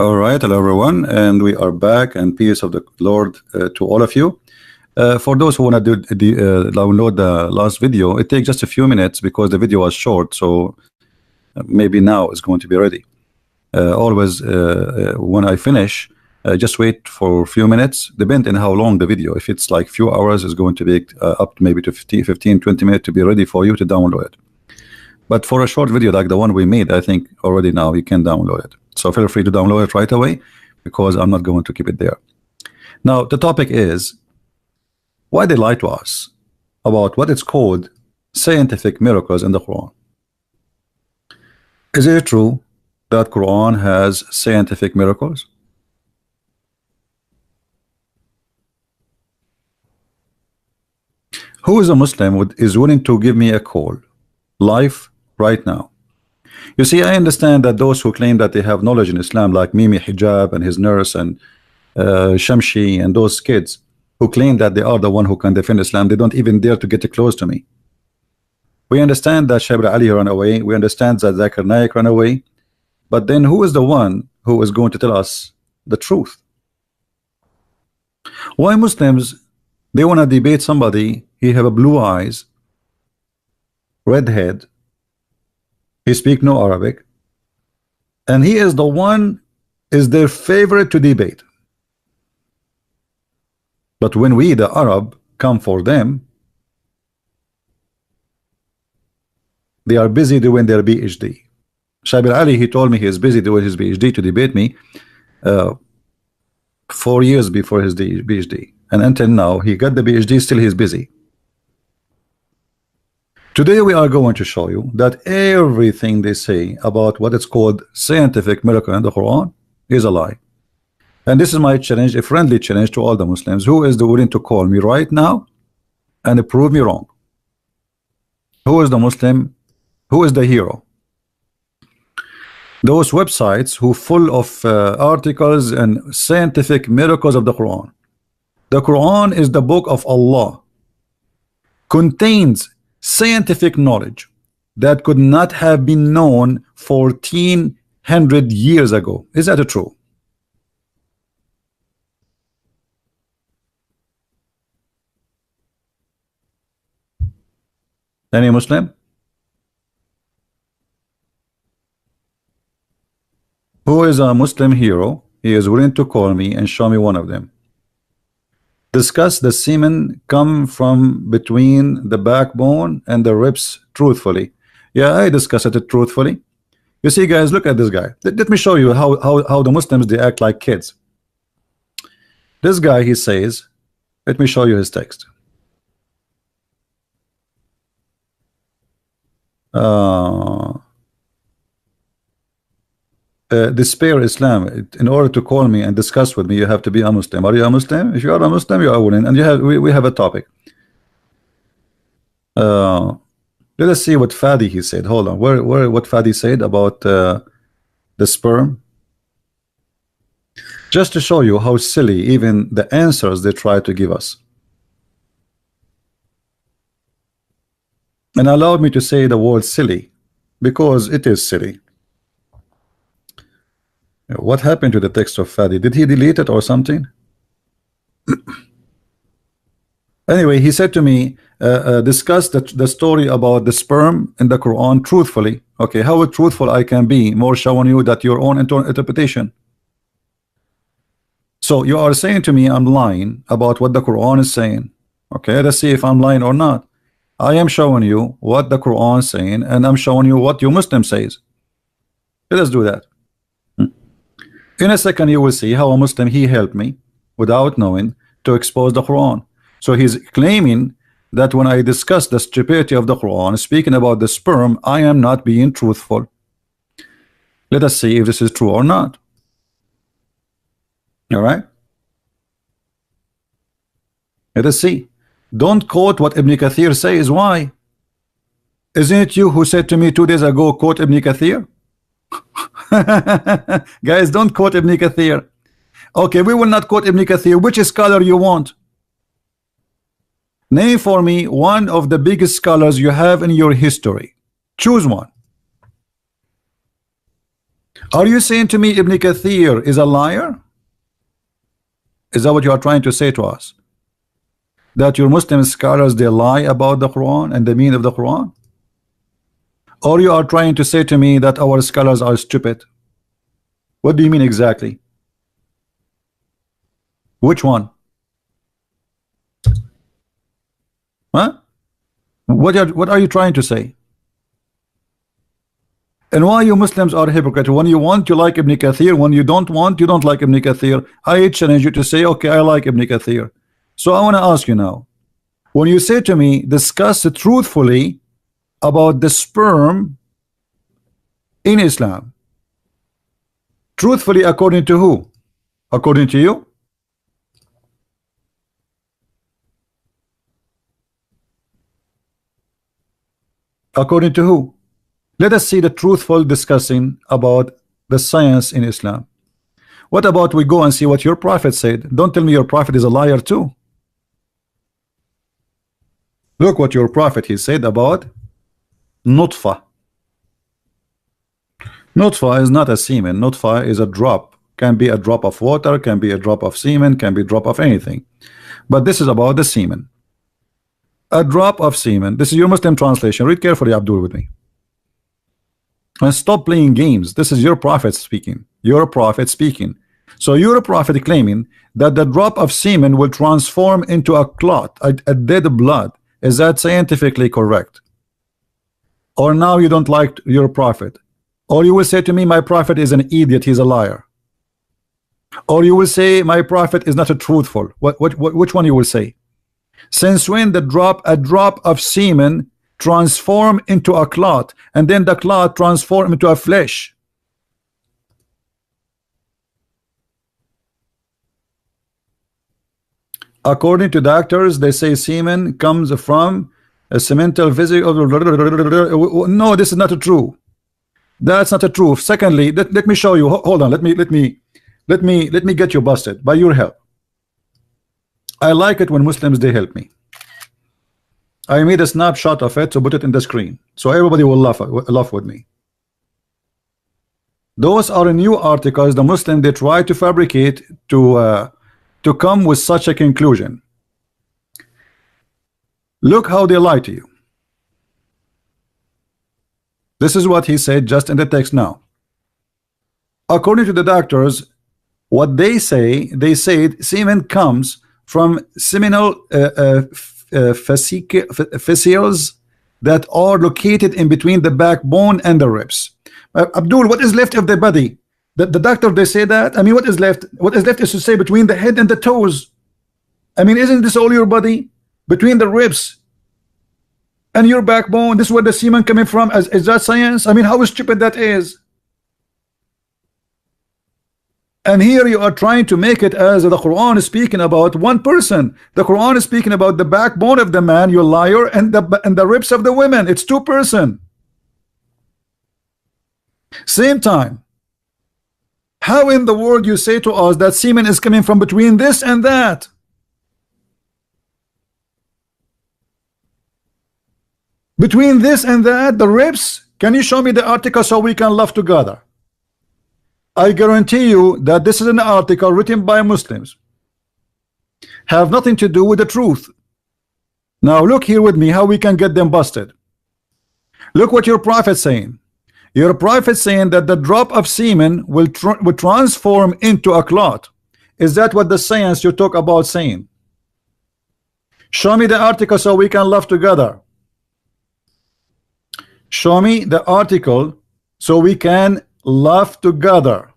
All right, hello everyone, and we are back, and peace of the Lord to all of you. For those who want to download the last video, it takes just a few minutes because the video was short, so maybe now it's going to be ready. Always, when I finish, just wait for a few minutes, depending on how long the video. If it's like few hours, it's going to be up to maybe to 15, 20 minutes to be ready for you to download it. But for a short video like the one we made, I think already now you can download it. So feel free to download it right away because I'm not going to keep it there. Now, the topic is why they lie to us about what it's called scientific miracles in the Quran. Is it true that Quran has scientific miracles? Who is a Muslim is willing to give me a call live right now? You see, I understand that those who claim that they have knowledge in Islam, like Mimi Hijab and his nurse and Shamshi and those kids who claim that they are the one who can defend Islam, they don't even dare to get close to me. We understand that Shabra Ali ran away. We understand that Zakir Naik ran away. But then who is the one who is going to tell us the truth? Why Muslims, they want to debate somebody, he have a blue eyes, red head, he speak no Arabic, and he is the one is their favorite to debate. But when we the Arab come for them, they are busy doing their PhD. Shabir Ali, he told me he is busy doing his PhD to debate me 4 years before his PhD, and until now he got the PhD, still he's busy. Today we are going to show you that everything they say about what is called scientific miracle in the Quran is a lie. And this is my challenge, a friendly challenge to all the Muslims. Who is willing to call me right now and prove me wrong? Who is the Muslim? Who is the hero? Those websites who full of articles and scientific miracles of the Quran. The Quran is the book of Allah, contains scientific knowledge that could not have been known 1400 years ago. Is that true? Any Muslim? Who is a Muslim hero? He is willing to call me and show me one of them. Discuss the semen come from between the backbone and the ribs truthfully. Yeah, I discuss it truthfully. You see, guys, look at this guy. Let me show you how the Muslims, they act like kids. This guy, he says, let me show you his text. Despair Islam. In order to call me and discuss with me, you have to be a Muslim. Are you a Muslim? If you are a Muslim, you are willing, and you have we have a topic. Let us see what Fadi he said. Hold on, where what Fadi said about the sperm, just to show you how silly even the answers they try to give us. And allow me to say the word silly because it is silly. What happened to the text of Fadi? Did he delete it or something? Anyway, he said to me, discuss the story about the sperm in the Quran truthfully. Okay, how truthful I can be, more showing you that your own interpretation. So you are saying to me I'm lying about what the Quran is saying. Okay, let's see if I'm lying or not. I am showing you what the Quran is saying, and I'm showing you what your Muslim says. Let us do that. In a second you will see how a Muslim, he helped me without knowing to expose the Quran. So he's claiming that when I discuss the stupidity of the Quran, speaking about the sperm, I am not being truthful. Let us see if this is true or not. All right, let us see. Don't quote what Ibn Kathir says. Why? Isn't it you who said to me 2 days ago, quote Ibn Kathir? Guys, don't quote Ibn Kathir. Okay, we will not quote Ibn Kathir. Which scholar you want? Name for me one of the biggest scholars you have in your history. Choose one. Are you saying to me Ibn Kathir is a liar? Is that what you are trying to say to us? That your Muslim scholars, they lie about the Quran and the meaning of the Quran? Or you are trying to say to me that our scholars are stupid? What do you mean exactly? Which one? Huh? What are you trying to say? And why you Muslims are hypocrites? When you want, you like Ibn Kathir. When you don't want, you don't like Ibn Kathir. I challenge you to say, okay, I like Ibn Kathir. So I want to ask you now, when you say to me, discuss truthfully about the sperm in Islam, truthfully according to who? According to you? According to who? Let us see the truthful discussing about the science in Islam. What about we go and see what your prophet said? Don't tell me your prophet is a liar too. Look what your prophet he said about nutfa. Nutfa is not a semen. Nutfa is a drop. Can be a drop of water, can be a drop of semen, can be a drop of anything. But this is about the semen. A drop of semen. This is your Muslim translation. Read carefully, Abdul, with me. And stop playing games. This is your prophet speaking. Your prophet speaking. So you're a prophet claiming that the drop of semen will transform into a clot, a dead blood. Is that scientifically correct? Or now you don't like your prophet? Or you will say to me, my prophet is an idiot, he's a liar. Or you will say, my prophet is not a truthful. Which one you will say? Since when a drop of semen transform into a clot, and then the clot transform into a flesh? According to doctors, they say semen comes from a cemental vesicle. No, this is not true. That's not true. Secondly, let me show you. Hold on. Let me get you busted by your help. I like it when Muslims they help me. I made a snapshot of it to put it in the screen, so everybody will laugh with me. Those are new articles the Muslim they try to fabricate to come with such a conclusion. Look how they lie to you. This is what he said just in the text now. According to the doctors, what they say, they said semen comes from seminal fascicles that are located in between the backbone and the ribs. Abdul, what is left of the body? The doctor they say that. I mean, what is left? What is left is to say between the head and the toes. I mean, isn't this all your body? Between the ribs and your backbone, this is where the semen coming from. Is that science? I mean, how stupid that is. And here you are trying to make it as the Quran is speaking about one person. The Quran is speaking about the backbone of the man, you liar, and the ribs of the women. It's two person. Same time. How in the world you say to us that semen is coming from between this and that? Between this and that, the ribs? Can you show me the article so we can laugh together? I guarantee you that this is an article written by Muslims. Have nothing to do with the truth. Now look here with me how we can get them busted. Look what your prophet saying. Your prophet saying that the drop of semen will transform into a clot. Is that what the science you talk about saying? Show me the article so we can laugh together. Show me the article so we can laugh together.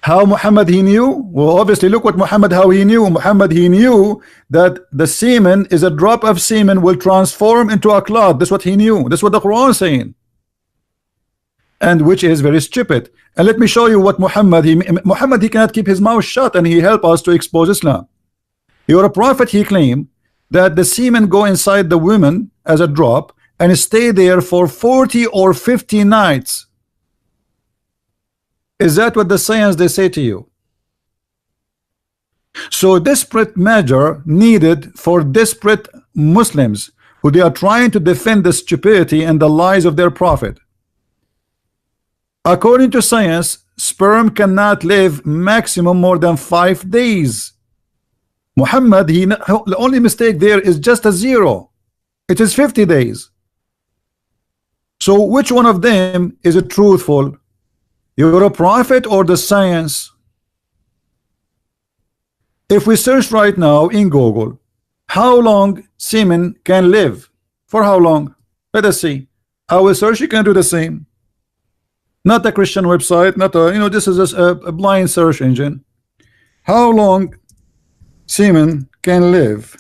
How Muhammad he knew? Well, obviously look what Muhammad how he knew. Muhammad he knew that the semen is a drop of semen will transform into a clot. That's what he knew. That's what the Quran is saying, and which is very stupid. And let me show you what Muhammad he cannot keep his mouth shut, and he help us to expose Islam. You're a prophet. He claimed that the semen go inside the woman as a drop and stay there for 40 or 50 nights. Is that what the science they say to you? So desperate measure needed for desperate Muslims who they are trying to defend the stupidity and the lies of their prophet. According to science, sperm cannot live maximum more than 5 days. Muhammad, the only mistake there is just a zero. It is 50 days. So which one of them is it truthful? You're a prophet or the science? If we search right now in Google, how long semen can live? For how long? Let us see. I will search, you can do the same. Not a Christian website, not a, this is just a blind search engine. How long semen can live?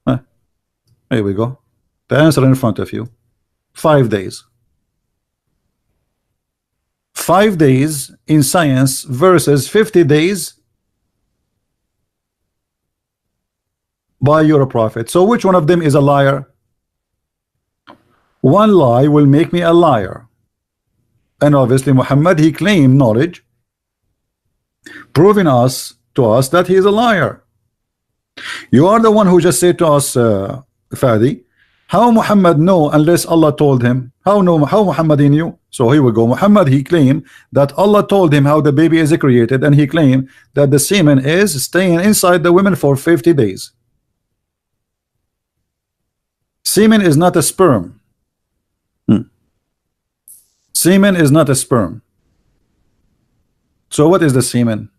Here we go. The answer in front of you. 5 days. 5 days in science versus 50 days by your prophet. So which one of them is a liar? One lie will make me a liar. And obviously Muhammad, he claimed knowledge, proving to us that he is a liar. You are the one who just said to us, Fadi, how Muhammad know unless Allah told him? How Muhammad he knew? So here we go. Muhammad, he claimed that Allah told him how the baby is created, and he claimed that the semen is staying inside the women for 50 days. Semen is not a sperm. Semen is not a sperm. So what is the semen?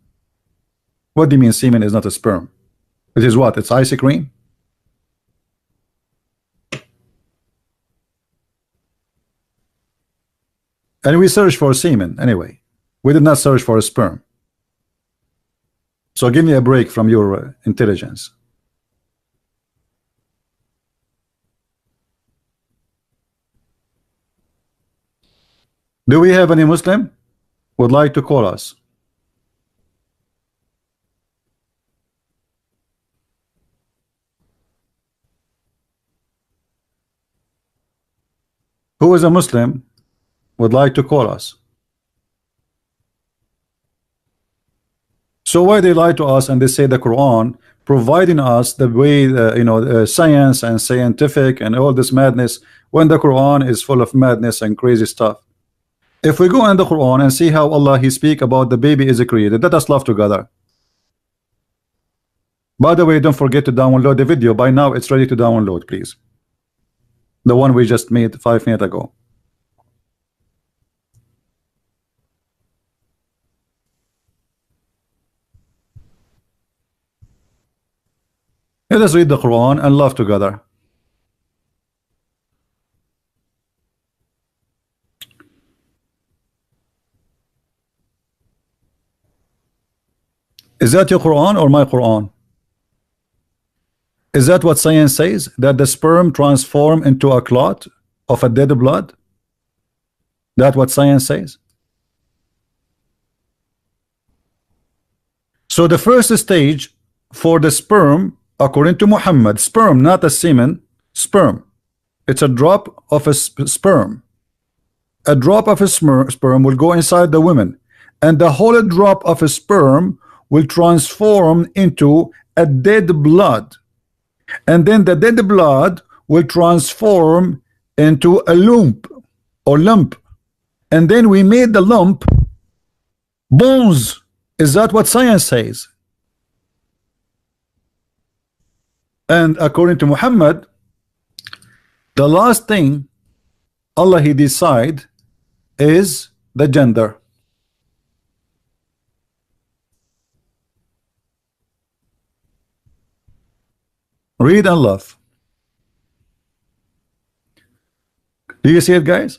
What do you mean semen is not a sperm? It is what? It's ice cream? And we search for semen anyway. We did not search for a sperm. So give me a break from your intelligence. Do we have any Muslim would like to call us? Who is a Muslim would like to call us? So why they lie to us and they say the Quran providing us the way science and scientific and all this madness, when the Quran is full of madness and crazy stuff? If we go in the Quran and see how Allah he speak about the baby is created, let us laugh together. By the way, don't forget to download the video. By now it's ready to download, please. The one we just made 5 minutes ago. Let us read the Quran and laugh together. Is that your Quran or my Quran? Is that what science says? That the sperm transform into a clot of a dead blood? That what science says? So the first stage for the sperm, according to Muhammad, sperm, not a semen, sperm. It's a drop of a sperm. A drop of a sperm will go inside the woman, and the whole drop of a sperm will transform into a dead blood, and then the dead blood will transform into a lump, and then we made the lump bones. Is that what science says? And according to Muhammad, the last thing Allah he decide is the gender. Read and laugh. Do you see it, guys?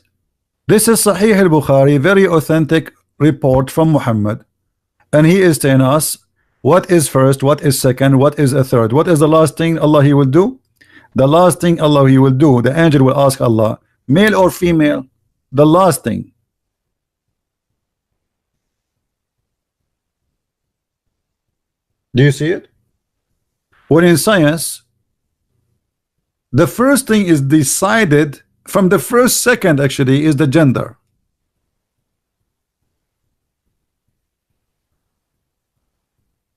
This is Sahih al-Bukhari, very authentic report from Muhammad, and he is telling us what is first, what is second, what is a third, what is the last thing Allah he will do. The last thing Allah he will do, the angel will ask Allah, male or female, the last thing. Do you see it? When in science, the first thing is decided from the first second, actually, is the gender.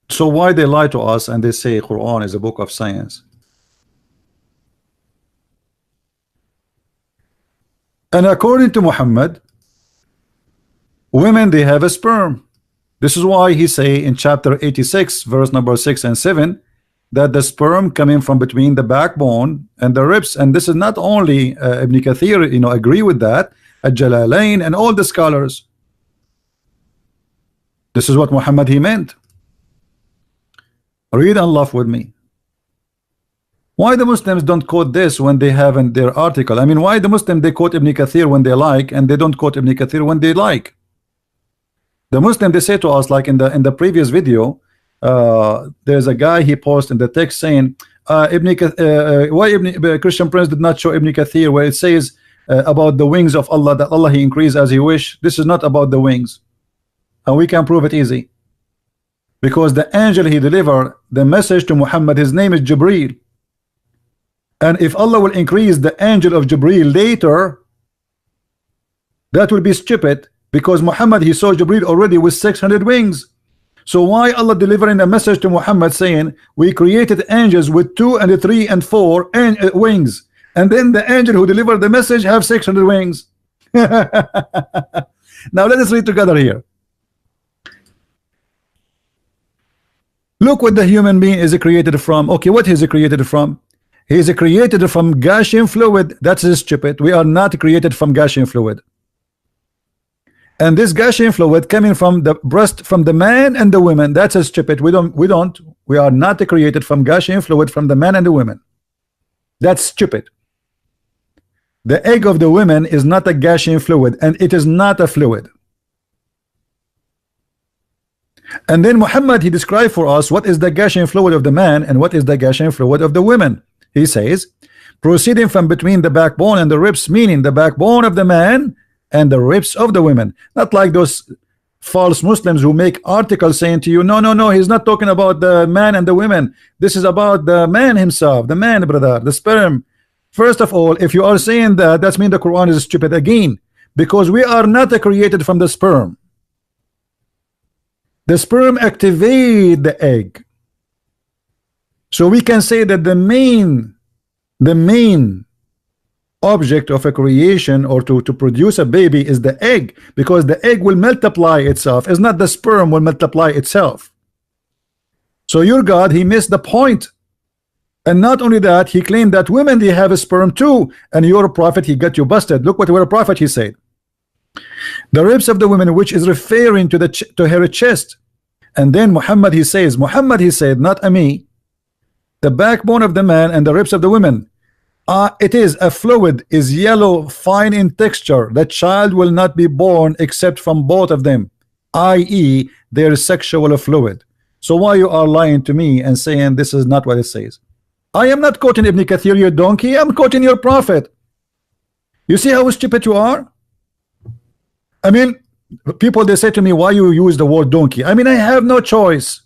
So why they lie to us and they say Quran is a book of science? And according to Muhammad, women, they have a sperm. This is why he say in chapter 86 verse number 6 and 7 that the sperm coming from between the backbone and the ribs. And this is not only Ibn Kathir, you know, agree with that, Al-Jalalain and all the scholars. This is what Muhammad he meant. Read and laugh with me. Why the Muslims don't quote this when they have in their article? I mean, why the Muslim they quote Ibn Kathir when they like, and they don't quote Ibn Kathir when they like? The Muslim, they say to us, like in the previous video, there's a guy he posted in the text saying why Christian Prince did not show Ibn Kathir where it says about the wings of Allah, that Allah he increase as he wish. This is not about the wings, and we can prove it easy, because the angel he delivered the message to Muhammad, his name is Jibreel. And if Allah will increase the angel of Jibreel later, that will be stupid, because Muhammad he saw Jibreel already with 600 wings. So why Allah delivering a message to Muhammad saying we created angels with 2 and 3 and 4 wings, and then the angel who delivered the message have 600 wings? Now let us read together here. Look what the human being is created from. Okay, what is he created from? He is created from Gaussian fluid. That's stupid. We are not created from Gaussian fluid. And this Gaussian fluid coming from the breast, from the man and the women. That's stupid. We are not created from Gaussian fluid from the man and the women. That's stupid. The egg of the women is not a Gaussian fluid, and it is not a fluid. And then Muhammad he described for us what is the Gaussian fluid of the man and what is the Gaussian fluid of the women. He says, proceeding from between the backbone and the ribs, meaning the backbone of the man and the ribs of the women. Not like those false Muslims who make articles saying to you, no, he's not talking about the man and the women. This is about the man himself, the man, brother, the sperm. First of all, if you are saying that, that means the Quran is stupid again, because we are not created from the sperm. The sperm activate the egg. So we can say that the main object of a creation, or to produce a baby, is the egg, because the egg will multiply itself. It's not the sperm will multiply itself. So your God he missed the point. And not only that, he claimed that women they have a sperm too, and your prophet he got you busted. Look what your prophet he said. The ribs of the women, which is referring to her chest. And then Muhammad he says, not a me, the backbone of the man and the ribs of the women, it is a fluid, is yellow, fine in texture. The child will not be born except from both of them, i.e. their sexual fluid. So why you are lying to me and saying this is not what it says? I am not quoting Ibn Kathir, you donkey. I'm quoting your prophet. You see how stupid you are? I mean, people they say to me, why you use the word donkey? I mean, I have no choice.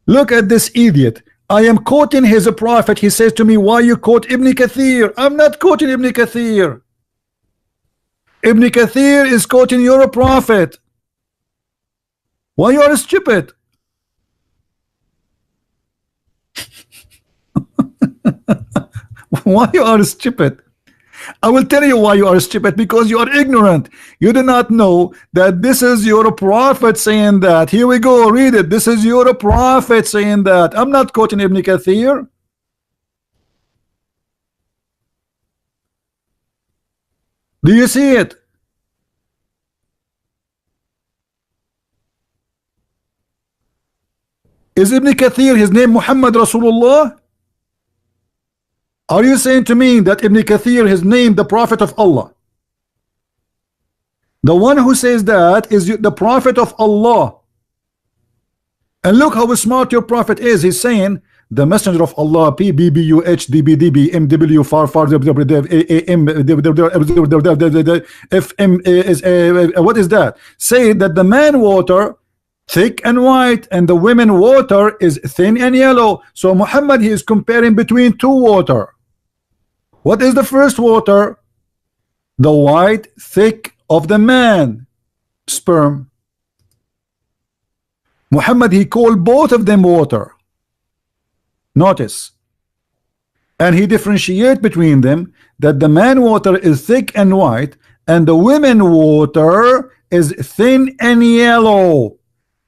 Look at this idiot. I am quoting his prophet. He says to me, why you quote Ibn Kathir? I'm not quoting Ibn Kathir. Ibn Kathir is quoting your prophet. Why you are stupid? Why you are stupid? I will tell you why you are stupid, because you are ignorant. You do not know that this is your prophet saying that. Here we go, read it. This is your prophet saying that. I'm not quoting Ibn Kathir. Do you see it? Is Ibn Kathir his name Muhammad Rasulullah? Are you saying to me that Ibn Kathir his name the prophet of Allah? The one who says that is the prophet of Allah. And look how smart your prophet is. He's saying the messenger of Allah, PBBUH DBDB MW far FM is what is that? Say that the man water thick and white and the women water is thin and yellow. So Muhammad he is comparing between two water. What is the first water? The white thick of the man sperm. Muhammad he called both of them water. Notice. and he differentiate between them, that the man water is thick and white and the women water is thin and yellow.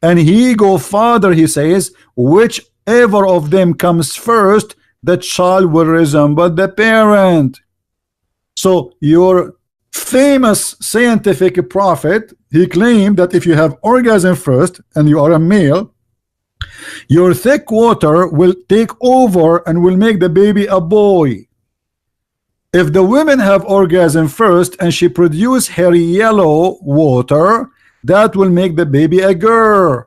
And he go further, he says, whichever of them comes first, the child will resemble the parent. So your famous scientific prophet, he claimed that if you have orgasm first and you are a male, your thick water will take over and will make the baby a boy. If the women have orgasm first and she produce her yellow water, that will make the baby a girl.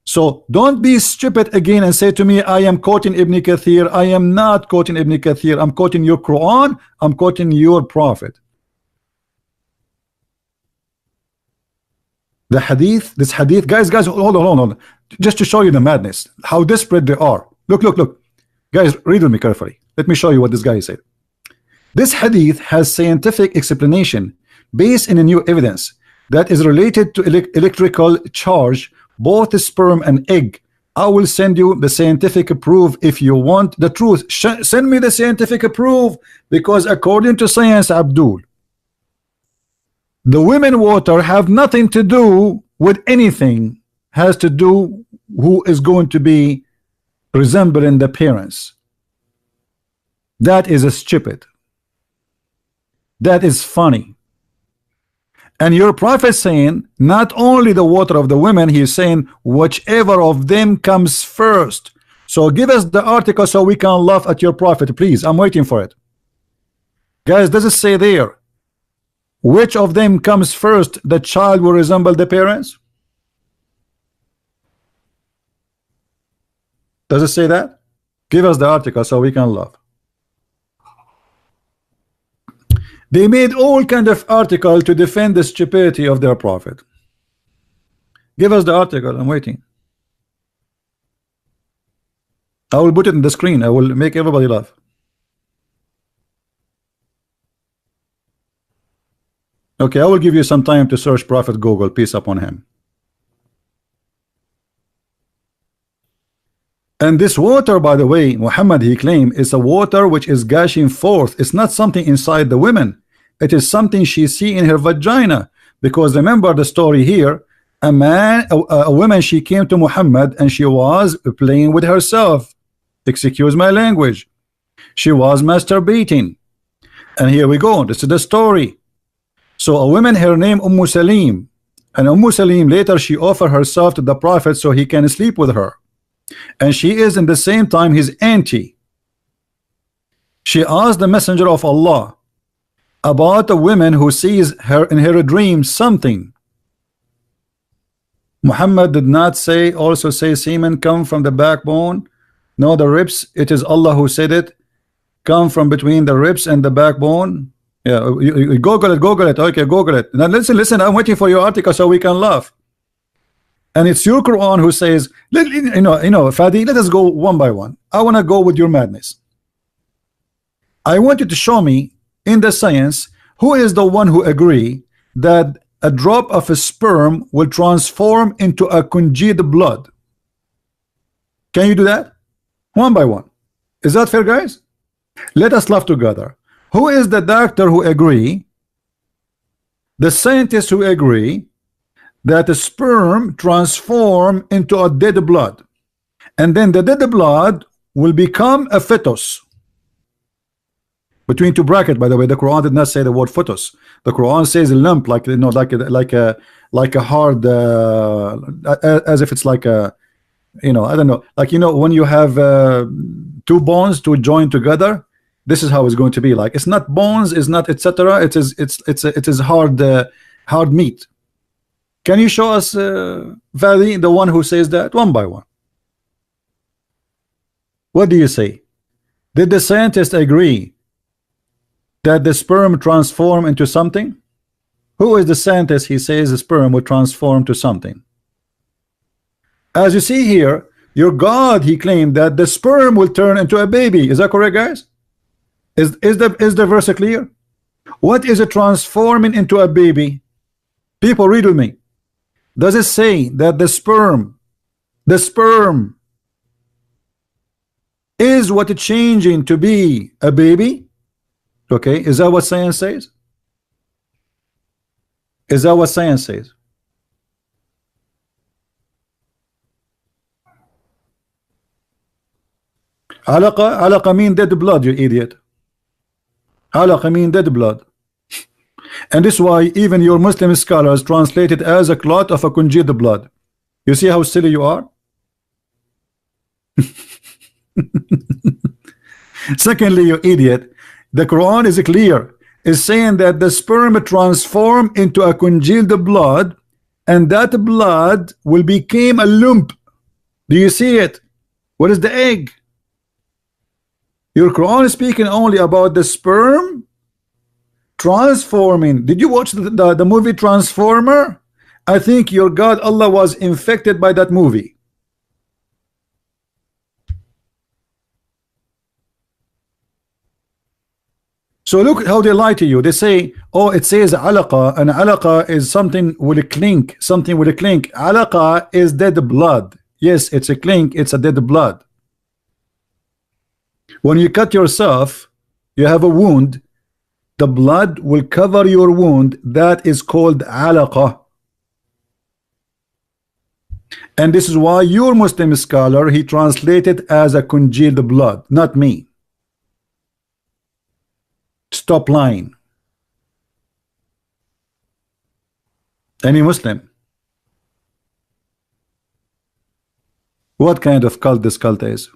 So don't be stupid again and say to me, I am quoting Ibn Kathir. I am not quoting Ibn Kathir. I'm quoting your Quran. I'm quoting your prophet. The hadith, this hadith, guys, hold on. Just to show you the madness, how desperate they are. Look. Guys, read with me carefully. Let me show you what this guy said. This hadith has scientific explanation based in a new evidence that is related to electrical charge, both sperm and egg. I will send you the scientific proof if you want the truth. Send me the scientific proof, because according to science, Abdul, the women water have nothing to do with anything, has to do who is going to be resembling the parents. That is a stupid. That is funny. And your prophet saying not only the water of the women, he is saying whichever of them comes first. So give us the article so we can laugh at your prophet, please. I'm waiting for it. Guys, does it say there which of them comes first, the child will resemble the parents? Does it say that? Give us the article so we can laugh. They made all kind of article to defend the stupidity of their prophet. Give us the article. I'm waiting. I will put it in the screen. I will make everybody laugh. Okay, I will give you some time to search Prophet Google, peace upon him. And this water, by the way, Muhammad, he claimed, is a water which is gushing forth. It's not something inside the women. It is something she see in her vagina. Because remember the story here, a woman, she came to Muhammad and she was playing with herself. Excuse my language. She was masturbating. And here we go. This is the story. So a woman, her name Salim. And Salim, later she offered herself to the Prophet so he can sleep with her. And she is in the same time his auntie. She asked the Messenger of Allah about a woman who sees her in her dream something. Muhammad did not say, also say semen come from the backbone. No, the ribs, it is Allah who said it, come from between the ribs and the backbone. Yeah, you Google it. Okay, Google it. Now listen, I'm waiting for your article so we can laugh. And it's your Quran who says, Fadi, let us go one by one. I want to go with your madness. I want you to show me in the science who is the one who agree that a drop of a sperm will transform into a congealed blood. Can you do that? One by one. Is that fair, guys? Let us laugh together. Who is the doctor who agree, the scientists who agree that the sperm transform into a dead blood, and then the dead blood will become a fetus? Between two brackets, by the way, the Quran did not say the word fetus. The Quran says a lump, like like a hard, as if it's like a, I don't know, like when you have two bones to join together. This is how it's going to be like. It's not bones, it's not etc. It is hard meat. Can you show us Vali, the one who says that, one by one? What do you say? Did the scientists agree that the sperm transform into something? Who is the scientist? He says the sperm will transform to something. As you see here, your God, he claimed that the sperm will turn into a baby. Is that correct, guys? Is the verse clear? What is it transforming into a baby? People, read with me. Does it say that the sperm is what changing to be a baby? Okay, is that what science says? Is that what science says? Alaqa mean dead blood, you idiot. Alaqa mean dead blood. And this is why even your Muslim scholars translate it as a clot of a congealed blood. You see how silly you are? Secondly, you idiot, the Quran is clear. It's saying that the sperm transform into a congealed blood, and that blood will become a lump. Do you see it? What is the egg? Your Quran is speaking only about the sperm transforming. Did you watch the movie Transformer? I think your God Allah was infected by that movie. So look how they lie to you. They say, oh, it says alaqa, and alaqa is something with a clink, something with a clink. Alaqa is dead blood. Yes, it's a clink, it's a dead blood. When you cut yourself, you have a wound, the blood will cover your wound. That is called alaqa. And this is why your Muslim scholar, he translated as a congealed blood, not me. Stop lying. Any Muslim? What kind of cult this cult is?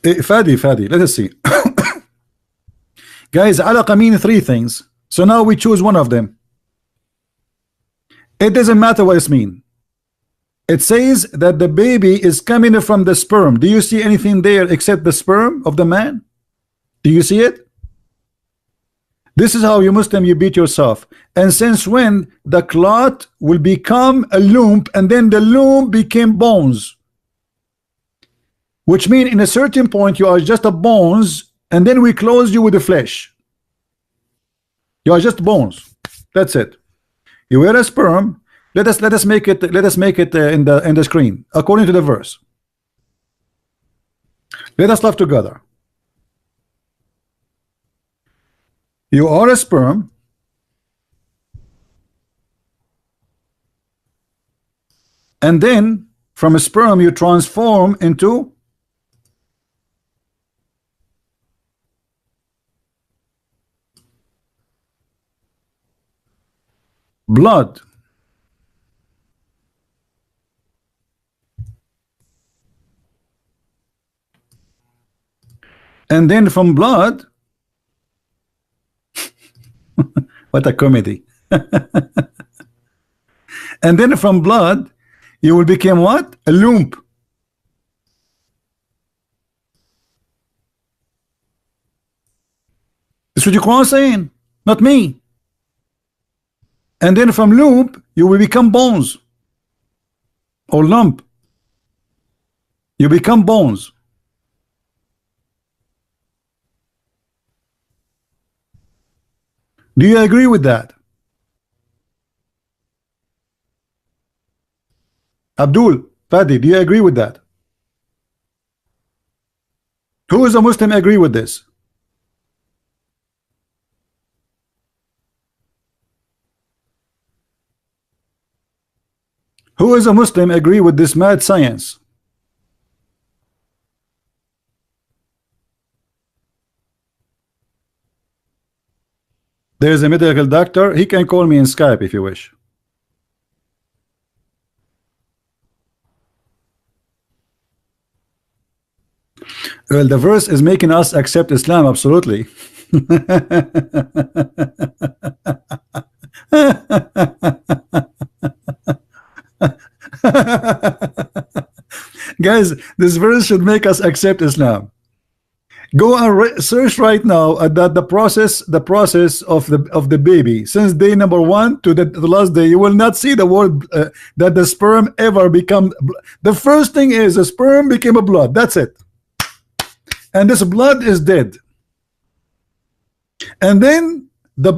Fadi, let us see. Guys, alaqa mean three things. So now we choose one of them. It doesn't matter what it means. It says that the baby is coming from the sperm. Do you see anything there except the sperm of the man? Do you see it? This is how you Muslim, you beat yourself. And since when the clot will become a lump, and then the lump became bones, which means in a certain point you are just a bones, and then we close you with the flesh. You are just bones. That's it. You were a sperm. Let us make it in the screen according to the verse. Let us live together. You are a sperm, and then from a sperm you transform into blood. And then from blood, what a comedy. And then from blood, you will become what? A lump. That's what your Quran is saying, not me. And then from lump, you will become bones. Or lump. You become bones. Do you agree with that? Abdul, Fadi, do you agree with that? Who is a Muslim agree with this? Who is a Muslim agree with this mad science? There is a medical doctor. He can call me in Skype if you wish. Well, the verse is making us accept Islam, absolutely. Guys, this verse should make us accept Islam. Go and search right now at the process of the baby since day number 1 to the last day. You will not see the word that the sperm ever become. The first thing is the sperm became a blood. That's it. And this blood is dead. And then the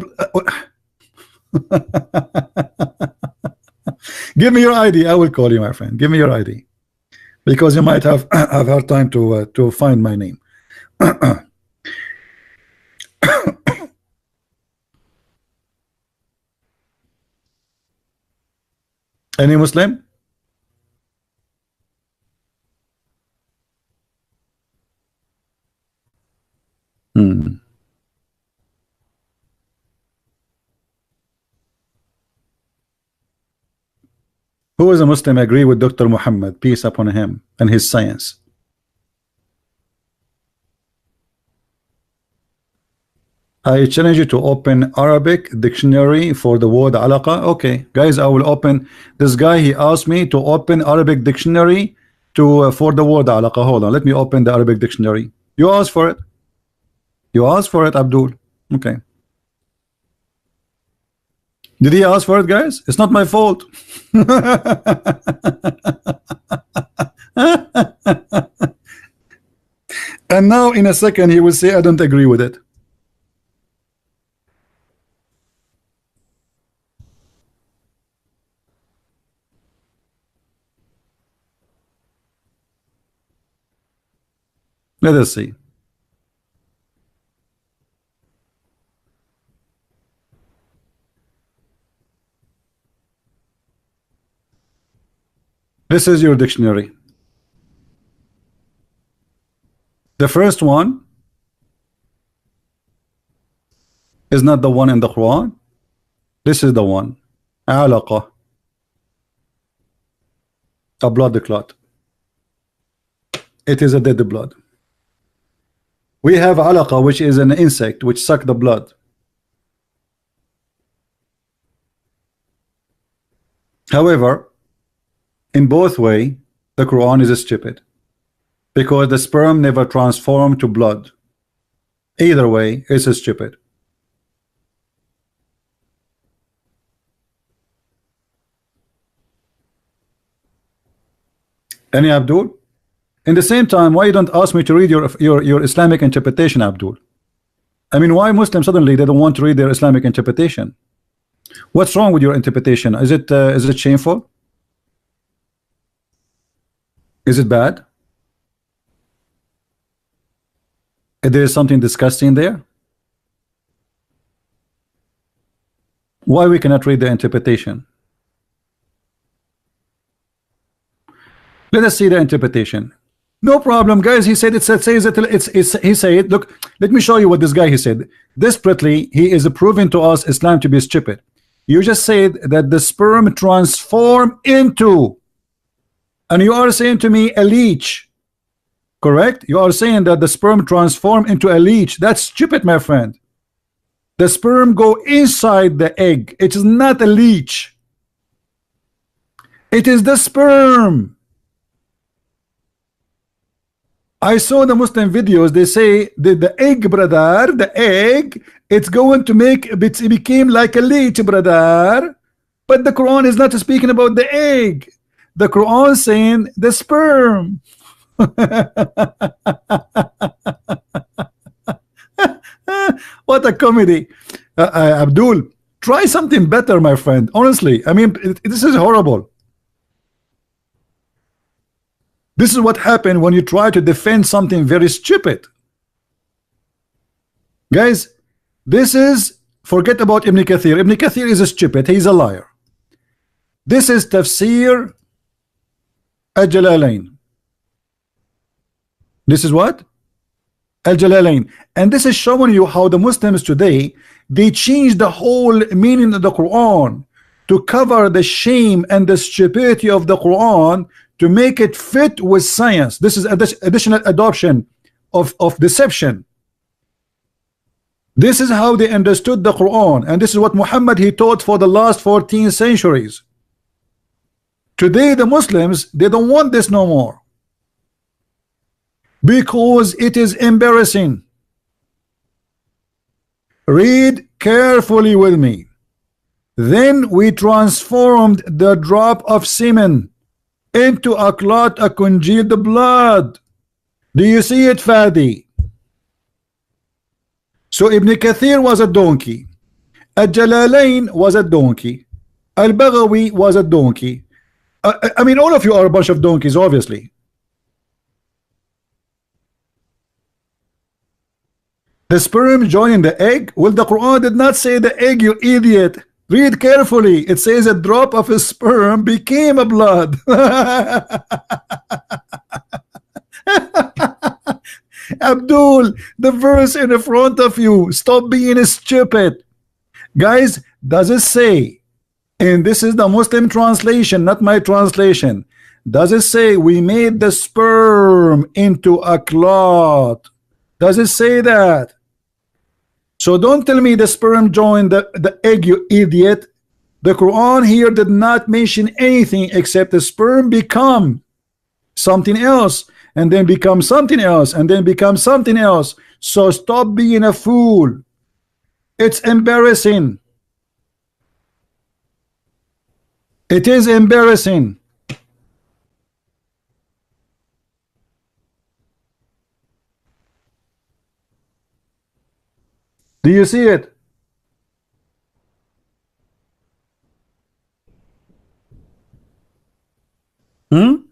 Give me your ID. I will call you, my friend. Give me your ID, because you might have have hard time to find my name. Any Muslim? Hmm. Who is a Muslim agree with Dr. Muhammad, peace upon him, and his science? I challenge you to open Arabic dictionary for the word alaqa. Okay, guys, I will open. This guy, he asked me to open Arabic dictionary to for the word alaqa. Hold on, let me open the Arabic dictionary. You asked for it. You asked for it, Abdul. Okay. Did he ask for it, guys? It's not my fault. And now in a second he will say I don't agree with it. Let us see. This is your dictionary. The first one is not the one in the Quran. This is the one. Alaqa. A blood clot. It is a dead blood. We have alaqa, which is an insect which suck the blood. However, in both way, the Quran is stupid, because the sperm never transformed to blood. Either way, it's stupid. Any Abdul? In the same time, why you don't ask me to read your Islamic interpretation, Abdul? I mean, why Muslims suddenly they don't want to read their Islamic interpretation? What's wrong with your interpretation? Is it shameful? Is it bad? Is there something disgusting there? Why we cannot read the interpretation? Let us see the interpretation. No problem, guys. He said it says that he said, look, let me show you what this guy he said. Desperately, he is proving to us Islam to be stupid. You just said that the sperm transform into, and you are saying to me a leech. Correct? You are saying that the sperm transform into a leech. That's stupid, my friend. The sperm go inside the egg. It is not a leech. It is the sperm. I saw the Muslim videos. They say the egg, brother, the egg, it's going to make it became like a leech, brother. But the Quran is not speaking about the egg. The Quran saying the sperm. What a comedy. Abdul, try something better, my friend. Honestly, I mean, this is horrible. This is what happened when you try to defend something very stupid. Guys, this is, forget about Ibn Kathir. Ibn Kathir is a stupid. He's a liar. This is Tafsir Al-Jalalain. This is what? Al-Jalalain. And this is showing you how the Muslims today, they change the whole meaning of the Quran to cover the shame and the stupidity of the Quran, to make it fit with science. This is additional adoption of deception. This is how they understood the Quran, and this is what Muhammad he taught for the last 14 centuries. Today the Muslims, they don't want this no more, because it is embarrassing. Read carefully with me. Then we transformed the drop of semen into a clot, a congealed blood. Do you see it, Fadi? So Ibn Kathir was a donkey, Al-Jalalain was a donkey, Al-Baghawi was a donkey. I mean, all of you are a bunch of donkeys, obviously. The sperm joining the egg? Well, the Quran did not say the egg, you idiot. Read carefully. It says a drop of a sperm became a blood. Abdul, the verse in front of you. Stop being stupid. Guys, does it say, and this is the Muslim translation, not my translation, does it say we made the sperm into a clot? Does it say that? So don't tell me the sperm joined the egg, you idiot. The Quran here did not mention anything except the sperm become something else, and then become something else, and then become something else. So stop being a fool. It's embarrassing. It is embarrassing. Do you see it? And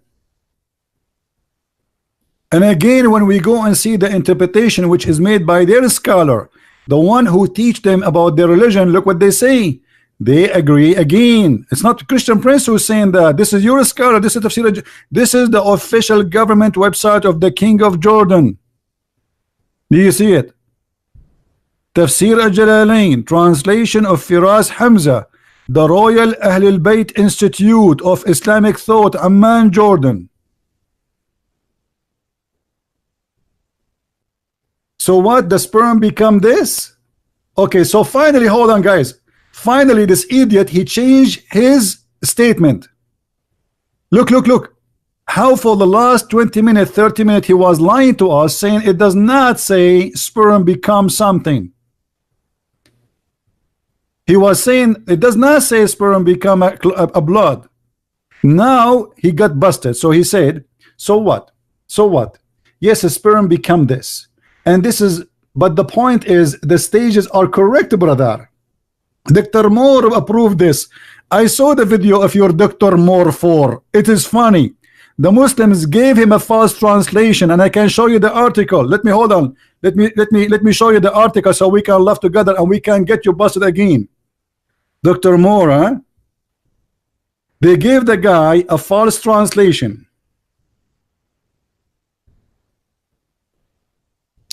again, when we go and see the interpretation which is made by their scholar, the one who teach them about their religion, look what they say. They agree again. It's not Christian Prince who's saying that. This is your scholar. This is Tafsir. This is the official government website of the King of Jordan. Do you see it? Tafsir al-Jalalain, translation of Firas Hamza, the Royal Ahlul Bayt Institute of Islamic Thought, Amman, Jordan. So what? The sperm become this? Okay, so finally, hold on, guys. Finally, this idiot, he changed his statement. Look, look, look. How for the last 20 minutes, 30 minutes, he was lying to us, saying it does not say sperm become something. He was saying it does not say sperm become a blood. Now he got busted. So he said, so what? So what? Yes, a sperm become this. And this is, but the point is, the stages are correct, brother. Dr. Moore approved this. I saw the video of your Dr. Moore 4. It is funny. The Muslims gave him a false translation, and I can show you the article. Let me hold on. Let me show you the article so we can laugh together and we can get you busted again. Dr. Moore, huh? They gave the guy a false translation.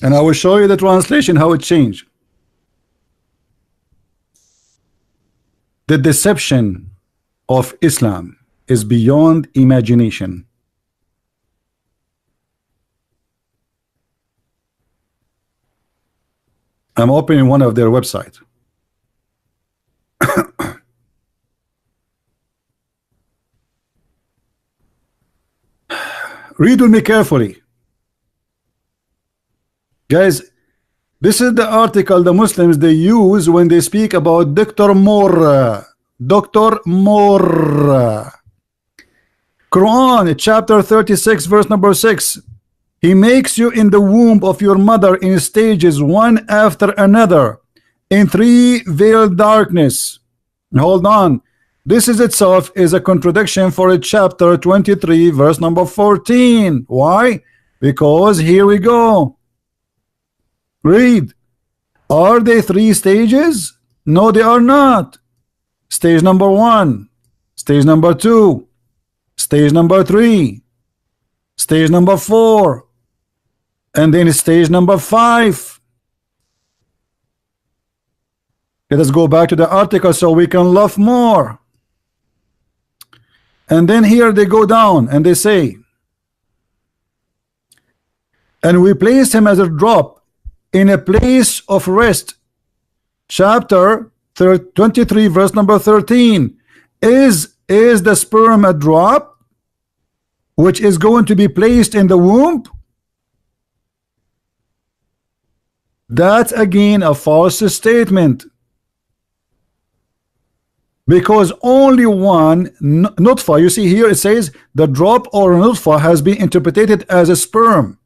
And I will show you the translation, how it changed. The deception of Islam is beyond imagination. I'm opening one of their websites. Read with me carefully. Guys, this is the article the Muslims they use when they speak about Dr. Moore. Dr. Moore. Quran, chapter 36, verse number 6. He makes you in the womb of your mother in stages one after another, in three veiled darkness. Hold on. This is itself is a contradiction for a chapter 23, verse number 14. Why? Because here we go. Read. Are they three stages? No, they are not. Stage number 1, stage number 2, stage number 3, stage number 4, and then stage number 5. Let us go back to the article so we can laugh more. And then here they go down and they say, and we place him as a drop in a place of rest. Chapter 23, verse number 13. Is the sperm a drop which is going to be placed in the womb? That's again a false statement. Because only one nutfa, you see here it says the drop or nutfa has been interpreted as a sperm.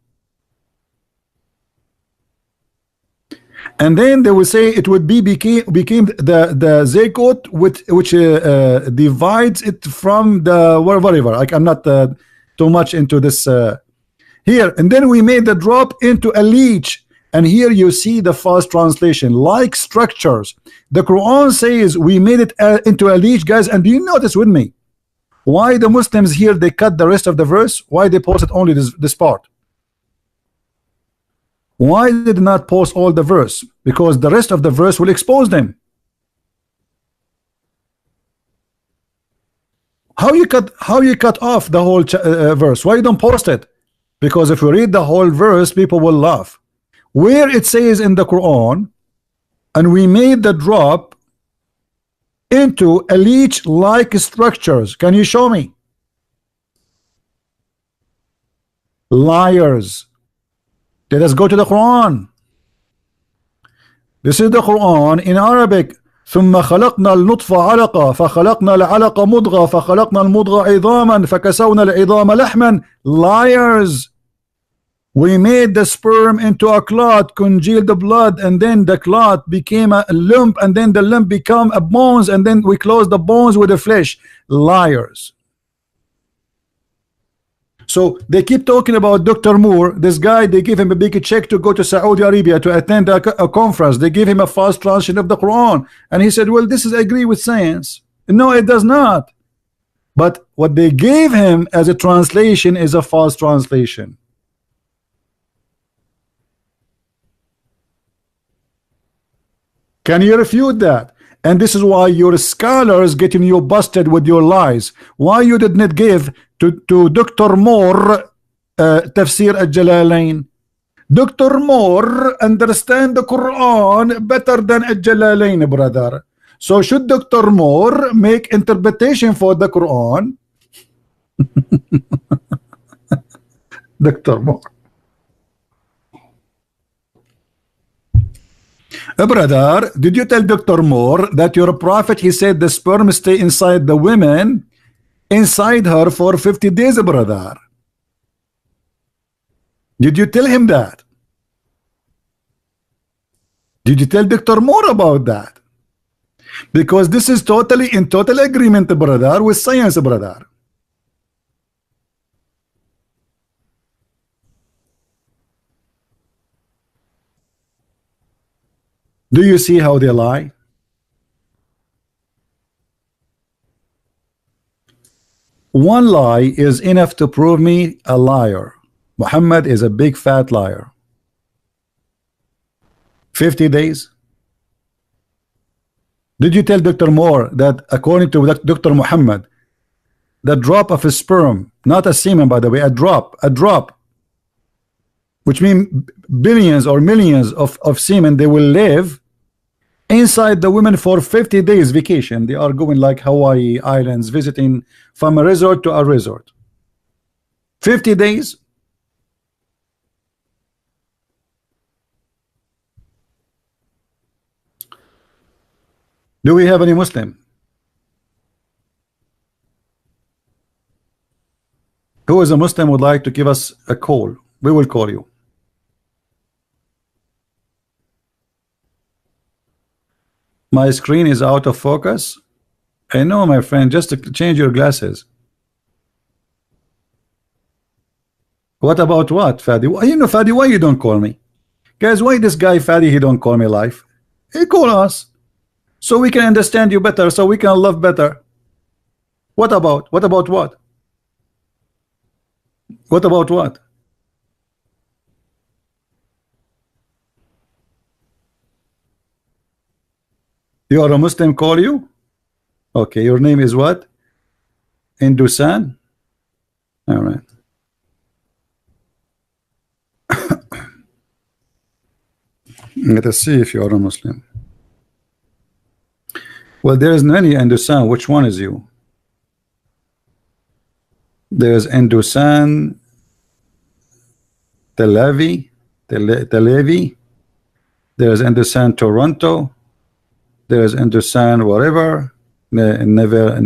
and then they will say it would be became the zygote which divides it from the whatever. Like, I'm not too much into this here. And then we made the drop into a leech, and here you see the false translation, like structures. The Quran says we made it into a leech, guys. And do you notice with me why the Muslims here they cut the rest of the verse? Why they posted only this part? Why did not post all the verse? Because the rest of the verse will expose them. How you cut off the whole verse? Why you don't post it? Because if you read the whole verse, people will laugh. Where it says in the Quran, and we made the drop into a leech like structures. Can you show me? Liars. Let us go to the Quran. This is the Quran in Arabic. ثم خلقنا النطفة علقة فخلقنا العلقة مضغة فخلقنا المضغة عظاما فكسونا العظام لحما. Liars. We made the sperm into a clot, congealed the blood, and then the clot became a lump, and then the lump became a bones, and then we closed the bones with the flesh. Liars. So they keep talking about Dr. Moore. This guy, they give him a big check to go to Saudi Arabia to attend a conference. They give him a false translation of the Quran, and he said, well, this is agree with science. No, it does not. But what they gave him as a translation is a false translation. Can you refute that? And this is why your scholars getting you busted with your lies. Why you did not give to Dr. Moore Tafsir al-Jalalain? Dr. Moore understand the Quran better than al-Jalalain, brother. So should Dr. Moore make interpretation for the Quran? Dr. Moore. Brother, did you tell Dr. Moore that your prophet, he said the sperm stay inside the women, inside her for 50 days, brother? Did you tell him that? Did you tell Dr. Moore about that? Because this is totally in total agreement, brother, with science, brother. Do you see how they lie? One lie is enough to prove me a liar. Muhammad is a big fat liar. 50 days. Did you tell Dr. Moore that according to Dr. Muhammad, the drop of a sperm, not a semen by the way, a drop, which means billions or millions of semen, they will live inside the women for 50 days vacation. They are going like Hawaii Islands, visiting from a resort to a resort. 50 days. Do we have any Muslim? Who is a Muslim would like to give us a call? We will call you. My screen is out of focus. I know, my friend, just to change your glasses. What about what, Fadi? You know, Fadi, why you don't call me? Guys, why this guy Fadi, he don't call me live? He call us so we can understand you better, so we can love better. What about what? What about what? You are a Muslim, call you? Okay, your name is what? Indusan? All right. Let us see if you are a Muslim. Well, there is many Indusan. Which one is you? There's Indusan Televi. There's Indusan Toronto. There's Indusan whatever. Nevendiran.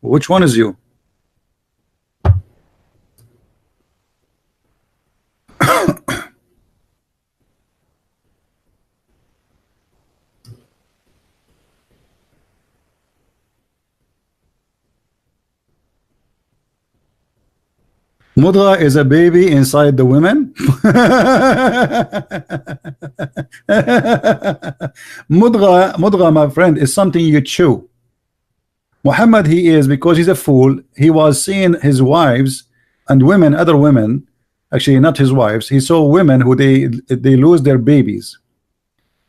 Which one is you? Mudra is a baby inside the women. Mudra, my friend, is something you chew. Muhammad, he is, because he's a fool, he was seeing his wives and women, other women, actually not his wives, he saw women who they lose their babies.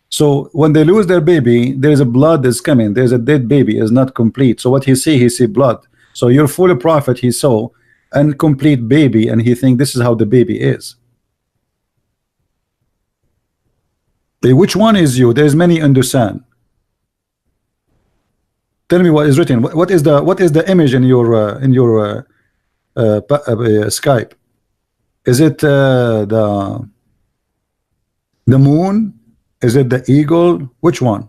So when they lose their baby, there is a blood that's coming, there's a dead baby, is not complete. So what he see blood. So your full prophet, he saw incomplete baby, and he think this is how the baby is. Which one is you? There's many understand. Tell me what is written. What is the image in your Skype? Is it the moon? Is it the eagle? Which one?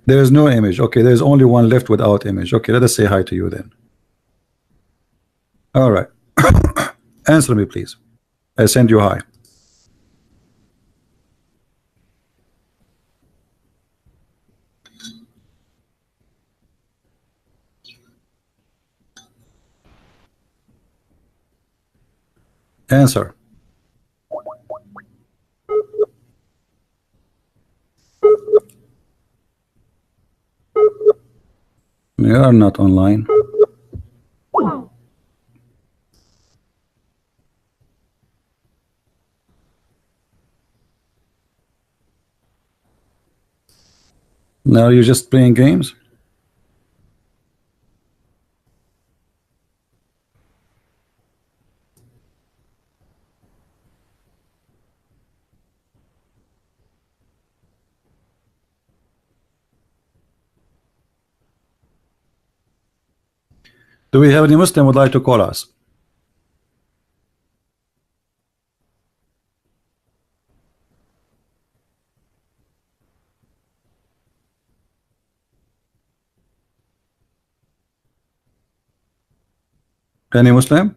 There is no image. Okay, there's only one left without image. Okay, let us say hi to you then. All right. Answer me, please. I send you hi. Answer. You are not online. Now you're just playing games? Do we have any Muslim would like to call us? Any Muslim?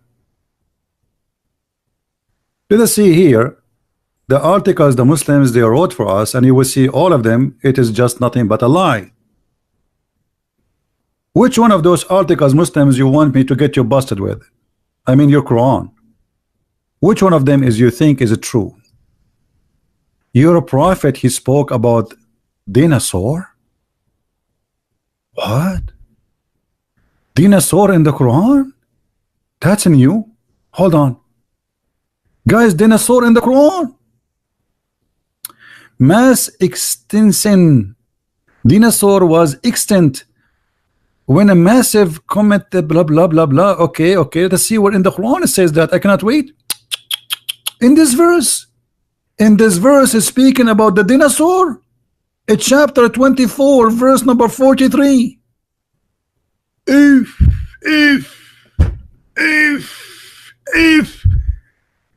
Let us see here the articles the Muslims they wrote for us, and you will see all of them. It is just nothing but a lie. Which one of those articles, Muslims, you want me to get you busted with? I mean your Quran. Which one of them is you think is true? Your prophet, he spoke about dinosaur? What? Dinosaur in the Quran? That's new. Hold on. Guys, dinosaur in the Quran. Mass extinction. Dinosaur was extinct when a massive comet, blah blah blah blah. Okay, let's see what in the Quran it says that. I cannot wait. In this verse is speaking about the dinosaur. It's chapter 24, verse number 43. If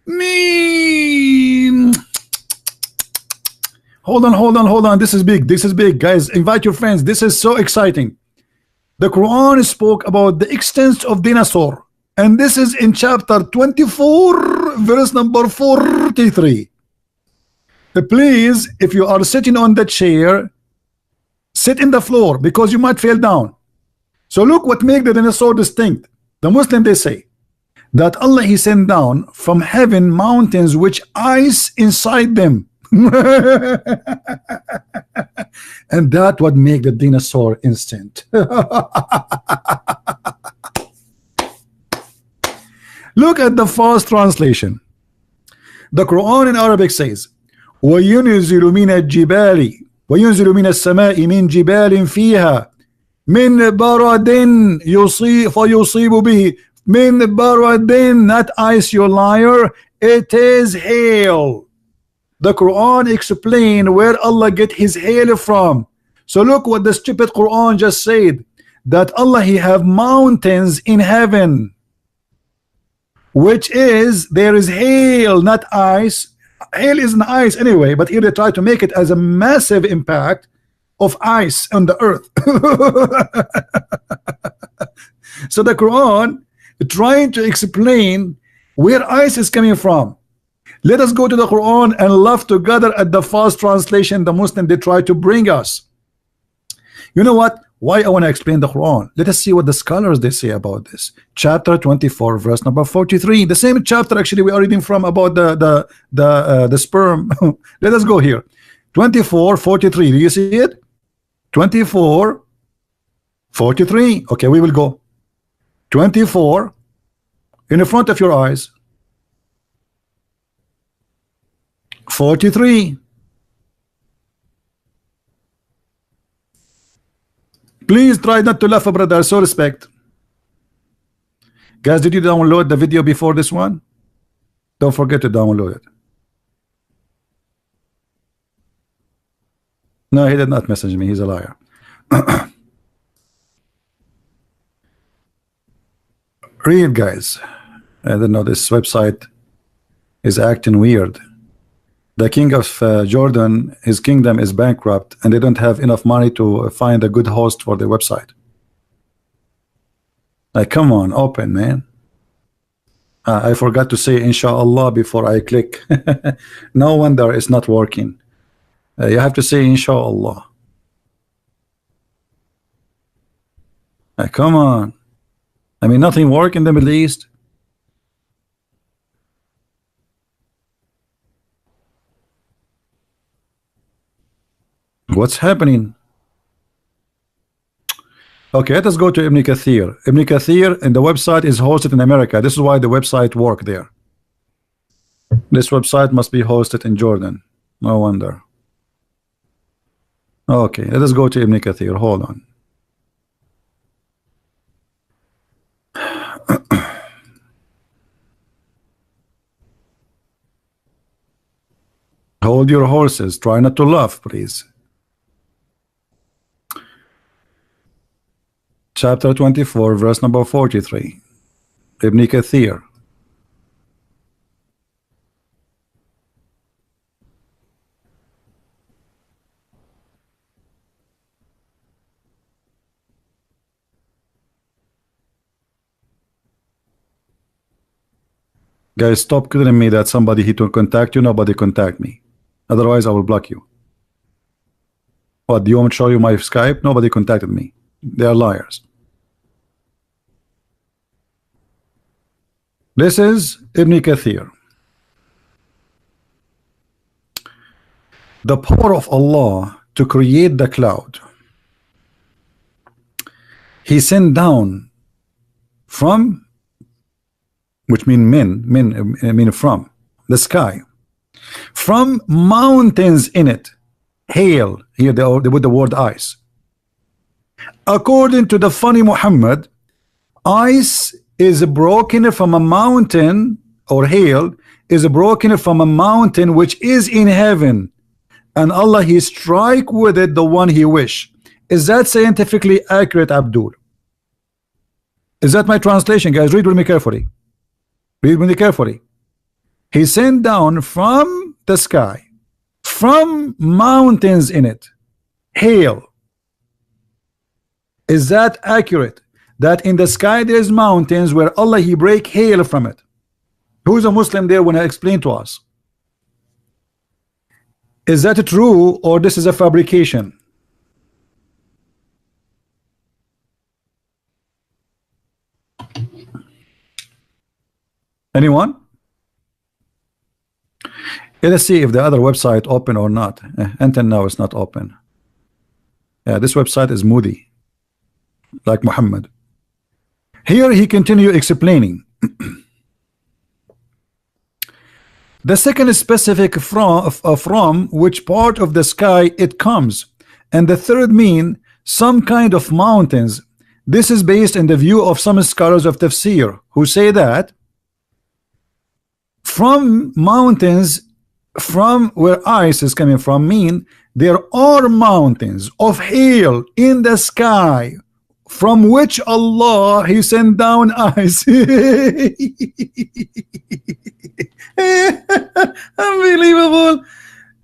me. Hold on. This is big, guys. Invite your friends. This is so exciting. The Quran spoke about the extent of dinosaur, and this is in chapter 24, verse number 43. Please, if you are sitting on the chair, sit in the floor, because you might fall down. So look what makes the dinosaur distinct. The Muslim, they say that Allah, he sent down from heaven mountains which ice inside them. And that would make the dinosaur instant. Look at the fast translation. The Quran in Arabic says, وَيُنْزِلُ مِنَ الجِّبَالِ وَيُنْزِلُ مِنَ السَّمَاءِ مِنْ جِبَالٍ فِيهَا مِنْ بَرَدٍ فَيُصِيبُ بِهِ مِنْ بَرَدٍ, not ice, you liar, it is hail. The Quran explained where Allah get his hail from. So look what the stupid Quran just said, that Allah, he have mountains in heaven, which is, there is hail, not ice. Hail isn't ice anyway, but here they try to make it as a massive impact of ice on the earth. So the Quran trying to explain where ice is coming from. Let us go to the Quran and laugh together at the false translation the Muslim they try to bring us. You know what? Why I want to explain the Quran? Let us see what the scholars they say about this. Chapter 24, verse number 43. The same chapter actually we are reading from about the sperm. Let us go here. 24, 43. Do you see it? 24, 43. Okay, we will go. 24 in the front of your eyes. 43. Please try not to laugh, brother. So respect. Guys, did you download the video before this one? Don't forget to download it. No, he did not message me. He's a liar. Read, guys. I don't know. This website is acting weird. The king of Jordan, his kingdom is bankrupt, and they don't have enough money to find a good host for their website. Like, come on, open, man. I forgot to say inshallah before I click. No wonder it's not working. You have to say inshallah. Come on. I mean, nothing work in the Middle East. What's happening? Okay, let us go to Ibn Kathir. Ibn Kathir, and the website is hosted in America. This is why the website worked there. This website must be hosted in Jordan. No wonder. Okay, let us go to Ibn Kathir. Hold on. Hold your horses. Try not to laugh, please. Chapter 24, verse number 43. Ibn Kathir. Guys, stop telling me that somebody he to contact you. Nobody contact me. Otherwise, I will block you. What, do you want me to show you my Skype? Nobody contacted me. They are liars. This is Ibn Kathir. The power of Allah to create the cloud. He sent down from, which mean mean from the sky, from mountains in it, hail. Here they put the word ice. According to the funny Muhammad, ice is broken from a mountain, or hail is broken from a mountain which is in heaven, and Allah he strike with it the one he wish. Is that scientifically accurate, Abdul? Is that my translation, guys? Read with me carefully. Read with me carefully. He sent down from the sky, from mountains in it, hail. Is that accurate? That in the sky there's mountains where Allah he break hail from it. Who's a Muslim there when I explain to us? Is that true, or this is a fabrication? Anyone? Let's see if the other website open or not. Until now it's not open. Yeah, this website is moody, like Muhammad. Here he continue explaining. The second is specific from which part of the sky it comes, and the third mean some kind of mountains. This is based in the view of some scholars of tafsir who say that from mountains, from where ice is coming from, mean there are mountains of hail in the sky from which Allah he sent down ice. Unbelievable.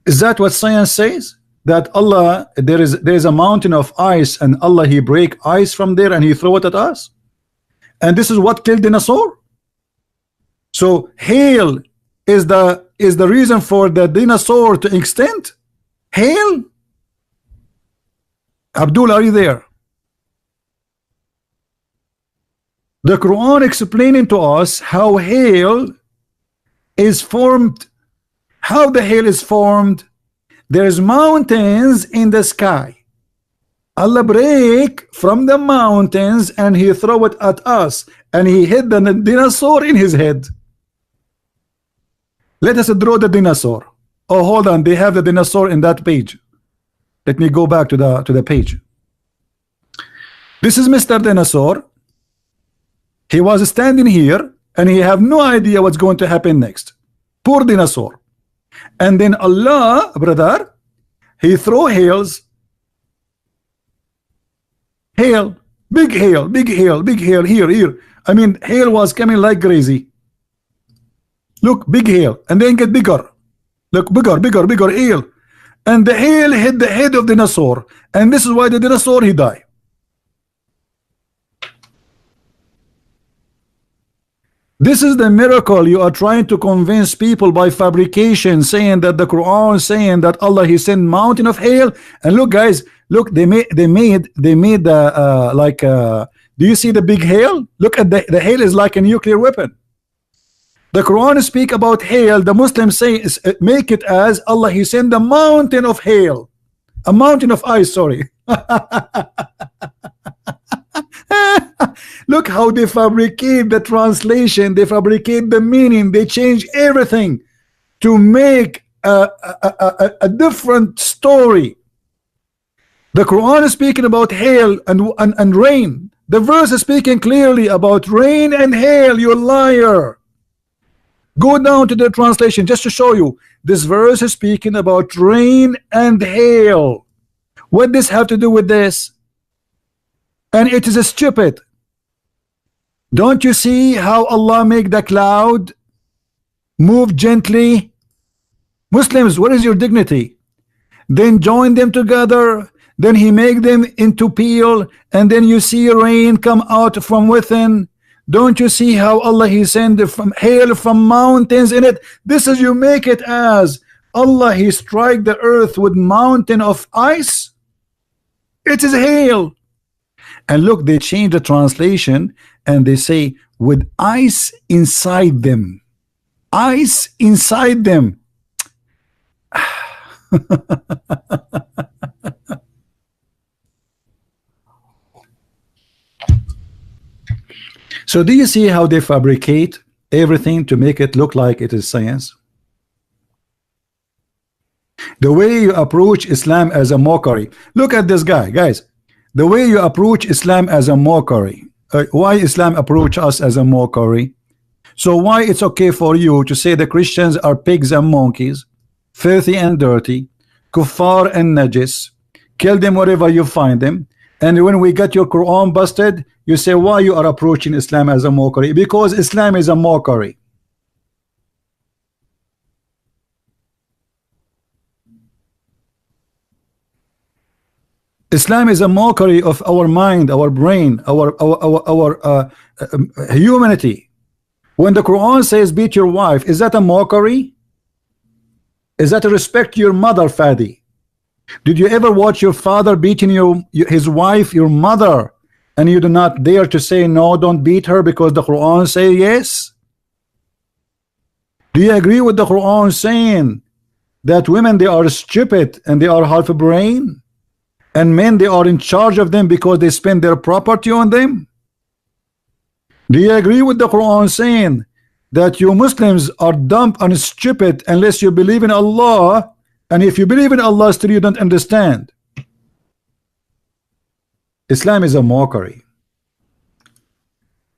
Is that what science says? That Allah, there is a mountain of ice, and Allah he break ice from there and he throw it at us, and this is what killed dinosaur? So hail is the reason for the dinosaur to extinct? Hail? Abdul, are you there? The Quran explaining to us how hail is formed. How the hail is formed? There's mountains in the sky. Allah break from the mountains and he throw it at us, and he hit the dinosaur in his head. Let us draw the dinosaur. Oh, hold on, they have the dinosaur in that page. Let me go back to the page. This is Mr. Dinosaur. He was standing here and he have no idea what's going to happen next. Poor dinosaur. And then Allah, brother, he throw hails. Hail, big hail, big hail, big hail, here. I mean, hail was coming like crazy. Look, big hail, and then get bigger. Look, bigger hail. And the hail hit the head of the dinosaur. And this is why the dinosaur, he died. This is the miracle you are trying to convince people by fabrication, saying that the Quran saying that Allah he sent mountain of hail. And look, guys, look, they made do you see the big hail? Look at the hail is like a nuclear weapon. The Quran speak about hail. The Muslims say make it as Allah he sent the mountain of hail, a mountain of ice. Sorry. Look how they fabricate the translation, they fabricate the meaning, they change everything to make a different story. The Quran is speaking about hail and rain. The verse is speaking clearly about rain and hail. You liar. Go down to the translation just to show you. This verse is speaking about rain and hail. What does this have to do with this? And it is stupid. Don't you see how Allah make the cloud move gently? Muslims, what is your dignity? Then join them together, then he make them into peel, and then you see rain come out from within. Don't you see how Allah he send from hail from mountains in it? This is you make it as Allah he strike the earth with mountain of ice. It is hail. And look, they change the translation and they say with ice inside them. Ice inside them. So do you see how they fabricate everything to make it look like it is science? The way you approach Islam as a mockery. Look at this guy, guys. The way you approach Islam as a mockery. Why Islam approach us as a mockery? So why it's okay for you to say the Christians are pigs and monkeys, filthy and dirty, kuffar and najis, kill them wherever you find them, and when we get your Quran busted, you say why you are approaching Islam as a mockery? Because Islam is a mockery. Islam is a mockery of our mind, our brain, our humanity. When the Quran says beat your wife, is that a mockery? Is that a respect to your mother, Fadi? Did you ever watch your father beating his wife, your mother, and you do not dare to say no, don't beat her because the Quran say yes? Do you agree with the Quran saying that women they are stupid and they are half a brain? And men they are in charge of them because they spend their property on them? Do you agree with the Quran saying that you Muslims are dumb and stupid unless you believe in Allah, and if you believe in Allah still you don't understand? Islam is a mockery.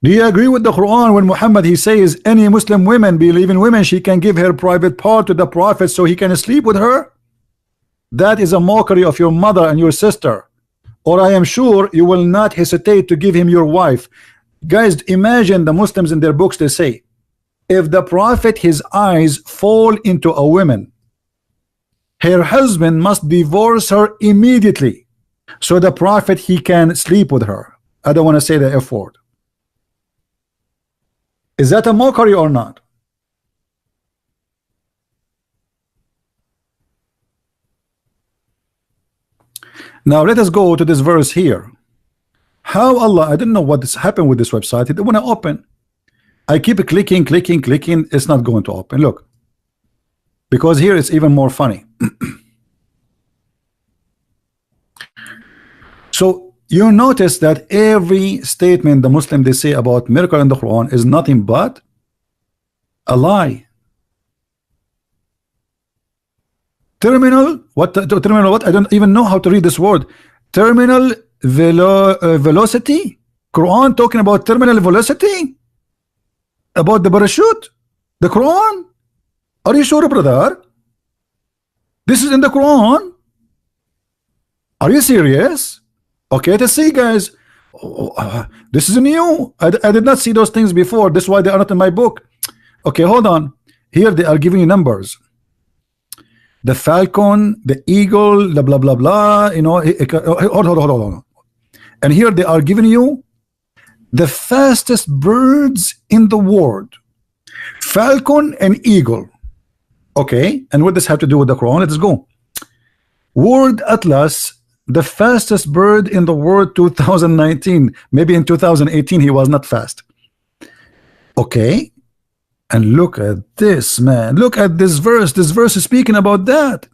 Do you agree with the Quran when Muhammad he says any Muslim woman believe in women, she can give her private part to the Prophet so he can sleep with her? That is a mockery of your mother and your sister, or I am sure you will not hesitate to give him your wife. Guys, imagine the Muslims in their books, they say if the Prophet his eyes fall into a woman, her husband must divorce her immediately so the Prophet he can sleep with her. I don't want to say the F word. Is that a mockery or not? Now let us go to this verse here. How Allah, I don't know what this happened with this website. It when I open, I keep clicking, clicking, clicking. It's not going to open. Look, because here it's even more funny. So you notice that every statement the Muslim they say about miracle in the Quran is nothing but a lie. Terminal what? Terminal what? I don't even know how to read this word. Terminal velocity. Quran talking about terminal velocity, about the parachute. The Quran. Are you sure, brother? This is in the Quran. Are you serious? Okay, let's see, guys. This is new. I did not see those things before. That's why they are not in my book. Okay, hold on. Here they are giving you numbers. The falcon, the eagle, the blah blah blah. You know, hold on. And here they are giving you the fastest birds in the world. Falcon and eagle. Okay, and what does have to do with the Quran? Let's go. World Atlas, the fastest bird in the world 2019. Maybe in 2018 he was not fast. Okay, and look at this, man. Look at this verse. This verse is speaking about that.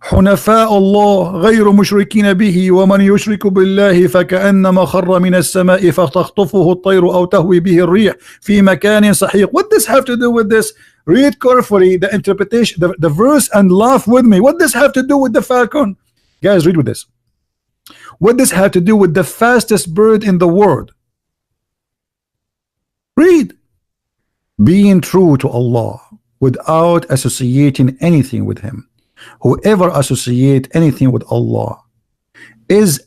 حنفاء الله غير مشركين به ومن يشرك بالله فكأنما خر من السماء فتخطفه الطير أو تهوي به الريح في مكان سحيق. What does have to do with this? Read carefully the interpretation, the verse, and laugh with me. What does have to do with the falcon? Guys, read with this. What does have to do with the fastest bird in the world? Read. Being true to Allah without associating anything with Him. Whoever associate anything with Allah is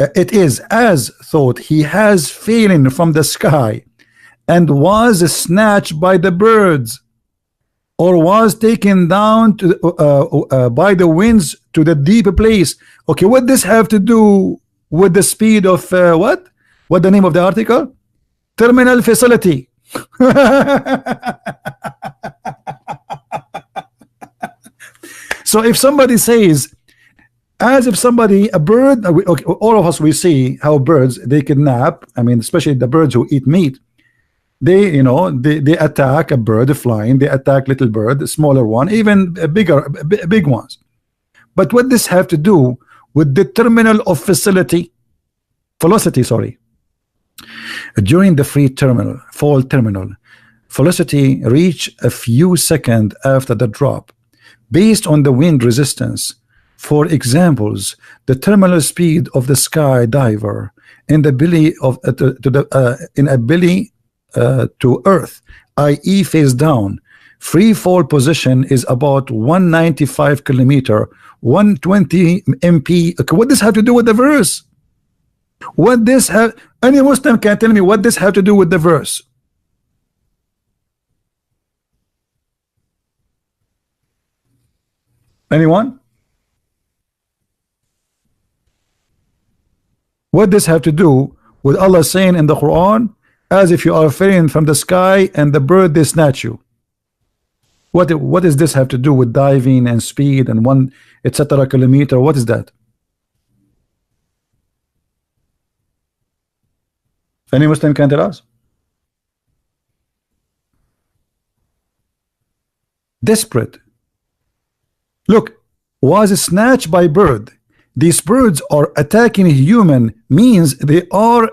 as thought he has fallen from the sky and was snatched by the birds, or was taken down to by the winds to the deep place. Okay, what this have to do with the speed of what? What the name of the article? Terminal facility. So if somebody says, as if somebody, a bird, okay, all of us we see how birds they kidnap. I mean, especially the birds who eat meat. They, you know, they attack a bird flying. They attack little bird, smaller one, even bigger, big ones. But what this have to do with the terminal of velocity? Sorry. During the fall terminal, velocity reach a few seconds after the drop, based on the wind resistance. For examples, the terminal speed of the skydiver in the belly of to Earth, i.e. face down, free fall position is about 195 kilometer, 120 mph. Okay, what does have to do with the verse? What this have? Any Muslim can tell me what this have to do with the verse? Anyone? What does have to do with Allah saying in the Quran, as if you are falling from the sky and the bird they snatch you? What does this have to do with diving and speed and one etc. kilometer? What is that? Any Muslim can tell us? Desperate. Look, was snatched by bird. These birds are attacking human, means they are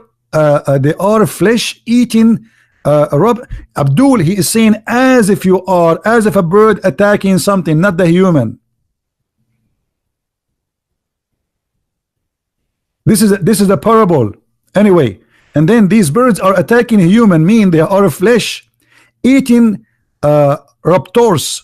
flesh eating. Abdul, he is saying as if you are, as if a bird attacking something, not the human. This is a parable anyway. And then these birds are attacking human, mean they are flesh eating raptors.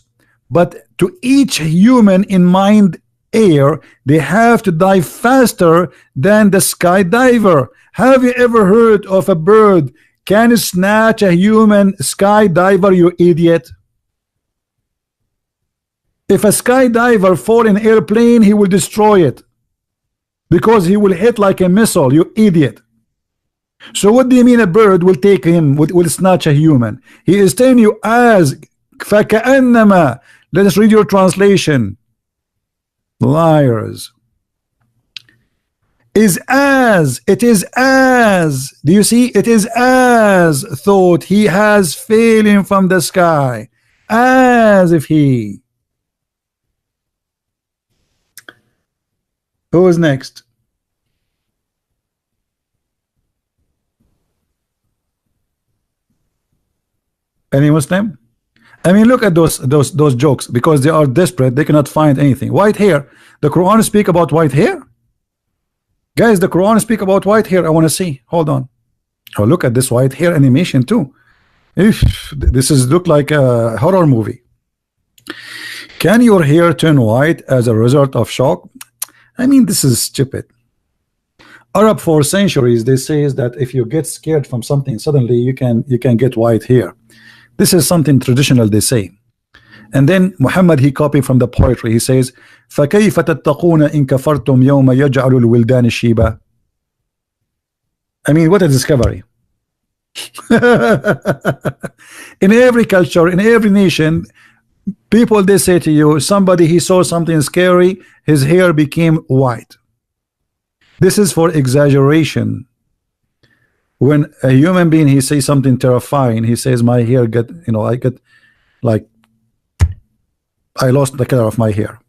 But to each human in mind air, they have to dive faster than the skydiver. Have you ever heard of a bird can snatch a human skydiver, you idiot? If a skydiver fall in airplane, he will destroy it because he will hit like a missile, you idiot. So what do you mean a bird will take him, will snatch a human? He is telling you as فَكَأَنَّمَا. Let us read your translation. Liars. is as, it is as, do you see, it is as thought he has fallen from the sky, as if he. Who is next? Any Muslim? I mean, look at those jokes, because they are desperate, they cannot find anything. White hair, the Quran speak about white hair? Guys, the Quran speak about white hair. I want to see. Hold on. Oh, look at this white hair animation too. This is look like a horror movie. Can your hair turn white as a result of shock? I mean, this is stupid. Arab for centuries, they say that if you get scared from something, suddenly you can get white hair. This is something traditional, they say. And then Muhammad, he copied from the poetry. He says, فَكَيْفَ تَتَّقُونَ إِن كَفَرْتُمْ يَوْمَ يَجْعَلُ الْوِلْدَانِ شِيبًا. I mean, what a discovery. In every culture, in every nation, people, they say to you, somebody, he saw something scary, his hair became white. This is for exaggeration. When a human being, he says something terrifying, he says, my hair get, I get like, I lost the color of my hair.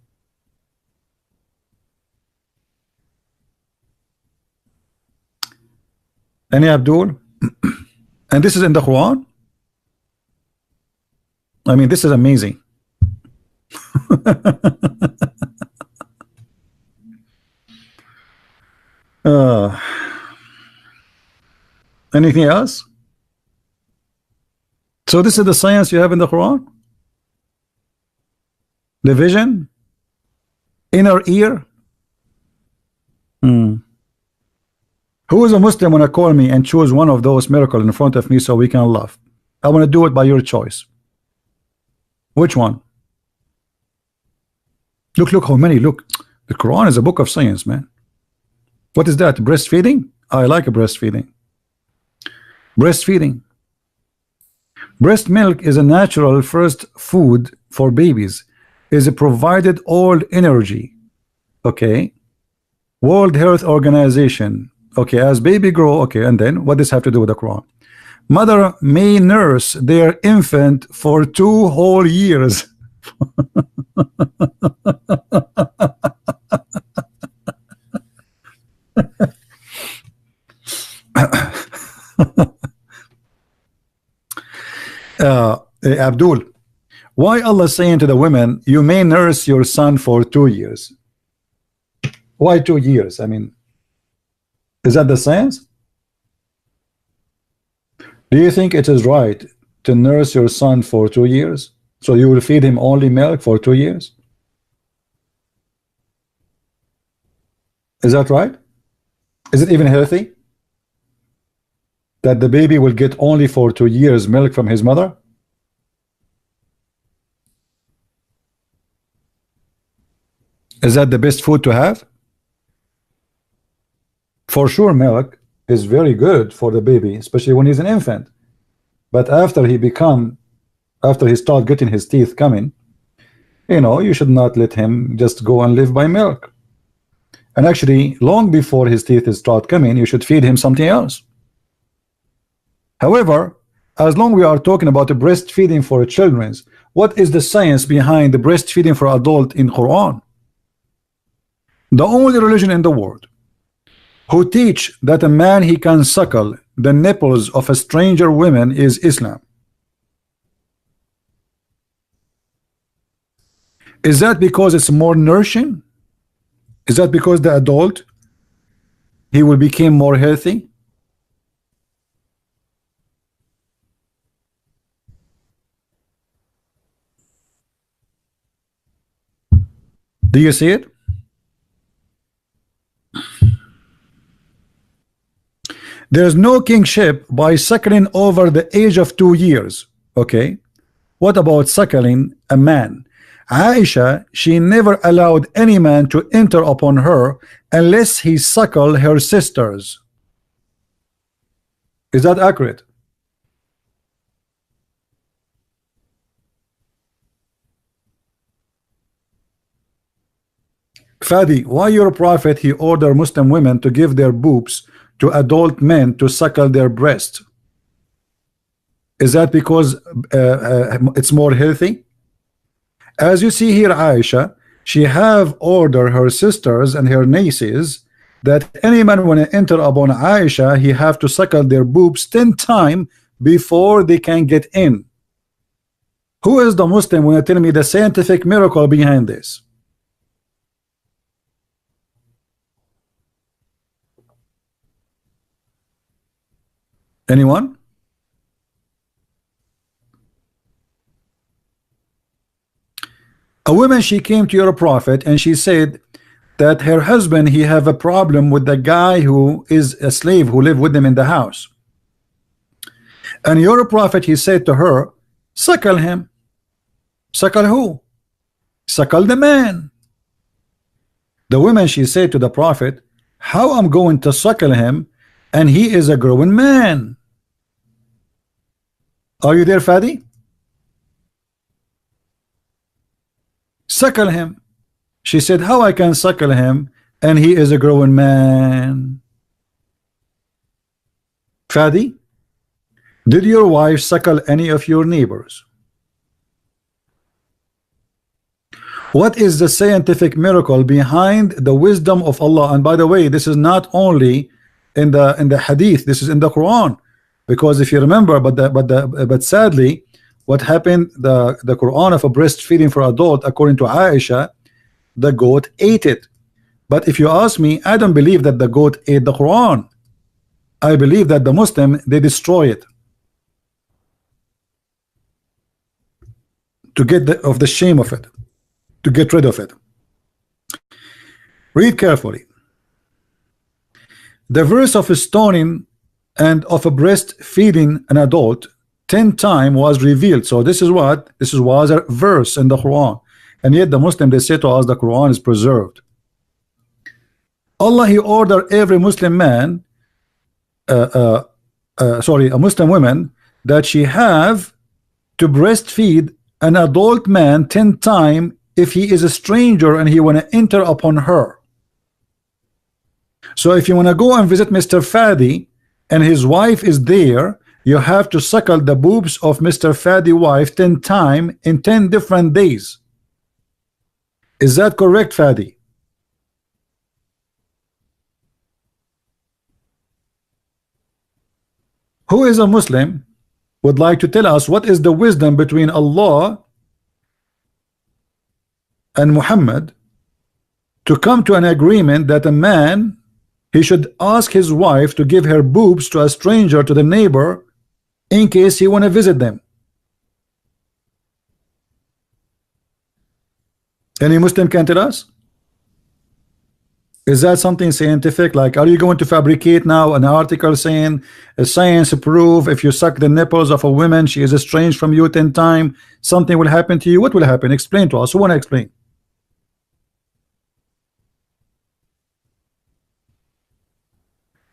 Any Abdul? And this is in the Quran? I mean, this is amazing. Anything else? So this is the science you have in the Quran? The vision? Inner ear? Who is a Muslim when I call me and choose one of those miracles in front of me so we can laugh? I want to do it by your choice. Which one? Look how many. Look, the Quran is a book of science, man. What is that? Breastfeeding? I like a breastfeeding. Breastfeeding. Breast milk is a natural first food for babies. Is provided all energy. Okay. World Health Organization. Okay, as baby grow. Okay, and then what does this have to do with the Quran? Mother may nurse their infant for 2 whole years. Abdul, why Allah saying to the women, you may nurse your son for 2 years? Why 2 years? I mean, is that the science? Do you think it is right to nurse your son for 2 years? So you will feed him only milk for 2 years? Is that right? Is it even healthy that the baby will get only for 2 years milk from his mother? Is that the best food to have? For sure, milk is very good for the baby, especially when he's an infant. But after he start getting his teeth coming, you should not let him just go and live by milk. And actually, long before his teeth start coming, you should feed him something else. However, as long we are talking about the breastfeeding for children, what is the science behind the breastfeeding for adult in Quran? The only religion in the world who teach that a man he can suckle the nipples of a stranger woman is Islam. Is that because it's more nourishing? Is that because the adult he will become more healthy? Do you see it? There's no kingship by suckling over the age of 2 years. Okay, what about suckling a man? Aisha, she never allowed any man to enter upon her unless he suckled her sisters. Is that accurate? Fadi, why your prophet he order Muslim women to give their boobs to adult men to suckle their breast? Is that because it's more healthy? As you see here, Aisha, she have ordered her sisters and her nieces that any man when enter upon Aisha, he have to suckle their boobs 10 times before they can get in. Who is the Muslim when you tell me the scientific miracle behind this? Anyone? A woman, she came to your prophet and she said that her husband, he have a problem with the guy who is a slave who live with them in the house. And your prophet, he said to her, suckle him. Suckle who? Suckle the man. The woman, she said to the prophet, how I'm going to suckle him and he is a growing man? Are you there, Fadi? Suckle him. She said, how I can suckle him and he is a growing man? Fadi, did your wife suckle any of your neighbors? What is the scientific miracle behind the wisdom of Allah? And by the way, this is not only in the hadith, this is in the Quran. Because if you remember, but sadly, what happened, the Quran of a breastfeeding for adult, according to Aisha, the goat ate it. But if you ask me, I don't believe that the goat ate the Quran. I believe that the Muslim, they destroy it to get of the shame of it, to get rid of it. Read carefully. The verse of stoning and of a breastfeeding an adult 10 times was revealed. So this is what? This was a verse in the Quran. And yet the Muslim, they say to us the Quran is preserved. Allah, he ordered every Muslim man, a Muslim woman, that she have to breastfeed an adult man 10 times if he is a stranger and he want to enter upon her. So if you want to go and visit Mr. Fadi and his wife is there, you have to suckle the boobs of Mr. Fadi's wife 10 times in 10 different days. Is that correct, Fadi? Who is a Muslim would like to tell us what is the wisdom between Allah and Muhammad to come to an agreement that a man, he should ask his wife to give her boobs to a stranger, to the neighbor, in case he want to visit them? Any Muslim can tell us? Is that something scientific? Like, are you going to fabricate now an article saying science proof if you suck the nipples of a woman, she is estranged from you 10 times, something will happen to you? What will happen? Explain to us. Who want to explain?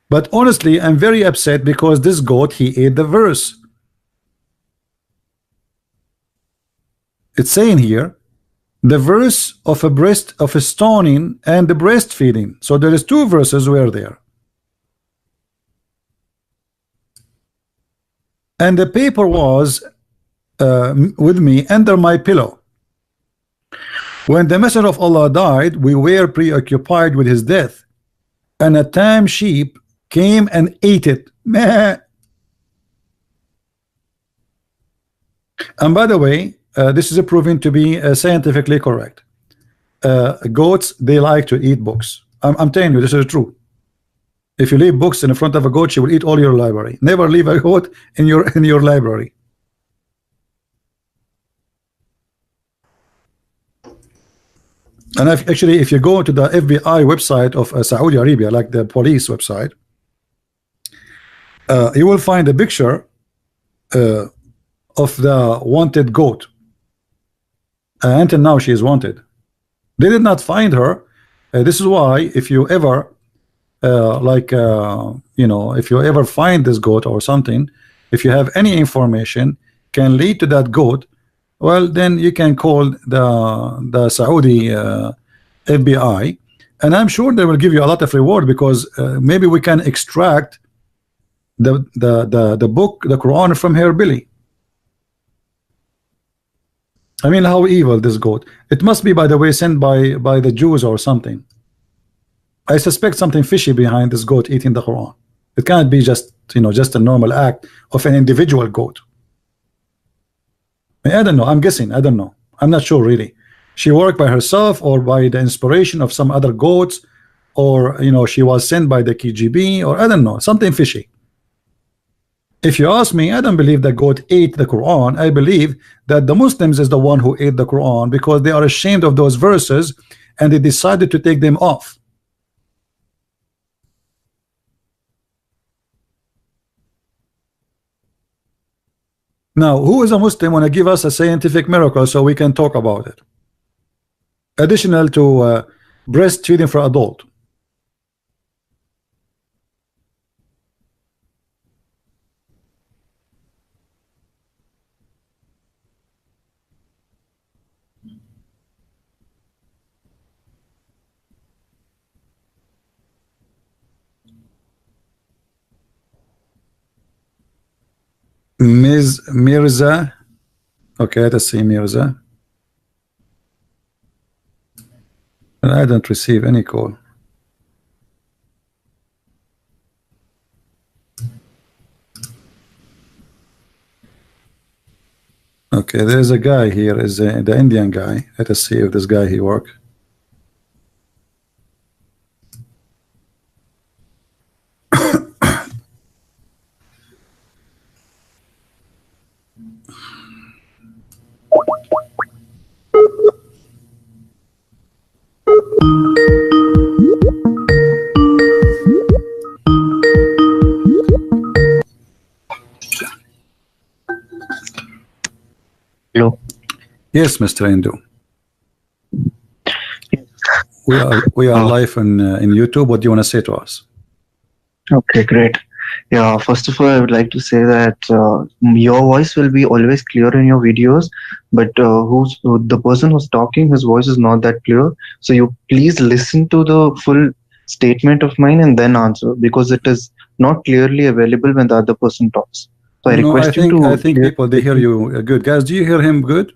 But honestly, I'm very upset because this goat, he ate the verse. It's saying here, the verse of a stoning and the breastfeeding. So there is 2 verses were there. And the paper was with me under my pillow. When the Messenger of Allah died, we were preoccupied with his death, and a tame sheep came and ate it. Meh. And by the way, this is proven to be scientifically correct. Goats, they like to eat books. I'm telling you, this is true. If you leave books in front of a goat, she will eat all your library. Never leave a goat in your library. And actually, if you go to the FBI website of Saudi Arabia, like the police website, you will find a picture of the wanted goat. Until now she is wanted. They did not find her. This is why if you ever if you ever find this goat or something, if you have any information can lead to that goat, well, then you can call the Saudi FBI And I'm sure they will give you a lot of reward, because maybe we can extract the book, the Quran, from her belly. I mean, how evil this goat. It must be, by the way, sent by the Jews or something. I suspect something fishy behind this goat eating the Quran. It can't be just, you know, just a normal act of an individual goat. I don't know. I'm guessing. I don't know. I'm not sure really. She worked by herself, or by the inspiration of some other goats, or, you know, she was sent by the KGB, or I don't know, something fishy. If you ask me, I don't believe that goat ate the Quran. I believe that the Muslims is the one who ate the Quran, because they are ashamed of those verses and they decided to take them off. Now, who is a Muslim want to give us a scientific miracle so we can talk about it? Additional to breastfeeding for adult. Ms. Mirza. Okay, let's see Mirza. I don't receive any call. Okay, there's a guy here, is the Indian guy. Let us see if this guy he work. Hello. Yes, Mr. Hindu. We are live in YouTube. What do you want to say to us? Okay, great. Yeah, first of all, I would like to say that your voice will be always clear in your videos, but the person who's talking, his voice is not that clear. So you please listen to the full statement of mine and then answer, because it is not clearly available when the other person talks. So I request you to. I think people, they hear you good. Guys, do you hear him good?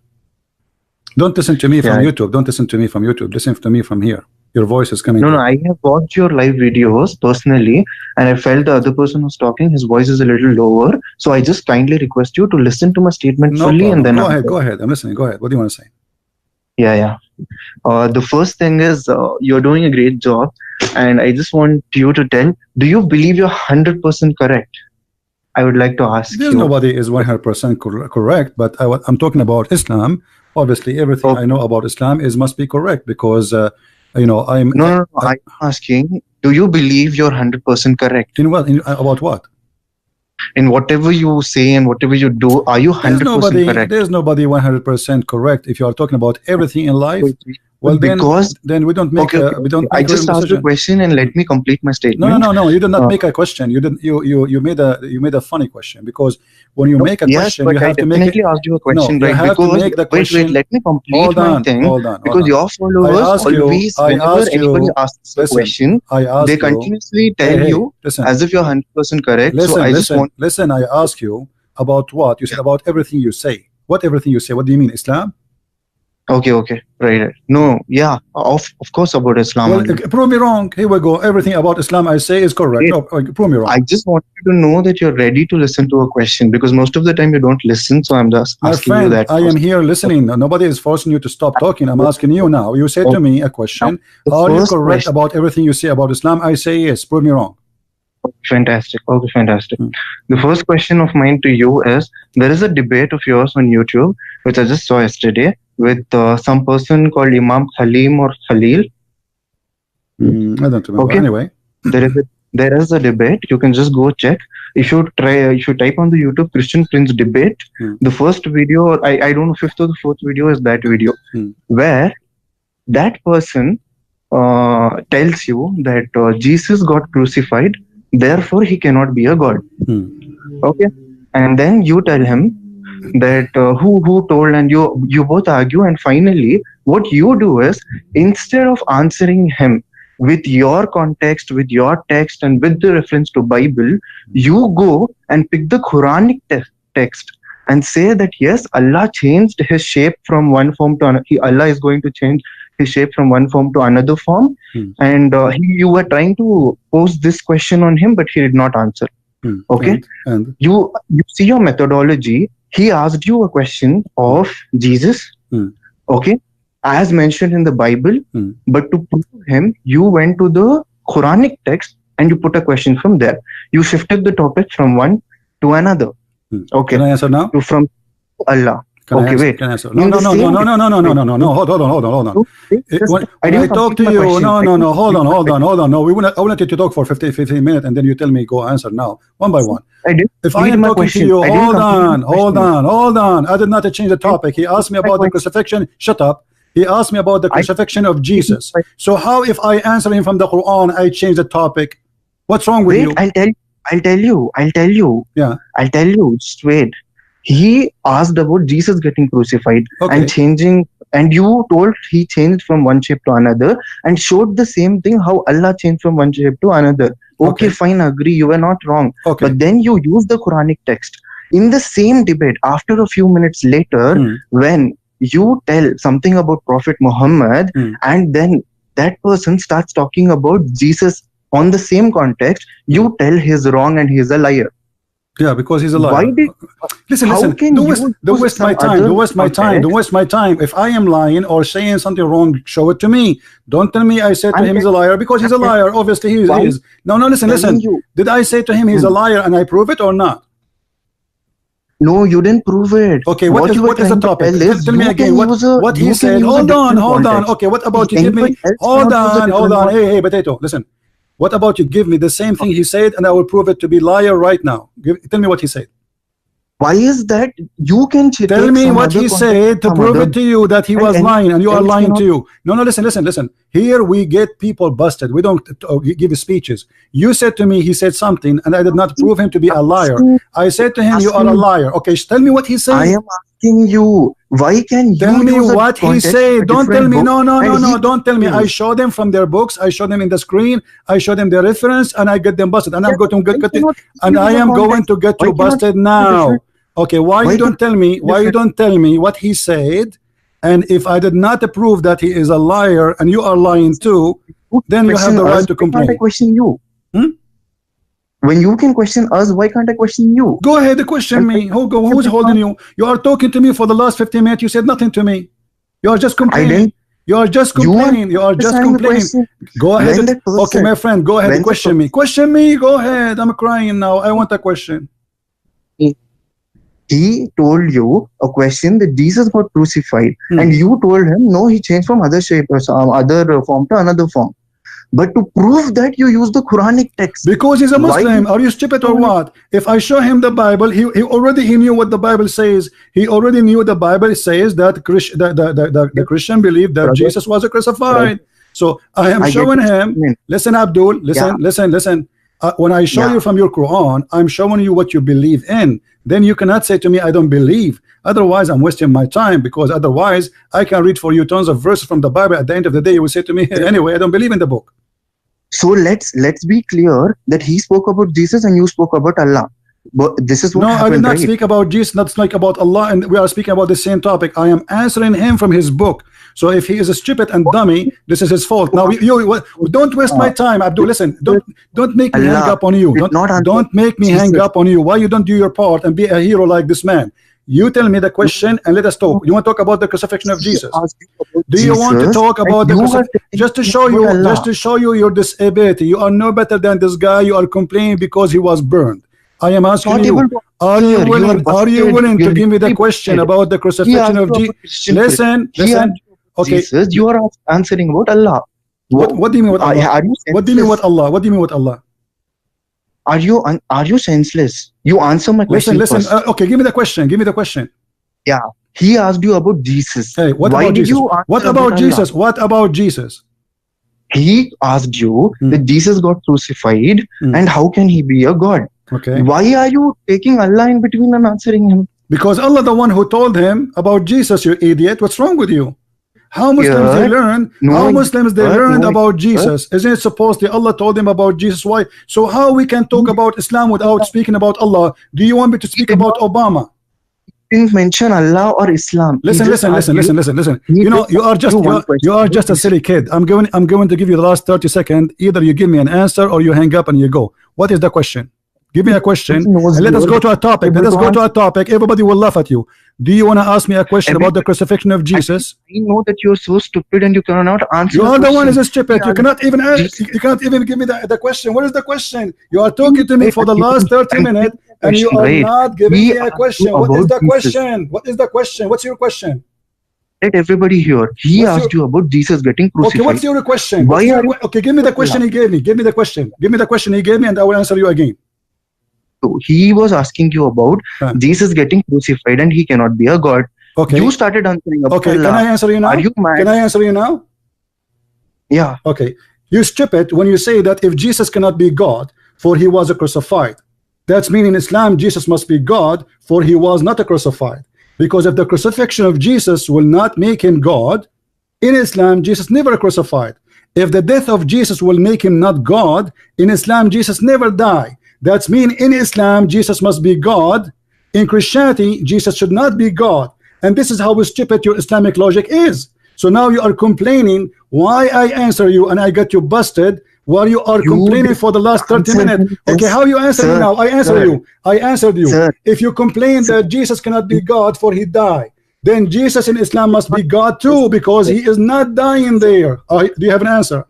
Don't listen to me from YouTube. Don't listen to me from YouTube. Listen to me from here. Your voice is coming. No, I have watched your live videos personally, and I felt the other person who's talking, his voice is a little lower. So I just kindly request you to listen to my statement fully and then. Go ahead. I'm listening. Go ahead. What do you want to say? Yeah. The first thing is you're doing a great job, and I just want you to tell, do you believe you're 100% correct? I would like to ask you. Nobody is 100% correct, but I'm talking about Islam. Obviously, everything I know about Islam must be correct, because you know, I'm asking, do you believe you're 100% correct? In what? About what? In whatever you say and whatever you do, are you 100% correct? There's nobody 100% correct. If you are talking about everything in life, well, then we don't make we don't. I just asked a question and let me complete my statement. No. You did not make a question. You didn't. You made a funny question, because when you make a question, you have to make. I definitely asked you a question, right? You have to make the question. Wait. Let me complete my thing. Hold on. Because your followers always, whenever anybody asks a question, they continuously tell you as if you're 100% correct. Listen. I ask you about what you said about everything you say. What everything you say? What do you mean, Islam? Okay, right. No, yeah, of course about Islam. Well, prove me wrong. Here we go. Everything about Islam I say is correct. Prove me wrong. I just want you to know that you're ready to listen to a question, because most of the time you don't listen. So I'm just asking you that. I am here listening. Nobody is forcing you to stop talking. I'm asking you now. You said to me a question. Are you correct about everything you say about Islam? I say yes. Prove me wrong. Fantastic. The first question of mine to you is, there is a debate of yours on YouTube, which I just saw yesterday, with some person called Imam Khalim or Khalil. I don't remember. Anyway, there is a debate. You can just go check. If you type on the YouTube Christian Prince debate, the first video, I don't know, fifth or the fourth video is that video, where that person tells you that Jesus got crucified, therefore he cannot be a god. Okay, and then you tell him that who told, and you both argue, and finally what you do is, instead of answering him, with your context, with your text, and with the reference to Bible, you go and pick the Quranic text and say that yes, Allah changed his shape from one form to another. Allah is going to change his shape from one form to another form. And you were trying to pose this question on him, but he did not answer. Okay, and you see your methodology. He asked you a question of Jesus. Okay, as mentioned in the Bible, but to prove him, you went to the Quranic text and you put a question from there. You shifted the topic from one to another. Okay. Can I answer now? From Allah. Can okay, I answer? wait. Can I answer? No. Hold on. When I talk to you, no. Hold on. No, I wanted you to talk for 15 minutes, and then you tell me go answer now, one by one. If I am talking to you, hold on. I did not change the topic. He asked me about the crucifixion. Shut up. He asked me about the crucifixion of Jesus. So how, if I answer him from the Quran, I change the topic? What's wrong with you? I'll tell you. Yeah. I'll tell you straight. He asked about Jesus getting crucified and changing, and you told he changed from one shape to another and showed the same thing, how Allah changed from one shape to another. Okay, fine, agree, you were not wrong. But then you use the Quranic text. In the same debate, after a few minutes later, when you tell something about Prophet Muhammad, and then that person starts talking about Jesus on the same context, you tell he's wrong and he's a liar. Yeah, because he's a liar. Why did? Listen. Don't waste my time. If I am lying or saying something wrong, show it to me. Don't tell me I said to him he's a liar, because he's a liar. Obviously he is. No, listen. Did I say to him he's a liar and I prove it or not? No, you didn't prove it. Okay, what is the topic? Tell me again what he said. Hold on. Okay, what about you give me? Hold on. Hey, potato, listen. What about you give me the same thing he said and I will prove it to be liar right now? Tell me what he said. Why is that? You can tell me what he said to prove it to you that he was lying and you are lying to you. No, listen. Here we get people busted. We don't give speeches. You said to me he said something and I did not prove him to be a liar. I said to him you are a liar. Okay, tell me what he said. I am asking you, why can you tell me what he said? Don't tell me. No. Don't tell me. I show them from their books. I show them in the screen. I show them the reference, and I get them busted. And I'm going to get you busted now. Okay, why you don't tell me? Why you don't tell me what he said? And if I did not prove that he is a liar and you are lying too, then you have the right to complain. Why can't I question you? When you can question us, why can't I question you? Go ahead, question me. Who's holding you? You are talking to me for the last 15 minutes. You said nothing to me. You are just complaining. You are just complaining. Go ahead. Okay, my friend, go ahead and question me. Question me. Go ahead. I'm crying now. I want a question. He told you a question that Jesus got crucified, and you told him no, he changed from other shape or some other form to another form. But to prove that, you use the Quranic text. Because he's a Muslim. Are you stupid or what? If I show him the Bible, he already knew what the Bible says. He already knew the Bible says that the Christian believe that Jesus was crucified. So I am showing him. Listen, Abdul. Listen. When I show you from your Quran, I'm showing you what you believe in. Then you cannot say to me I don't believe. Otherwise I'm wasting my time, because otherwise I can read for you tons of verses from the Bible. At the end of the day you will say to me anyway I don't believe in the book. So let's be clear that he spoke about Jesus and you spoke about Allah. But this is what happened, I did not speak about Jesus, not speak about Allah, and we are speaking about the same topic. I am answering him from his book. So if he is a stupid and dummy, this is his fault. Now don't waste my time, Abdul. Listen, don't make me hang up on you. Don't make me hang up on you. Why you don't do your part and be a hero like this man? You tell me the question and let us talk. You want to talk about the crucifixion of Jesus? Do you want to talk about the crucifixion? Just to show you your disability. You are no better than this guy. You are complaining because he was burned. I am asking you, are you willing to give me the question about the crucifixion of Jesus? Listen. Okay. Jesus, you are answering about Allah. What do you mean with Allah? What do you mean with Allah? What do you mean with Allah? Are you senseless? You answer my question. Listen. Okay, give me the question. Yeah, he asked you about Jesus. Hey, what about Jesus? What about Jesus? He asked you that Jesus got crucified, and how can he be a God? Okay. Why are you taking Allah in between and answering him? Because Allah the one who told him about Jesus, you idiot. What's wrong with you? How Muslims they Here, learn? no, How Muslims they here, learned no, about Jesus? Isn't it supposed that Allah told them about Jesus? Why? So how we can talk about Islam without speaking about Allah? Do you want me to speak about Obama? didn't mention Allah or Islam. Listen. You know, you are just a silly kid. I'm going to give you the last 30 seconds. Either you give me an answer or you hang up and you go. What is the question? Give me a question and let us go to a topic. Let us go to a topic. Everybody will laugh at you. Do you want to ask me a question about the crucifixion of Jesus? I know that you're so stupid and you cannot answer. You are the one question. who is stupid. You cannot even ask, you cannot even give me the question. What is the question? You are talking to me for the last 30 minutes and you are not giving me a question. What is the question? What is the question? What's your question? Let everybody hear. He asked you about Jesus getting crucified. Okay, what's your question? Why are you? Okay, give me the question he gave me. Give me the question. Give me the question he gave me and I will answer you again. So he was asking you about Jesus getting crucified and he cannot be a god. Okay. You started answering about Okay, Allah. can I answer you now? Are you mad? Can I answer you now? Yeah. Okay. You stupid when you say that if Jesus cannot be God, for he was a crucified. That's meaning in Islam Jesus must be God, for he was not a crucified. Because if the crucifixion of Jesus will not make him God, in Islam Jesus never crucified. If the death of Jesus will make him not God, in Islam Jesus never die. That's mean in Islam Jesus must be God. In Christianity Jesus should not be God. And this is how stupid your Islamic logic is. So now you are complaining why I answer you and I got you busted while you are complaining for the last 30 minutes. Okay, how you answer me now? I answer you. I answered you. Sir. If you complain that Jesus cannot be God for he died, then Jesus in Islam must be God too because he is not dying there. Do you have an answer?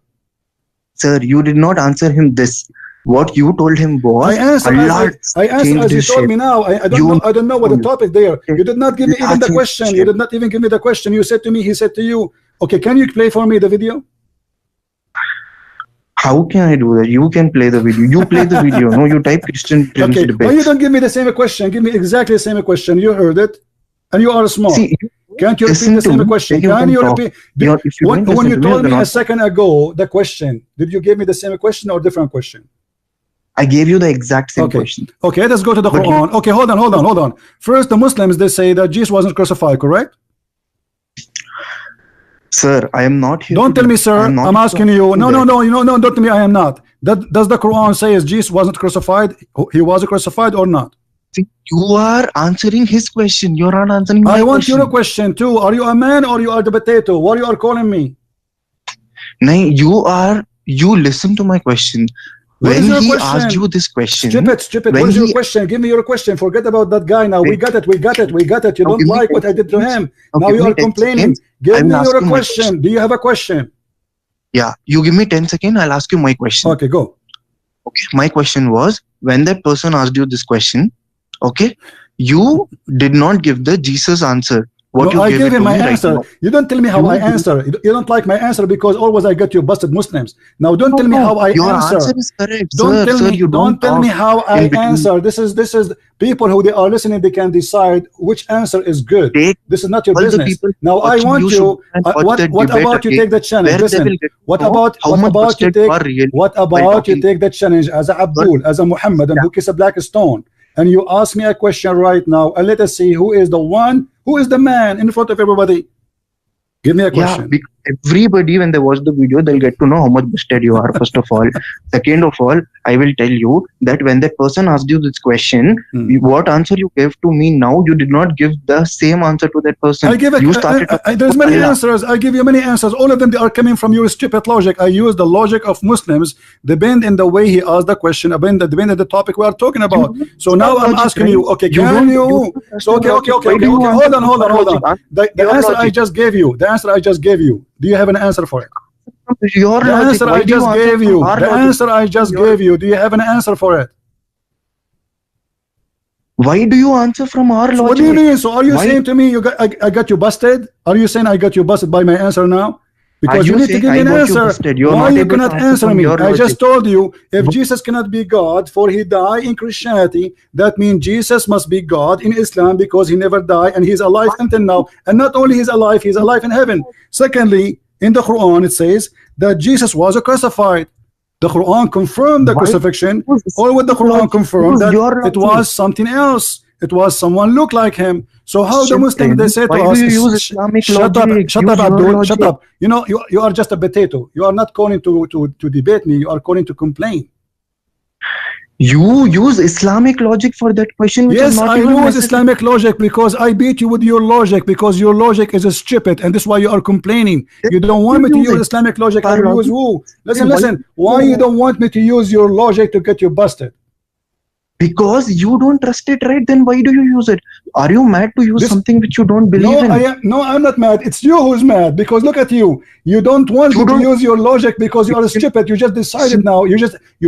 Sir, you did not answer him this. What you told him was I answered as you told me now. I don't know what the topic there. You did not give me even the question. You did not even give me the question. You said to me, he said to you. Okay, can you play for me the video? How can I do that? You can play the video. You play the video. No, you type Christian Prince Okay, debates. why you don't give me the same question? Give me exactly the same question. You heard it, and you are smart. See, can't you repeat the same question? Can you repeat? When you told me a second ago the question, did you give me the same question or different question? I gave you the exact same question. Okay, let us go to the Quran. Okay, hold on. First, the Muslims, they say that Jesus wasn't crucified, correct? Sir, I am not here. Don't tell me, sir. I'm asking you. No, don't tell me I am not. Does the Quran say Jesus wasn't crucified? He was crucified or not? See, you are answering his question. You're not answering my question. I want your question too. Are you a man or you are the potato? What you are calling me? No, you listen to my question. When he asked you this question, stupid. What is your question? Give me your question. Forget about that guy now. We got it. You don't like what I did to him. Now you are complaining. Give me your question. Do you have a question? Yeah, you give me 10 seconds. I'll ask you my question. Okay, go. Okay, my question was, when that person asked you this question, okay, you did not give the Jesus answer. I gave him my answer. You don't tell me how I answer. You don't like my answer because always I get you busted Muslims. Now don't tell me how I answer. Your answer is correct. Don't tell me how I answer. This is people who they are listening. They can decide which answer is good. This is not your business. Now I want you. What about you take the challenge? Listen. What about you take the challenge as a Abdul, as a Muhammadan who kissed a black stone, and you ask me a question right now, and let us see who is the one. Who is the man in front of everybody? Give me a question. Yeah, everybody, when they watch the video, they'll get to know how much busted you are, first of all. Second of all, I will tell you that when that person asked you this question, what answer you gave to me now, you did not give the same answer to that person. I give there's many answers. I give you many answers. All of them they are coming from your stupid logic. I use the logic of Muslims, depend in the way he asked the question, depend on the topic we are talking about. So now I'm asking you, okay, can you? So okay. Hold on. The answer I just gave you. The answer I just gave you. Do you have an answer for it? The answer I just gave you. The answer I just gave you. Do you have an answer for it? Why do you answer from our logic? What do you mean? So are you saying to me I got you busted? Are you saying I got you busted by my answer now? Because you need to give me an answer. Why you cannot answer me? I just told you, if Jesus cannot be God, for he died in Christianity, that means Jesus must be God in Islam because he never died and he's alive until now. And not only he's alive in heaven. Secondly, in the Quran it says that Jesus was crucified. The Quran confirmed the crucifixion, or would the Quran confirm that it was something else? it was someone look like him. So how the Muslims, they say to Why us, do you use Islamic shut logic? up, shut Use up, your Abdul, shut logic. up. You know, you are just a potato. You are not calling to debate me. You are calling to complain. You use Islamic logic for that question, which is Yes, not I even use necessary. Islamic logic because I beat you with your logic, because your logic is stupid, and this is why you are complaining. You don't want me to use Islamic logic. I will use who? Listen, listen. Why you don't want me to use your logic to get you busted? Because you don't trust it, right? Then why do you use it? Are you mad to use something which you don't believe in? No, I'm not mad. It's you who's mad, because look at you. You don't want me to use your logic because you are stupid. You just decided now. You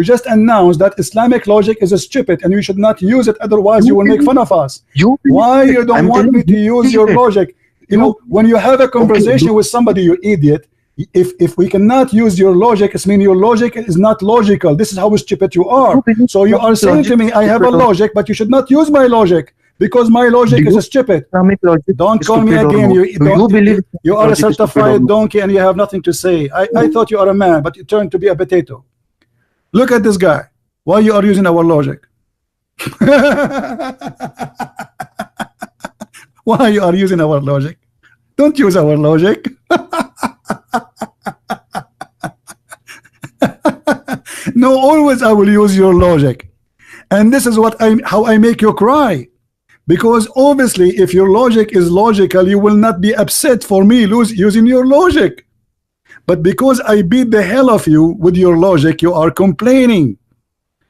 just announced that Islamic logic is stupid and you should not use it. Otherwise, you will make fun of us. Why you don't want me to use your logic? You know, when you have a conversation with somebody, you idiot. If we cannot use your logic, it means your logic is not logical. This is how stupid you are. So you are saying to me, I have a logic, but you should not use my logic because my logic is stupid. Don't call me again. You are a certified donkey and you have nothing to say. I thought you are a man, but you turned to be a potato. Look at this guy. Why you are using our logic? Why you are using our logic? Don't use our logic. No, always I will use your logic, and this is how I make you cry, because obviously if your logic is logical, you will not be upset for me using your logic, but because I beat the hell of you with your logic, you are complaining.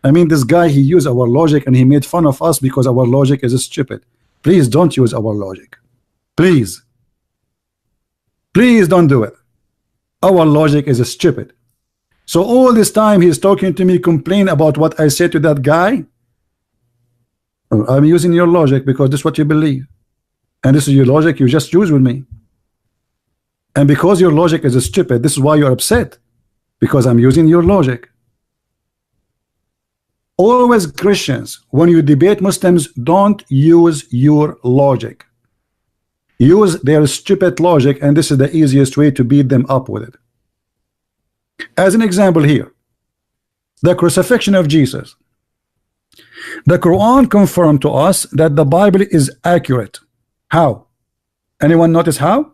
I mean, this guy, he used our logic and he made fun of us because our logic is stupid. Please don't use our logic. Please don't do it. Our logic is stupid. So all this time he's talking to me, complain about what I said to that guy. I'm using your logic because this is what you believe, and this is your logic you just use with me, and because your logic is stupid, this is why you're upset, because I'm using your logic. Always Christians, when you debate Muslims, don't use your logic. Use their stupid logic, and this is the easiest way to beat them up with it. As an example here, the crucifixion of Jesus. The Quran confirmed to us that the Bible is accurate. How? Anyone notice how?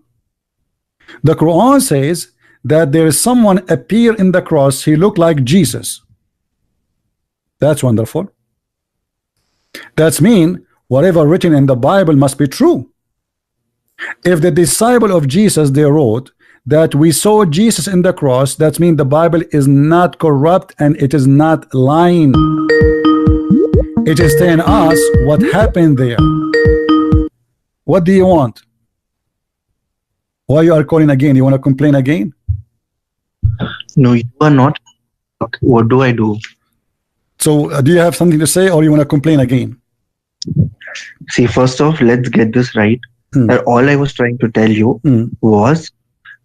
The Quran says that there is someone appear in the cross, he looked like Jesus. That's wonderful. That's mean whatever written in the Bible must be true. If the disciple of Jesus, they wrote that we saw Jesus in the cross, that means the Bible is not corrupt and it is not lying. It is telling us what happened there. What do you want? Why you are calling again? You want to complain again? No, you are not. What do I do? So do you have something to say, or you want to complain again? See, first off, let's get this right. All I was trying to tell you was,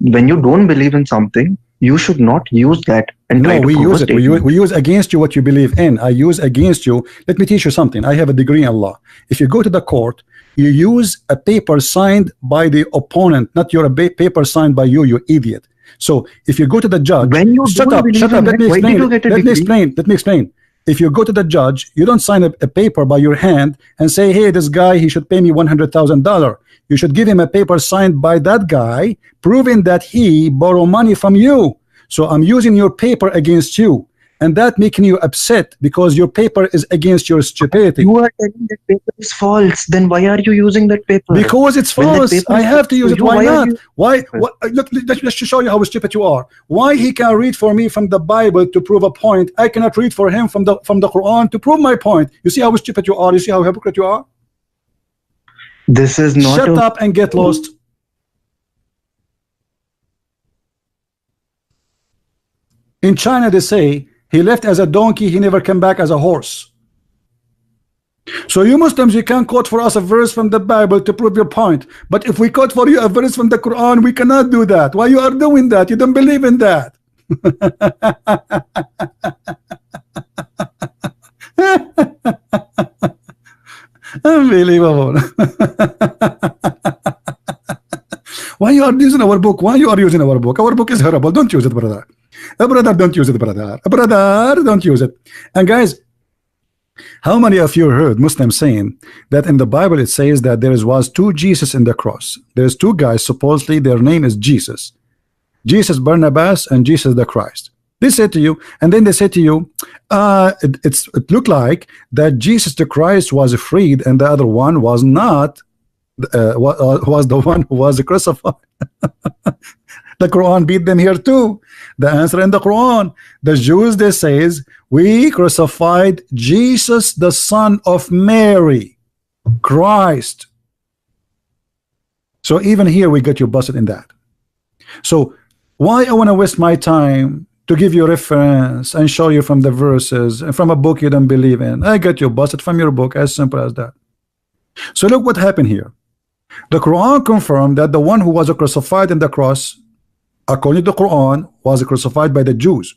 when you don't believe in something, you should not use that and try to prove it. We use against you what you believe in. I use against you. Let me teach you something. I have a degree in law. If you go to the court, you use a paper signed by the opponent, not your paper signed by you, you idiot. So if you go to the judge, when you shut up, let me explain. If you go to the judge, you don't sign a paper by your hand and say, hey, this guy, he should pay me $100,000. You should give him a paper signed by that guy, proving that he borrowed money from you. So I'm using your paper against you, and that making you upset because your paper is against your stupidity. You are telling that paper is false. Then why are you using that paper? Because it's false. I have to use it. Why not? Why? Look, let's show you how stupid you are. Why he can read for me from the Bible to prove a point? I cannot read for him from the Quran to prove my point. You see how stupid you are? You see how hypocrite you are? This is not. Shut up and get lost. In China, they say he left as a donkey, he never came back as a horse. So you Muslims, you can quote for us a verse from the Bible to prove your point. But if we quote for you a verse from the Quran, we cannot do that. Why you are doing that? You don't believe in that. Unbelievable. Why you are using our book? Why you are using our book? Our book is horrible. Don't use it, brother. Brother, don't use it, brother. Brother, don't use it. And guys, How many of you heard Muslims saying that in the Bible it says that there was two Jesus in the cross? There's two guys, supposedly their name is Jesus. Jesus Barnabas and Jesus the Christ. They say to you, and then they say to you, it looked like that Jesus the Christ was freed and the other one was not, was the one who was crucified. The Quran beat them here too. The answer in the Quran, the Jews, they says, we crucified Jesus the son of Mary, Christ. So even here we get you busted in that. So why I want to waste my time to give you reference and show you from the verses and from a book you don't believe in? I get you busted from your book, as simple as that. So look what happened here. The Quran confirmed that the one who was crucified in the cross, according to the Quran, was crucified by the Jews.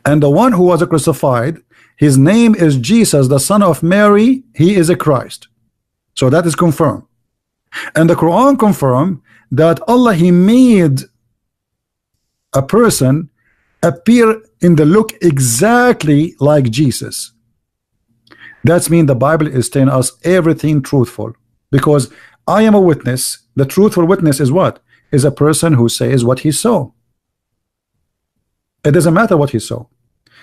And the one who was crucified, his name is Jesus, the son of Mary. He is a Christ. So that is confirmed. And the Quran confirmed that Allah, He made a person appear in the look exactly like Jesus. That's mean the Bible is telling us everything truthful, because I am a witness. The truthful witness is what? Is a person who says what he saw. It doesn't matter what he saw.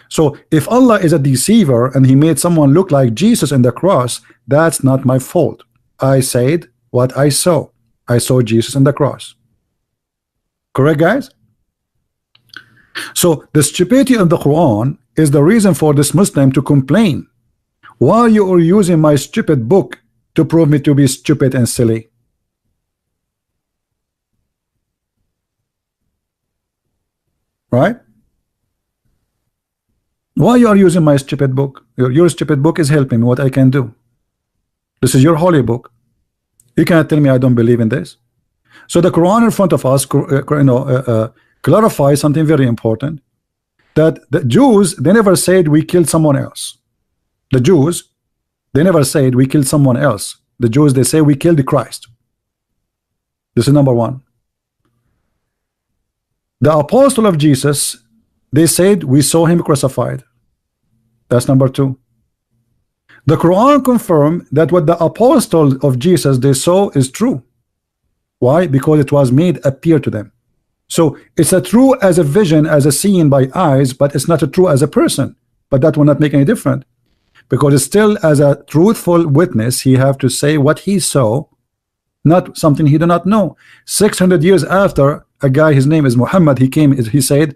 So if Allah is a deceiver and He made someone look like Jesus in the cross, that's not my fault. I said what I saw. I saw Jesus in the cross. Correct, guys? So the stupidity of the Quran is the reason for this Muslim to complain. Why you are using my stupid book to prove me to be stupid and silly? Right? Why you are using my stupid book? Your stupid book is helping me what I can do. This is your holy book. You cannot tell me I don't believe in this. So the Quran in front of us, clarifies something very important, that the Jews, they never said we killed someone else. The Jews, they never said we killed someone else. The Jews, they say we killed Christ. This is number one. The apostle of Jesus, they said we saw him crucified. That's number two. The Quran confirmed that what the apostle of Jesus they saw is true. Why? Because it was made appear to them. So it's a true as a vision, as a seen by eyes, but it's not a true as a person. But that will not make any difference, because it's still as a truthful witness he have to say what he saw, not something he do not know. 600 years after, a guy, his name is Muhammad, he came, he said,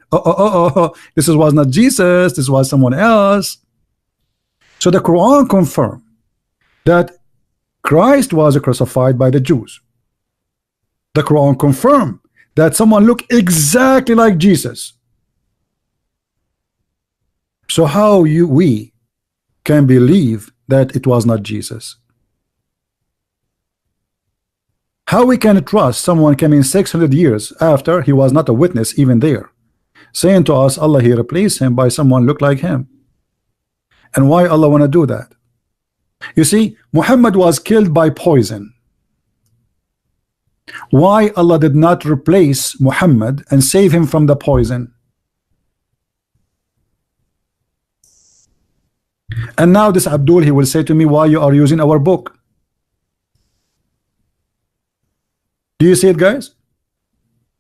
this was not Jesus, this was someone else. So the Quran confirmed that Christ was crucified by the Jews. The Quran confirmed that someone looked exactly like Jesus. So how we can believe that it was not Jesus? How we can trust someone coming 600 years after he was not a witness even there, saying to us Allah He replaced him by someone look like him? And why Allah want to do that? You see, Muhammad was killed by poison. Why Allah did not replace Muhammad and save him from the poison? And now this Abdul, he will say to me, why you are using our book? Do you see it, guys?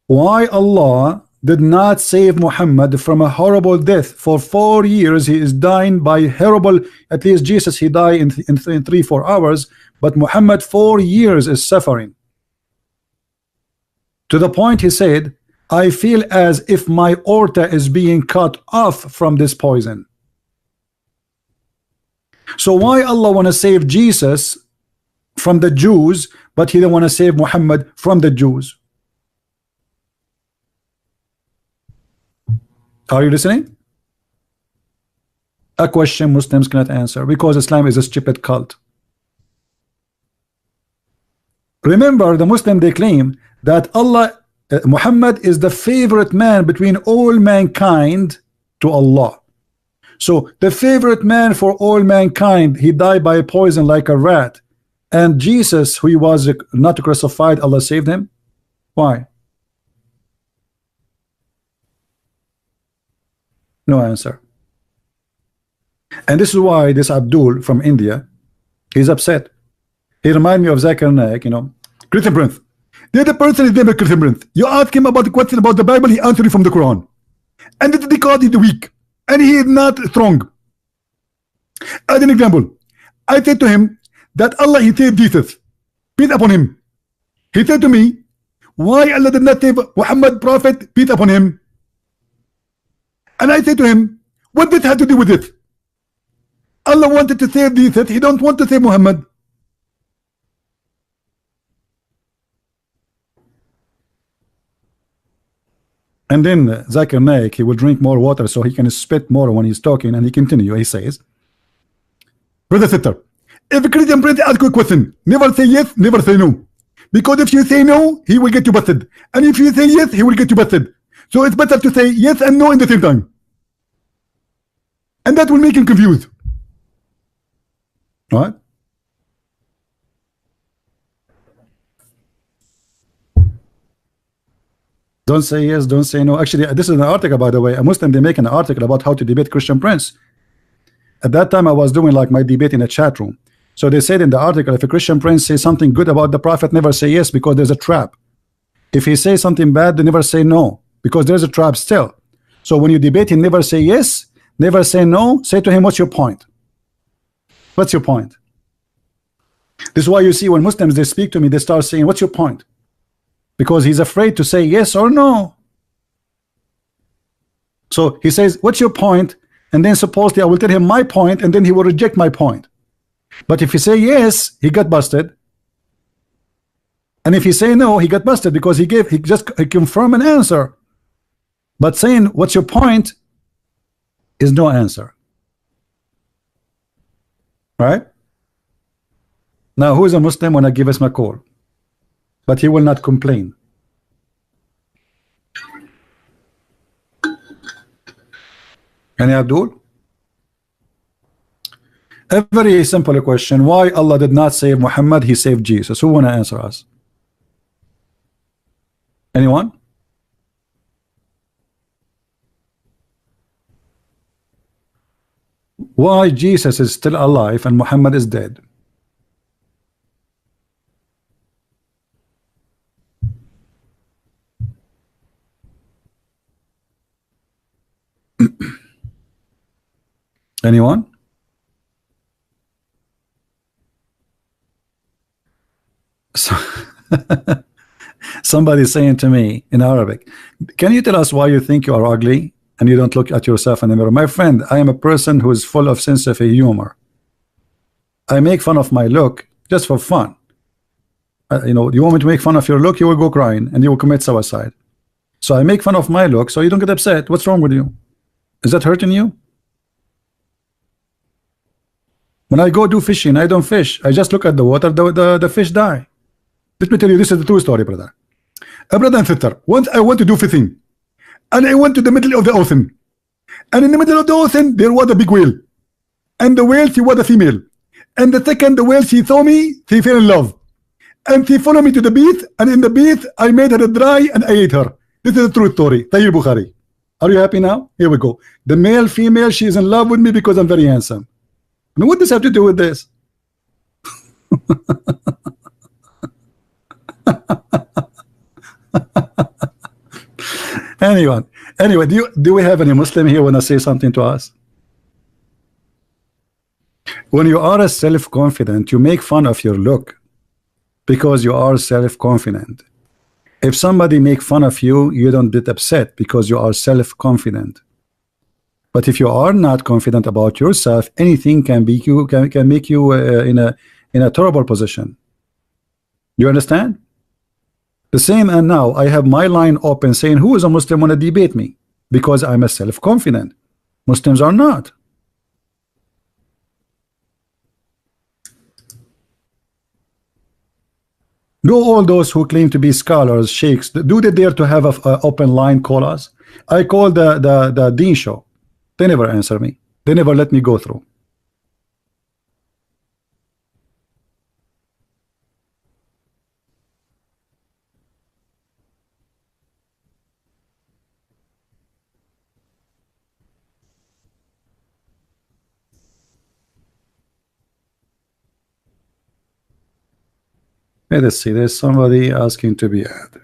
Why Allah did not save Muhammad from a horrible death? For 4 years he is dying by horrible, at least Jesus he died in 3-4 hours, but Muhammad 4 years is suffering. To the point he said, I feel as if my aorta is being cut off from this poison. So why Allah want to save Jesus from the Jews, but He don't want to save Muhammad from the Jews? Are you listening? A question Muslims cannot answer, because Islam is a stupid cult. Remember, the Muslim, they claim that Allah, Muhammad is the favorite man between all mankind to Allah. So the favorite man for all mankind, he died by poison like a rat, and Jesus, who he was not crucified, Allah saved him. Why? No answer. And this is why this Abdul from India, he's upset. He reminds me of Zakir Naik, you know, Christian Prince. The other person is named Christian Prince. You ask him about the question about the Bible, he answered you from the Quran. And the God is weak. And he is not strong. As an example, I said to him that Allah, he saved Jesus. Peace upon him. He said to me, why Allah did not save Muhammad Prophet, peace upon him? And I said to him, what did this have to do with it? Allah wanted to save Jesus. He don't want to save Muhammad. And then Zakir Naik, he will drink more water so he can spit more when he's talking, and he continue. He says, brother sister, if a Christian Prince asks you a question, never say yes, never say no. Because if you say no, he will get you busted. And if you say yes, he will get you busted. So it's better to say yes and no in the same time. And that will make him confused. Right? Don't say yes, don't say no. Actually, this is an article, by the way. A Muslim, they make an article about how to debate Christian Prince. At that time, I was doing like my debate in a chat room. So they said in the article, if a Christian Prince says something good about the Prophet, never say yes, because there's a trap. If he says something bad, they never say no, because there's a trap still. So when you debate him, never say yes, never say no. Say to him, what's your point? What's your point? This is why you see when Muslims, they speak to me, they start saying, what's your point? Because he's afraid to say yes or no. So he says, what's your point? And then supposedly I will tell him my point, and then he will reject my point. But if he say yes, he got busted. And if he say no, he got busted, because he confirmed an answer. But saying what's your point is no answer. Right? Now who is a Muslim when I give us my call? But he will not complain. Any Abdul? A very simple question. Why Allah did not save Muhammad, he saved Jesus? Who want to answer us? Anyone? Why Jesus is still alive and Muhammad is dead? Anyone? So somebody saying to me in Arabic, can you tell us why you think you are ugly and you don't look at yourself in the mirror? My friend, I am a person who is full of sense of humor. I make fun of my look just for fun. You know, you want me to make fun of your look, you will go crying and you will commit suicide. So I make fun of my look so you don't get upset. What's wrong with you? Is that hurting you? When I go do fishing, I don't fish. I just look at the water, the fish die. Let me tell you, this is the true story, brother. A brother and sister, once I went to do fishing, and I went to the middle of the ocean. And in the middle of the ocean, there was a big whale. And the whale, she was a female. And the second the whale, she saw me, she fell in love. And she followed me to the beach, and in the beach, I made her dry and I ate her. This is a true story. Sahih Bukhari. Are you happy now? Here we go. The male, female, she is in love with me because I'm very handsome. I mean, what does this have to do with this? Anyway, do we have any Muslim here want to say something to us? When you are a self-confident, you make fun of your look because you are self-confident. If somebody make fun of you, you don't get upset because you are self-confident. But if you are not confident about yourself, anything can make you in a terrible position. You understand? The same, and now I have my line open saying who is a Muslim want to debate me, because I'm a self-confident. Muslims are not. Do all those who claim to be scholars, sheikhs, do they dare to have an open line call us? I call the Dean show. They never answer me. They never let me go through. Let us see. There's somebody asking to be added.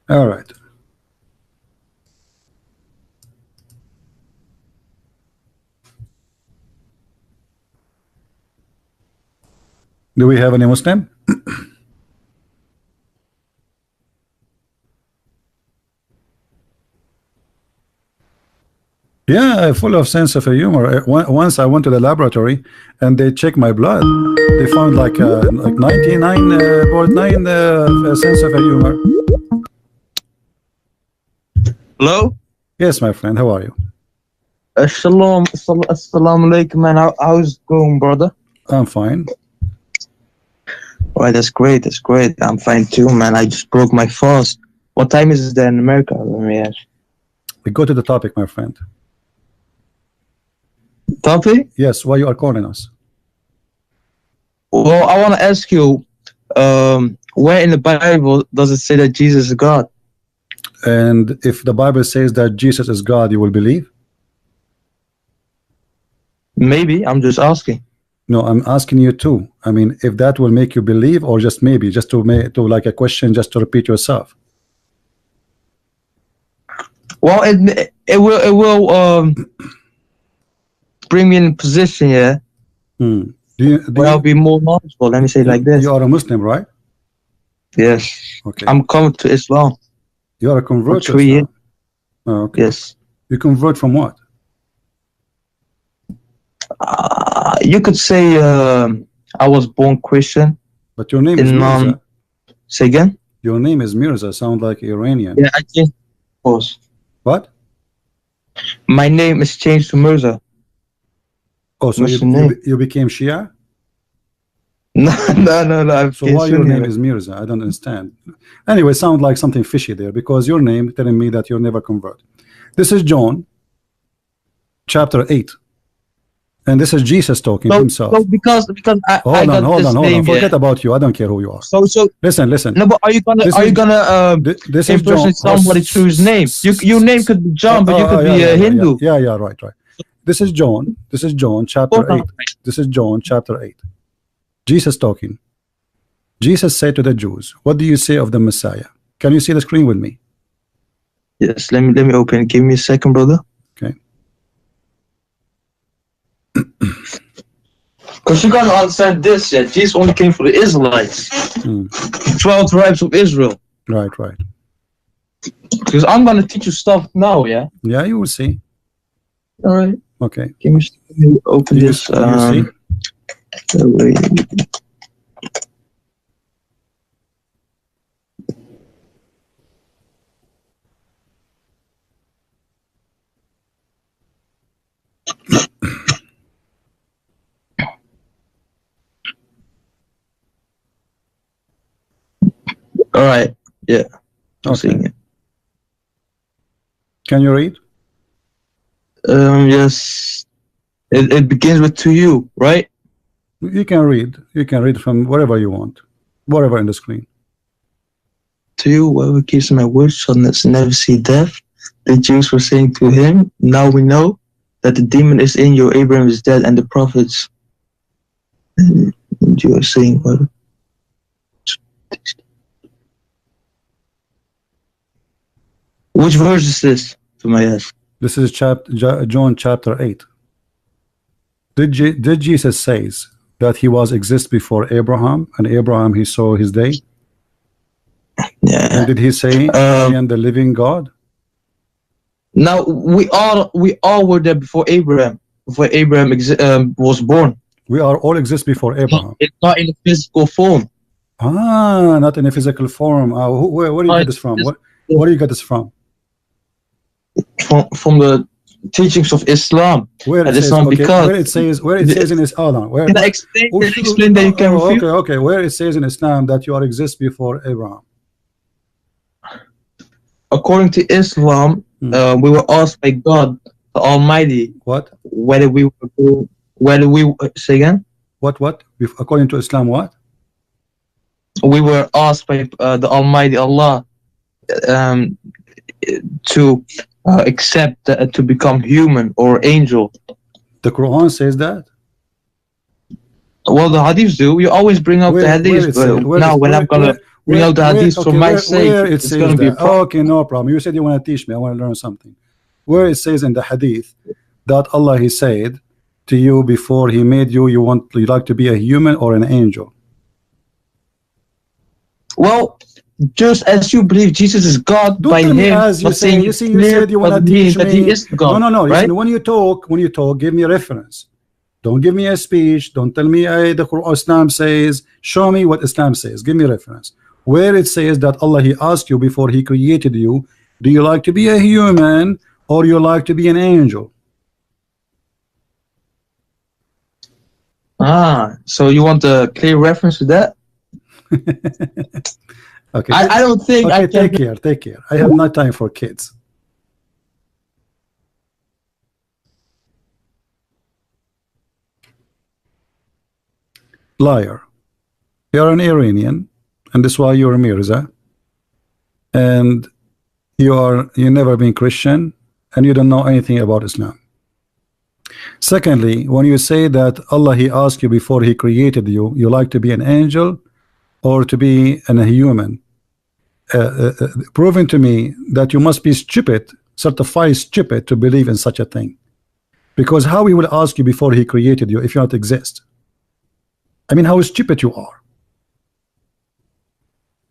All right. Do we have any Muslim? Yeah, full of sense of humor. Once I went to the laboratory and they checked my blood. They found like 99.9 sense of humor. Hello? Yes, my friend. How are you? Shalom. Assalamu alaikum, man. How's it going, brother? I'm fine. Right, that's great. That's great. I'm fine too, man. I just broke my fast. What time is it there in America? Let me ask. We go to the topic, my friend. Topic? Yes, why you are calling us? Well, I want to ask you, where in the Bible does it say that Jesus is God? And if the Bible says that Jesus is God, you will believe? Maybe. I'm just asking. No, I'm asking you too. I mean, if that will make you believe, or just maybe, just to make to like a question, just to repeat yourself. Well, it will bring me in a position, yeah. Where I'll be more knowledgeable. Let me say it like this. You are a Muslim, right? Yes. Okay. I'm coming to Islam. You are a convert to 3 years. Islam. Oh, okay. Yes. You convert from what? You could say I was born Christian. But your name is Mirza. Say again? Your name is Mirza. Sound like Iranian. Yeah, I changed. Of course. What? My name is changed to Mirza. Oh, so you became Shia? No. So why your name is Mirza? I don't understand. Anyway, sound like something fishy there, because your name telling me that you'll never convert. This is John, chapter 8. And this is Jesus talking himself. So because I hold on. Forget yeah. about you. I don't care who you are. So listen. No, but are you gonna this is John, somebody through his name? Your name could be John, but you could be a Hindu. Yeah, right. This is John. This is John chapter 8. This is John chapter 8. Jesus talking. Jesus said to the Jews, "What do you say of the Messiah?" Can you see the screen with me? Yes, let me open. Give me a second, brother. Okay. Because you gotta understand this, yeah. Jesus only came for the Israelites. 12 tribes of Israel. Right. Because I'm gonna teach you stuff now, yeah. Yeah, you will see. All right. Okay. Let me open this. You see? All right. Yeah. I'm seeing it. Can you read? Yes. It begins with "to you," right? You can read. You can read from wherever you want, whatever in the screen. To you, whoever keeps my words shall never see death. The Jews were saying to him, "Now we know that the demon is in you. Abraham is dead, and the prophets." And you are saying what? Which verse is this? To my ass. This is John chapter 8. Did Jesus says that he was exist before Abraham, and Abraham he saw his day? Yeah. And did he say, "I am the living God"? Now we all were there before Abraham. Before Abraham was born. We are all exist before Abraham. It's not in a physical form. Not in a physical form. Where do you get this from? Where do you get this from? From the teachings of Islam. Where it says, where it says in Islam. Can I explain that you can refute? Okay. Where it says in Islam that you are exist before Abraham. According to Islam, we were asked by God, the Almighty, what? Whether we say again? What? According to Islam, what? We were asked by the Almighty Allah to accept to become human or angel. The Quran says that. Well, the hadiths do. You always bring up the hadiths, but now when I'm gonna bring out the hadiths for my sake, it's gonna be a problem. Okay, no problem. You said you want to teach me. I want to learn something. Where it says in the hadith that Allah, He said to you before He made you, you like to be a human or an angel. Well, just as you believe Jesus is God by Him, as you say, you said you want to teach me. He is God, no. Right? Listen, when you talk, give me a reference. Don't give me a speech. Don't tell me the Quran Islam says. Show me what Islam says. Give me a reference. Where it says that Allah, He asked you before He created you, do you like to be a human or you like to be an angel? So you want a clear reference to that? Okay. I don't think okay, I can. Take care. I have no time for kids. Liar. You're an Iranian, and that's why you're a Mirza. And you never been Christian, and you don't know anything about Islam. Secondly, when you say that Allah, He asked you before He created you, you like to be an angel or to be a human, proving to me that you must be stupid, certified stupid, to believe in such a thing. Because how He will ask you before He created you if you don't exist? I mean, how stupid you are.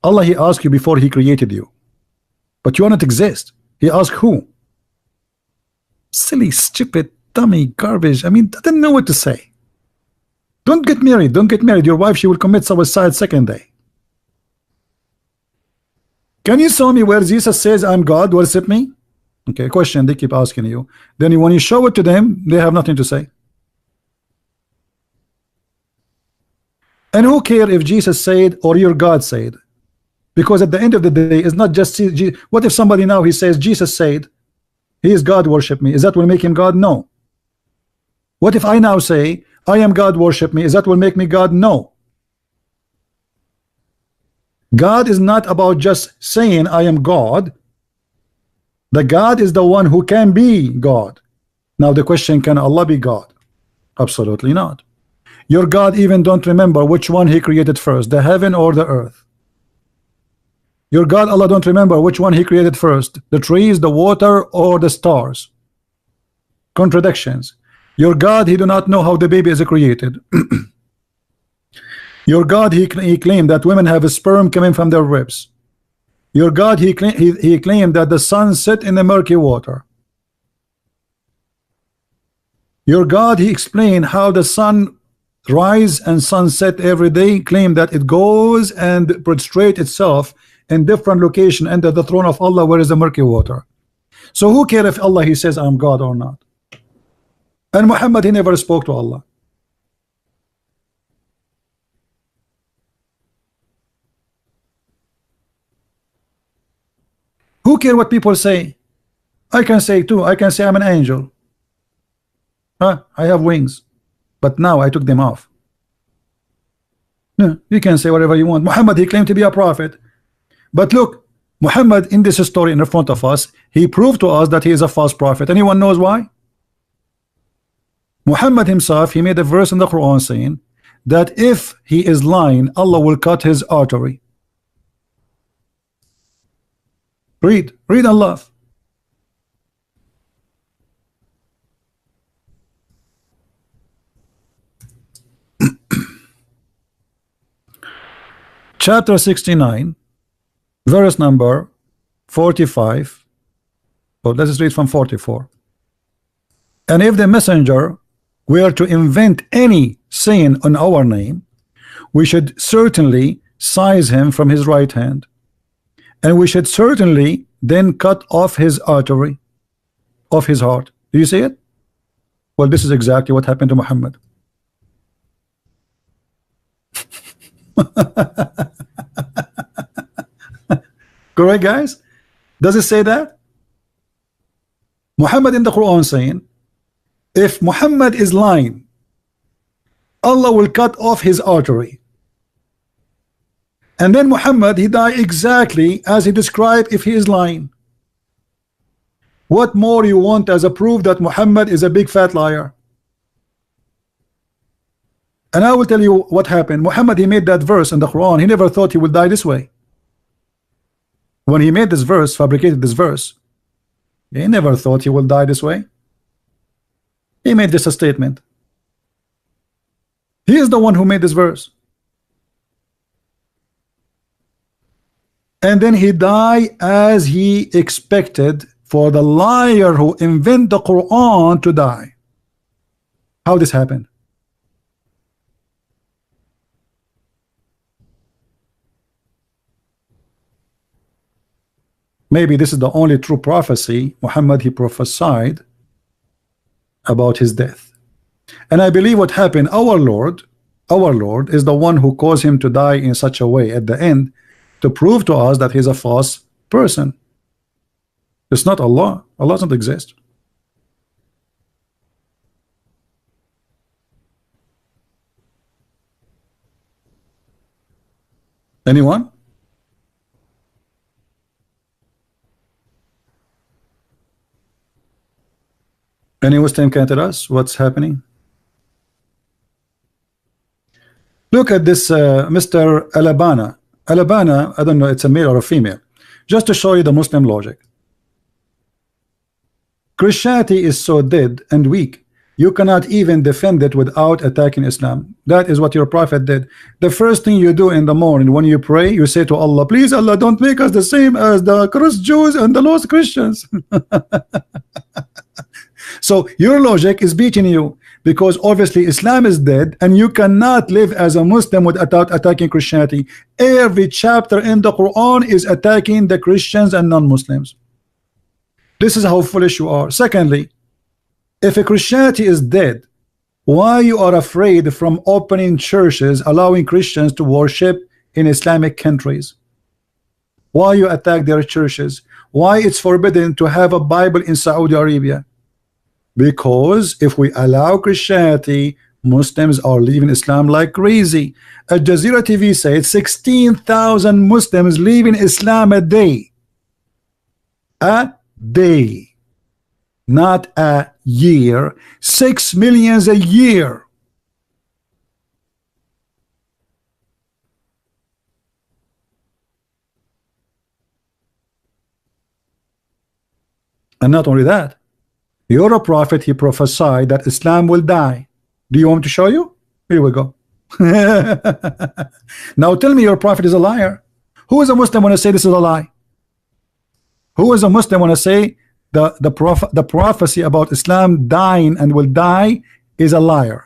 Allah, He asked you before He created you, but you don't exist. He asked who? Silly, stupid, dummy, garbage. I mean, I didn't know what to say. Don't get married. Don't get married. Your wife, she will commit suicide second day. Can you show me where Jesus says, I'm God, worship me? Okay, question they keep asking you. Then when you show it to them, they have nothing to say. And who cares if Jesus said or your God said? Because at the end of the day, it's not just what if somebody now he says Jesus said He is God, worship me? Is that will make Him God? No. What if I now say I am God, worship me? Is that will make me God? No. God is not about just saying I am God. The God is the one who can be God. Now the question, can Allah be God? Absolutely not. Your God even don't remember which one He created first, the heaven or the earth. Your God, Allah, don't remember which one He created first, the trees, the water, or the stars. Contradictions. Your God, He do not know how the baby is created. Your God, he claimed that women have a sperm coming from their ribs. Your God, he claimed that the sun set in the murky water. Your God, He explained how the sun rise and sunset every day, claim that it goes and prostrate itself in different location under the throne of Allah where is the murky water. So who cares if Allah He says I'm God or not? And Muhammad, he never spoke to Allah. Who cares what people say? I can say too. I can say I'm an angel. I have wings, but now I took them off. No, you can say whatever you want. Muhammad, he claimed to be a prophet, but look, Muhammad in this story in front of us, he proved to us that he is a false prophet. Anyone knows why? Muhammad himself, he made a verse in the Quran saying that if he is lying, Allah will cut his artery. Read Allah. Chapter 69, verse number 45. Well, let's read from 44. And if the messenger were to invent any saying on our name, we should certainly seize him from his right hand, and we should certainly then cut off his artery of his heart. Do you see it? Well, this is exactly what happened to Muhammad. Correct, guys? Does it say that? Muhammad in the Quran saying, if Muhammad is lying, Allah will cut off his artery. And then Muhammad, he died exactly as he described if he is lying. What more you want as a proof that Muhammad is a big fat liar? And I will tell you what happened. Muhammad, he made that verse in the Quran. He never thought he would die this way. When he made this verse, fabricated this verse, he never thought he will die this way. He made this a statement. He is the one who made this verse. And then he died as he expected for the liar who invented the Quran to die. How this happened? Maybe this is the only true prophecy Muhammad he prophesied about his death. And I believe what happened, our Lord is the one who caused him to die in such a way at the end to prove to us that he's a false person. It's not Allah. Allah doesn't exist. Anyone? Any Muslim can tell us what's happening? Look at this Mr. Alabana. Alabana, I don't know, it's a male or a female. Just to show you the Muslim logic. Christianity is so dead and weak, you cannot even defend it without attacking Islam. That is what your prophet did. The first thing you do in the morning when you pray, you say to Allah, please Allah, don't make us the same as the cursed Jews and the lost Christians. So your logic is beating you, because obviously Islam is dead and you cannot live as a Muslim without attacking Christianity. Every chapter in the Quran is attacking the Christians and non-Muslims. This is how foolish you are. Secondly, if a Christianity is dead, why you are afraid from opening churches allowing Christians to worship in Islamic countries? Why you attack their churches? Why it's forbidden to have a Bible in Saudi Arabia? Because if we allow Christianity, Muslims are leaving Islam like crazy. Al Jazeera TV said 16,000 Muslims leaving Islam a day. A day, not a year. 6 million a year. And not only that, you're a prophet, he prophesied that Islam will die. Do you want me to show you? Here we go. Now tell me your prophet is a liar. Who is a Muslim when I say this is a lie? Who is a Muslim when I say the prophecy about Islam dying and will die is a liar?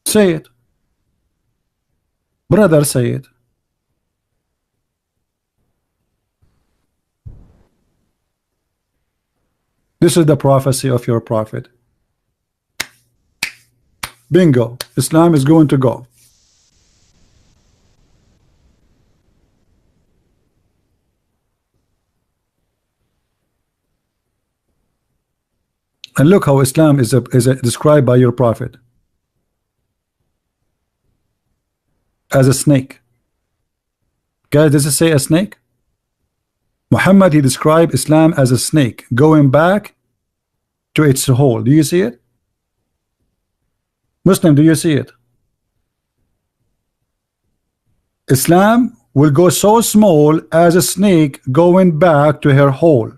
Say it. Brother, say it. This is the prophecy of your prophet. Bingo. Islam is going to go. And look how Islam is described by your prophet as a snake. Guys, does it say a snake? Muhammad, he described Islam as a snake going back to its hole. Do you see it? Muslim, do you see it? Islam will go so small as a snake going back to her hole.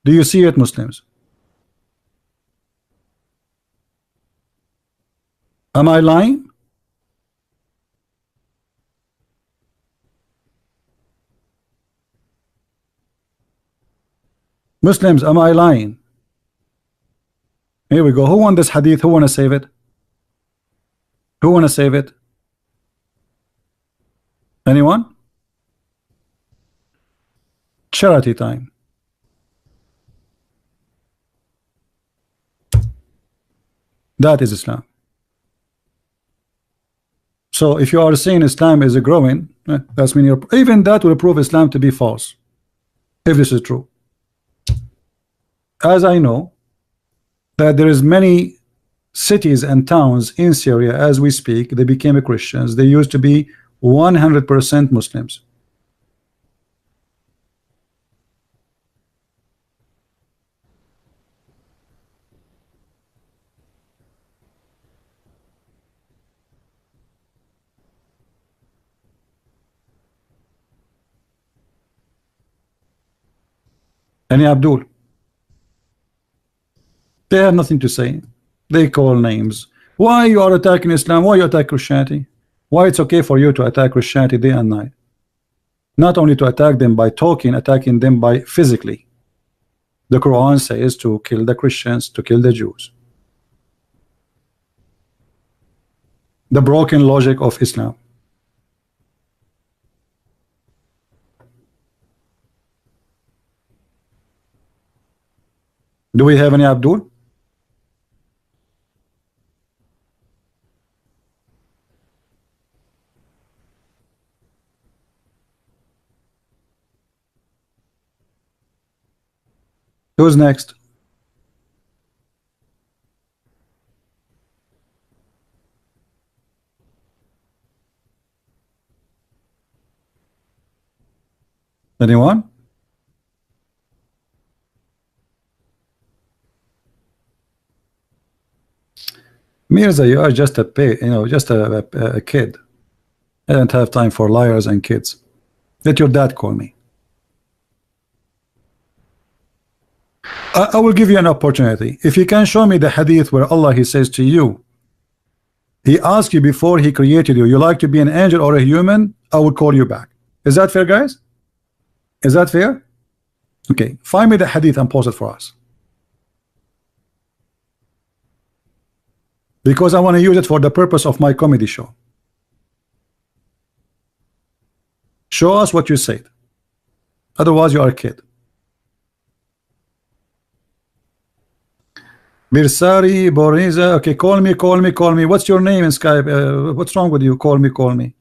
Do you see it, Muslims? Am I lying? Muslims, am I lying? Here we go. Who won this hadith? Who want to save it? Who want to save it? Anyone? Charity time. That is Islam. So if you are saying Islam is growing, that's mean even that will prove Islam to be false, if this is true. As I know that there is many cities and towns in Syria as we speak, they became Christians. They used to be 100% Muslims. Any Abdul? They have nothing to say. They call names. Why you are attacking Islam? Why you attack Christianity? Why it's okay for you to attack Christianity day and night? Not only to attack them by talking, attacking them by physically. The Quran says to kill the Christians, to kill the Jews. The broken logic of Islam. Do we have any Abdul? Who's next? Anyone? Mirza, you are just just a kid. I don't have time for liars and kids. Let your dad call me. I will give you an opportunity. If you can show me the hadith where Allah he says to you, he asked you before he created you, you like to be an angel or a human, I will call you back. Is that fair, guys? Is that fair? Okay, find me the hadith and post it for us. Because I want to use it for the purpose of my comedy show. Show us what you said. Otherwise you are a kid. Birsari, Boriza, okay, call me. What's your name in Skype? What's wrong with you? Call me.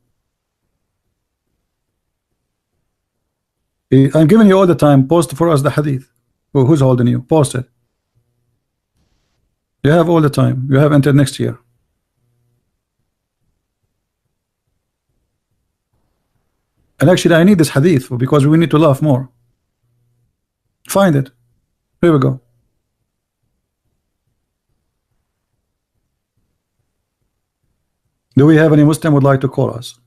I'm giving you all the time. Post for us the hadith. Who's holding you? Post it. You have all the time. You have until next year. And actually I need this hadith because we need to laugh more. Find it. Here we go. Do we have any Muslim would like to call us?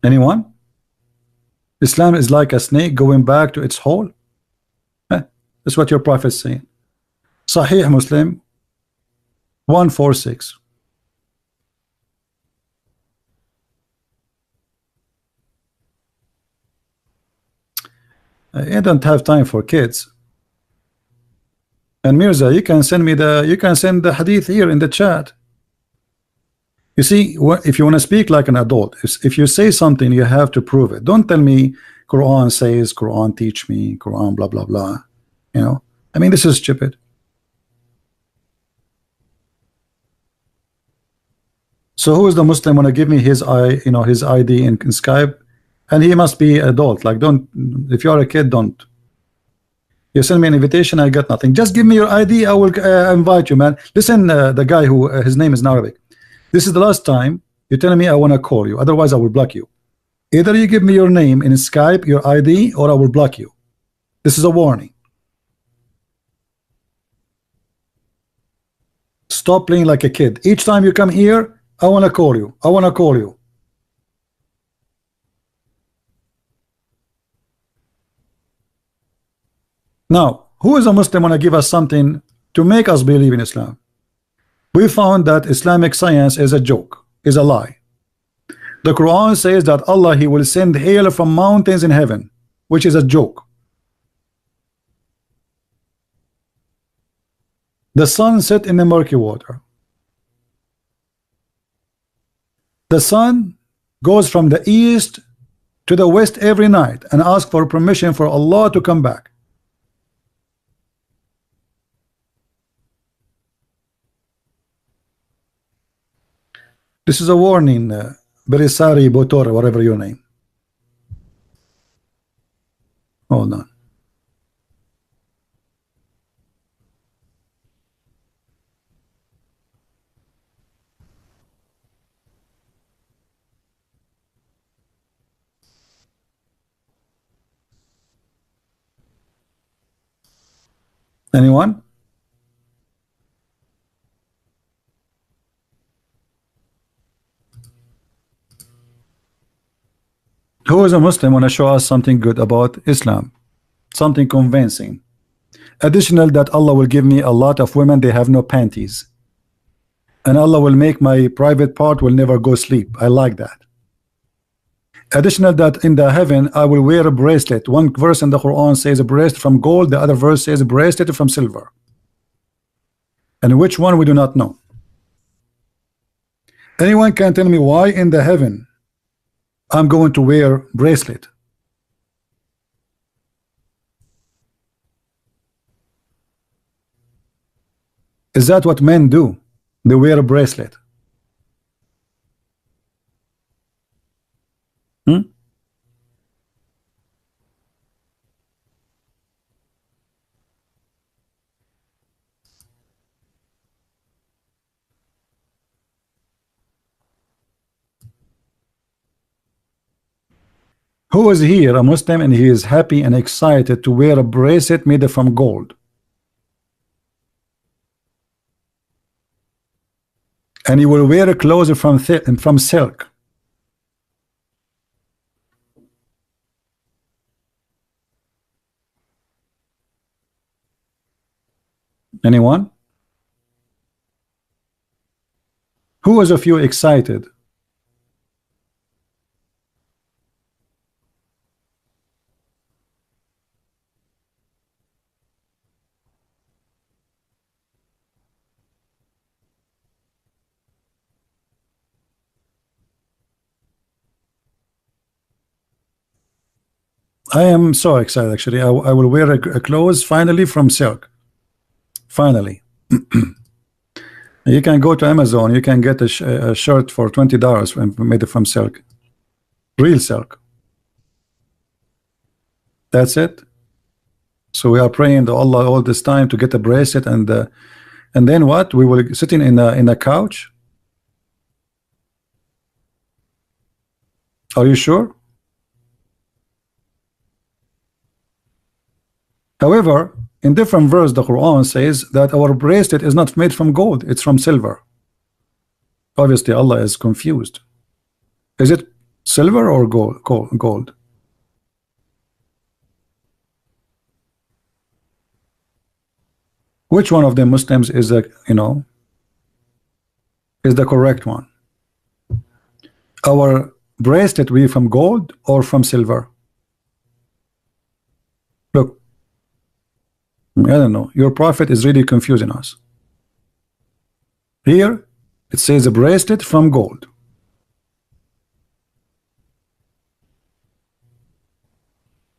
Anyone? Islam is like a snake going back to its hole. That's what your prophet is saying. Sahih Muslim 146. I don't have time for kids. And Mirza, you can send the hadith here in the chat. You see, if you want to speak like an adult, if you say something, you have to prove it. Don't tell me Quran says, Quran teach me, Quran blah blah blah. You know, I mean, this is stupid. So who is the Muslim want to give me his his ID in Skype? And he must be adult. Like, don't, if you are a kid, don't. You send me an invitation, I got nothing. Just give me your ID, I will invite you, man. Listen, the guy who his name is in Arabic. This is the last time you're telling me I want to call you. Otherwise, I will block you. Either you give me your name in Skype, your ID, or I will block you. This is a warning. Stop playing like a kid. Each time you come here, I want to call you. I want to call you. Now, who is a Muslim want to give us something to make us believe in Islam? We found that Islamic science is a joke, is a lie. The Quran says that Allah, he will send hail from mountains in heaven, which is a joke. The sun set in the murky water. The sun goes from the east to the west every night and asks for permission for Allah to come back. This is a warning, Berisari Botor, whatever your name. Hold on. Anyone? Who is a Muslim want to show us something good about Islam? Something convincing. Additional that Allah will give me a lot of women, they have no panties. And Allah will make my private part will never go sleep. I like that. Additional that in the heaven I will wear a bracelet. One verse in the Quran says a bracelet from gold, the other verse says a bracelet from silver. And which one we do not know. Anyone can tell me why in the heaven I'm going to wear bracelet? Is that what men do? They wear a bracelet. Who is here a Muslim and he is happy and excited to wear a bracelet made from gold? And he will wear a clothes from silk. Anyone? Who is of you excited? I am so excited actually. I will wear a clothes finally from silk. Finally. You can go to Amazon, you can get a shirt for $20 made from silk. Real silk. That's it. So we are praying to Allah all this time to get a bracelet, and then what? We will sitting in a couch. Are you sure? However, in different verse, the Quran says that our bracelet is not made from gold; it's from silver. Obviously, Allah is confused. Is it silver or gold? Which one of the Muslims is the is the correct one? Our bracelet will be from gold or from silver? Look, I don't know. Your prophet is really confusing us. Here it says a bracelet from gold.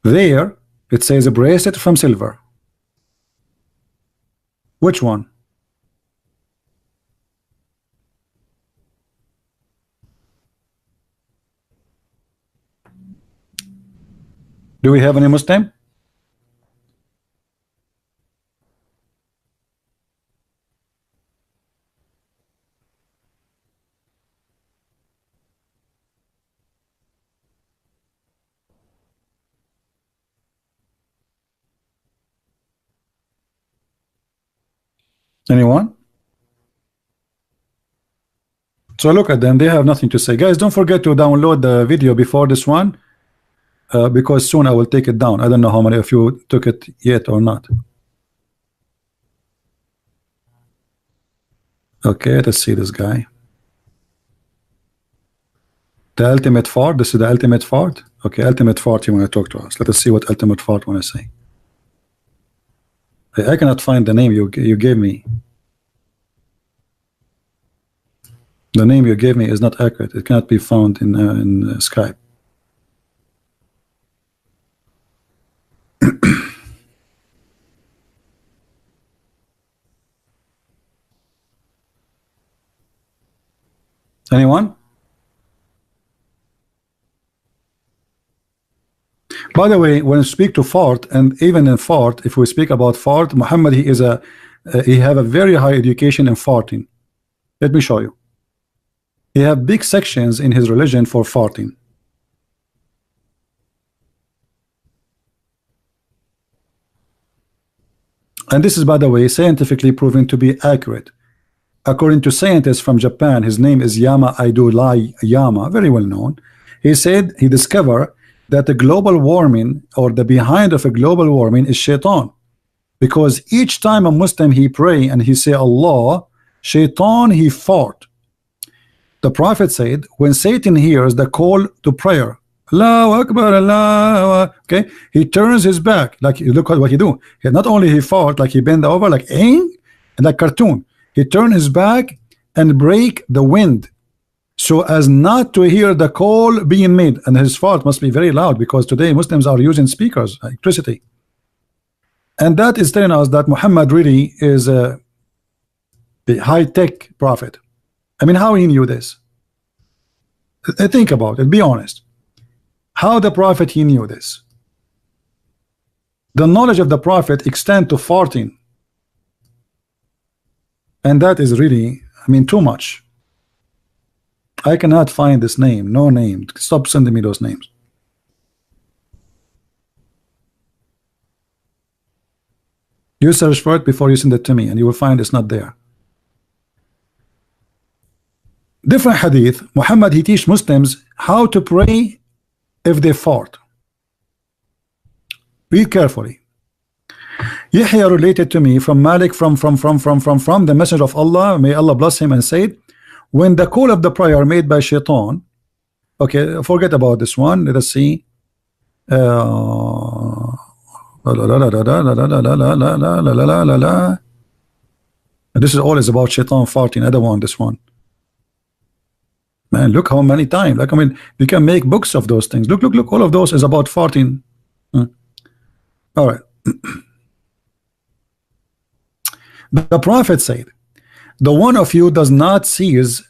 There it says a bracelet from silver. Which one? Do we have any Muslim? Anyone? So look at them, they have nothing to say. Guys, don't forget to download the video before this one, because soon I will take it down. I don't know how many of you took it yet or not. Okay, let's see this guy. The ultimate fart. This is the ultimate fart. Okay, ultimate fart, you want to talk to us. Let us see what ultimate fart want to say. I cannot find the name you gave me. The name you gave me is not accurate. It cannot be found in Skype. Anyone? By the way, when we speak to fart, and even in fart, if we speak about fart, Muhammad, he is he have a very high education in farting. Let me show you. He have big sections in his religion for farting. And this is, by the way, scientifically proven to be accurate. According to scientists from Japan, his name is Yama Aidulai Yama, very well known. He said he discovered that the global warming, or the behind of a global warming, is shaitan. Because each time a Muslim he pray and he say Allah, shaitan he fart. The Prophet said when Satan hears the call to prayer, Allahu Akbar, Allah, okay, he turns his back. Like, look at what he do. Not only he fart, like he bend over like and like cartoon. He turn his back and break the wind so as not to hear the call being made. And his fart must be very loud, because today Muslims are using speakers, electricity. And that is telling us that Muhammad really is a high-tech prophet. I mean, how he knew this? Think about it, be honest. How the prophet he knew this? The knowledge of the prophet extend to farting. And that is really, I mean, too much. I cannot find this name. No name. Stop sending me those names. You search for it before you send it to me, and you will find it's not there. Different hadith. Muhammad, he teach Muslims how to pray if they fart. Read carefully. Yahya related to me from Malik from the Messenger of Allah, may Allah bless him, and said, when the call of the prayer made by shaitan, okay, forget about this one. Let us see. This is always about shaitan farting. I don't want this one. Man, look how many times. Like, I mean, we can make books of those things. Look. All of those is about farting. All right. The Prophet said, the one of you does not cease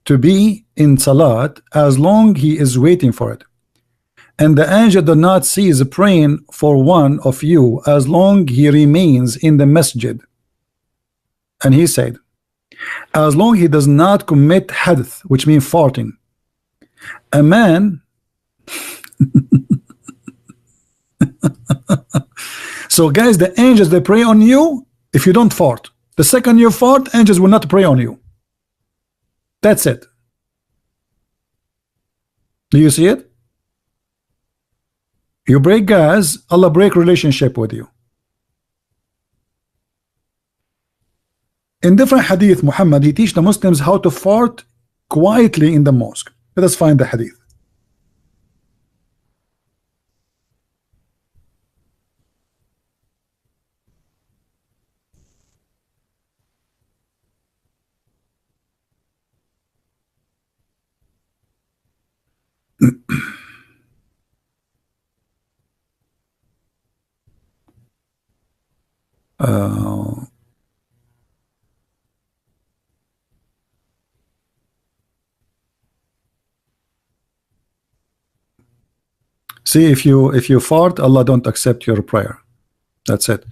to be in salat as long he is waiting for it, and the angel does not cease praying for one of you as long he remains in the masjid. And he said, as long he does not commit hadith, which means farting. A man so guys, the angels, they pray on you if you don't fart. The second you fart, angels will not pray on you. That's it. Do you see it? You break gas, Allah break relationship with you. In different hadith, Muhammad, he teach the Muslims how to fart quietly in the mosque. Let us find the hadith. See, if you fart, Allah don't accept your prayer. That's it.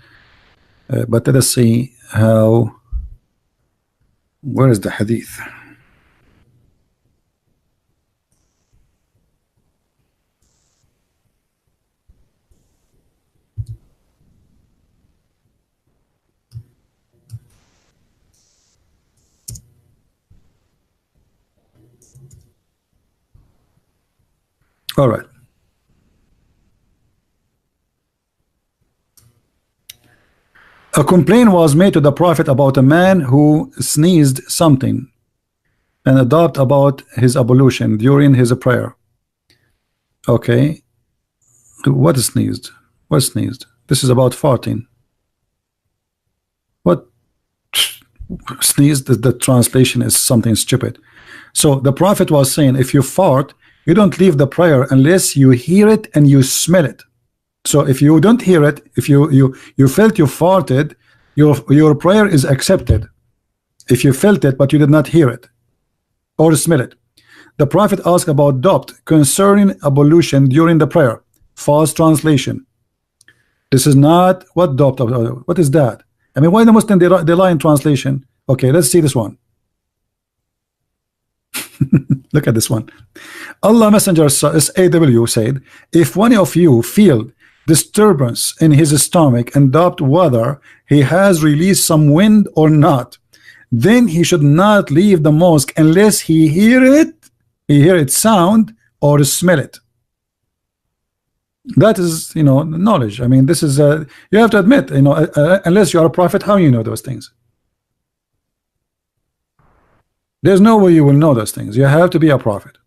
But let us see how. Where is the hadith? All right. A complaint was made to the Prophet about a man who sneezed something, and a doubt about his ablution during his prayer. Okay. What is sneezed? What sneezed? This is about farting. What sneezed? The translation is something stupid. So the Prophet was saying, if you fart, you don't leave the prayer unless you hear it and you smell it. So if you don't hear it, if you felt you farted, your prayer is accepted. If you felt it but you did not hear it or smell it. The Prophet asked about doubt concerning ablution during the prayer. false translation. This is not what doctor. What is that? I mean, why the Muslim they lie in translation? Okay, let's see this one. Look at this one. Allah Messenger SAW said, if one of you feel disturbance in his stomach and doubt whether he has released some wind or not, then he should not leave the mosque unless he hear it sound or smell it. That is, you know, knowledge. I mean, this is you have to admit, you know, unless you are a prophet, how you know those things? There's no way you will know those things. You have to be a prophet.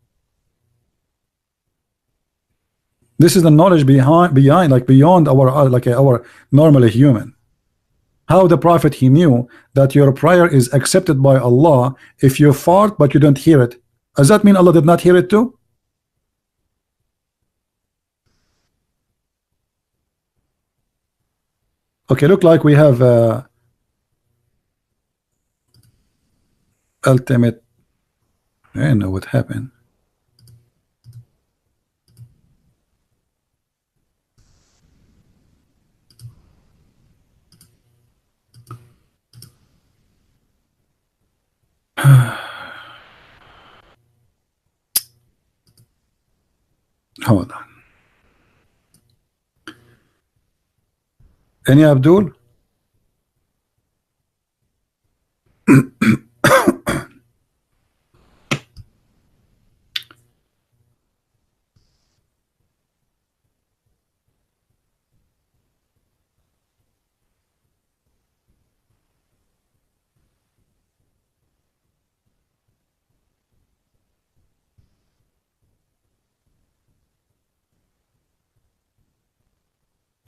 This is the knowledge beyond our normally human. How the prophet, he knew that your prayer is accepted by Allah if you fart but you don't hear it. Does that mean Allah did not hear it too? Okay, look like we have ultimate. I don't know what happened. Hold on. Any Abdul?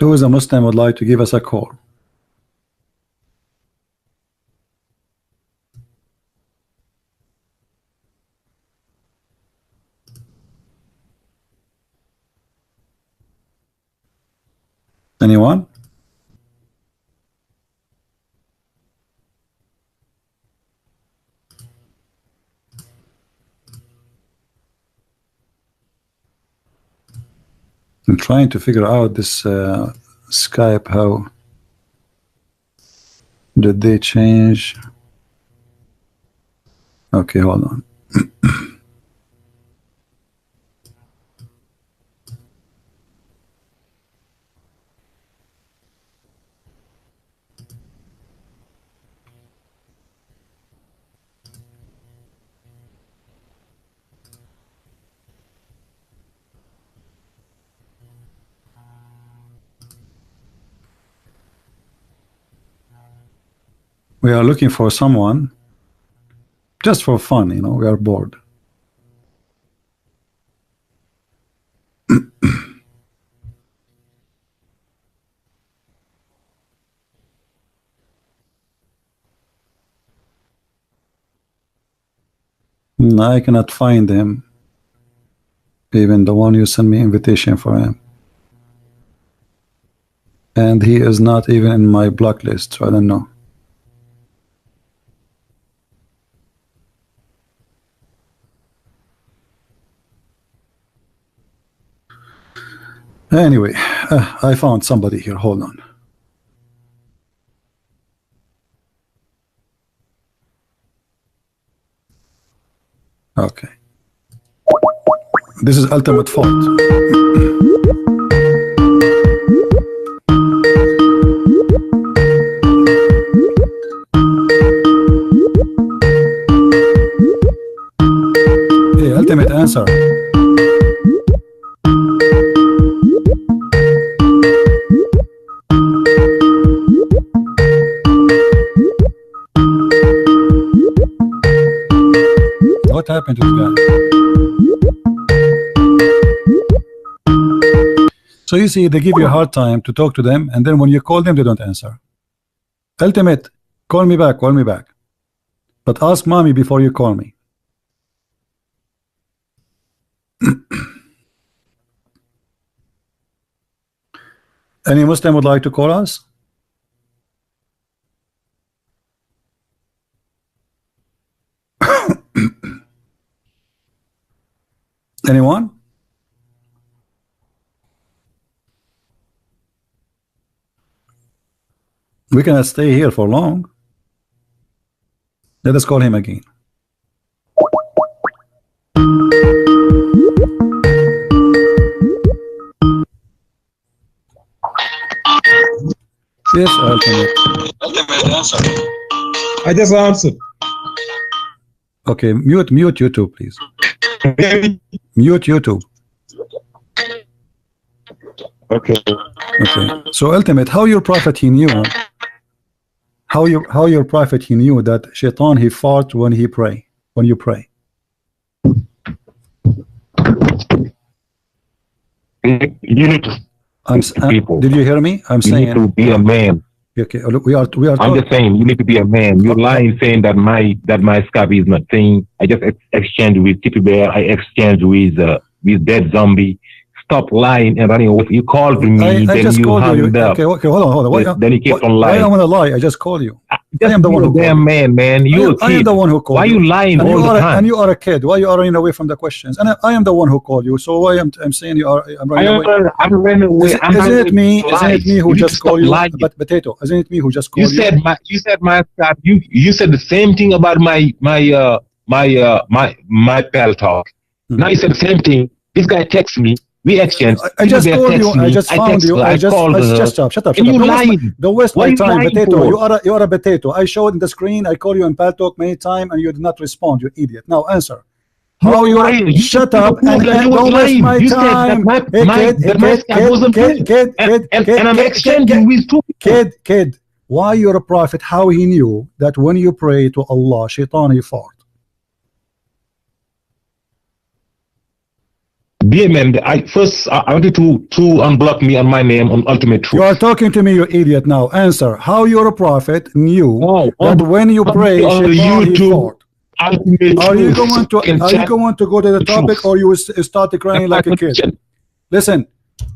Who is a Muslim would like to give us a call? Anyone? I'm trying to figure out this Skype. How did they change? Okay, hold on. We are looking for someone just for fun, you know, we are bored. I cannot find him. Even the one you sent me invitation for him. And he is not even in my block list, so I don't know. Anyway, I found somebody here. Hold on. Okay. This is ultimate fault. Hey, ultimate answer. What happened to the guy? So you see, they give you a hard time to talk to them, and then when you call them, they don't answer. Ultimate, call me back, but ask mommy before you call me. Any Muslim would like to call us? Anyone? We cannot stay here for long. Let us call him again. Yes, Ultimate. I just answered. Okay, mute YouTube, please. Mute YouTube. Okay. Okay. So Ultimate, how your prophet he knew? How your prophet he knew that Shaitan he fought when he pray, when you pray? You need to people. Did you hear me? I'm you saying need to be a man. Okay, look, we are I'm just saying you need to be a man. You're lying, saying that my scab is not saying. I just exchanged with Tippy Bear. I exchanged with Dead Zombie. Stop lying and running away. You called me, I then just you called you. hung up. Okay, hold on. Then you kept on lying. I don't want to lie. I just called you. I am the one who damn man. You I am the one who called Why you. Are you lying and all the time? And you are a kid. Why you are running away from the questions? And I am the one who called you. So why I'm saying you are? I'm running away. I'm running away. Isn't it me? Isn't it me who just called you? But Potato, isn't it me who just called you? You said the same thing about my pal talk. Now you said the same thing. This guy texts me. We exchanged. I just called you. I just found you. I just shut up. You lying. Don't waste my time, Potato. You are a potato. I showed in the screen. I called you in Pal Talk many times, and you did not respond. You idiot. Now answer. How you are? Shut up and don't waste my time. And I'm exchanging with two people. Kid. Why your prophet? How he knew that when you pray to Allah, Shaitan he fought? Dear man, I wanted to unblock me on my name on Ultimate Truth. You are talking to me, you idiot. Now answer. How your prophet knew that when you pray, Shaitan he fought? Are you going to go to the topic, or you start crying like a kid? Listen.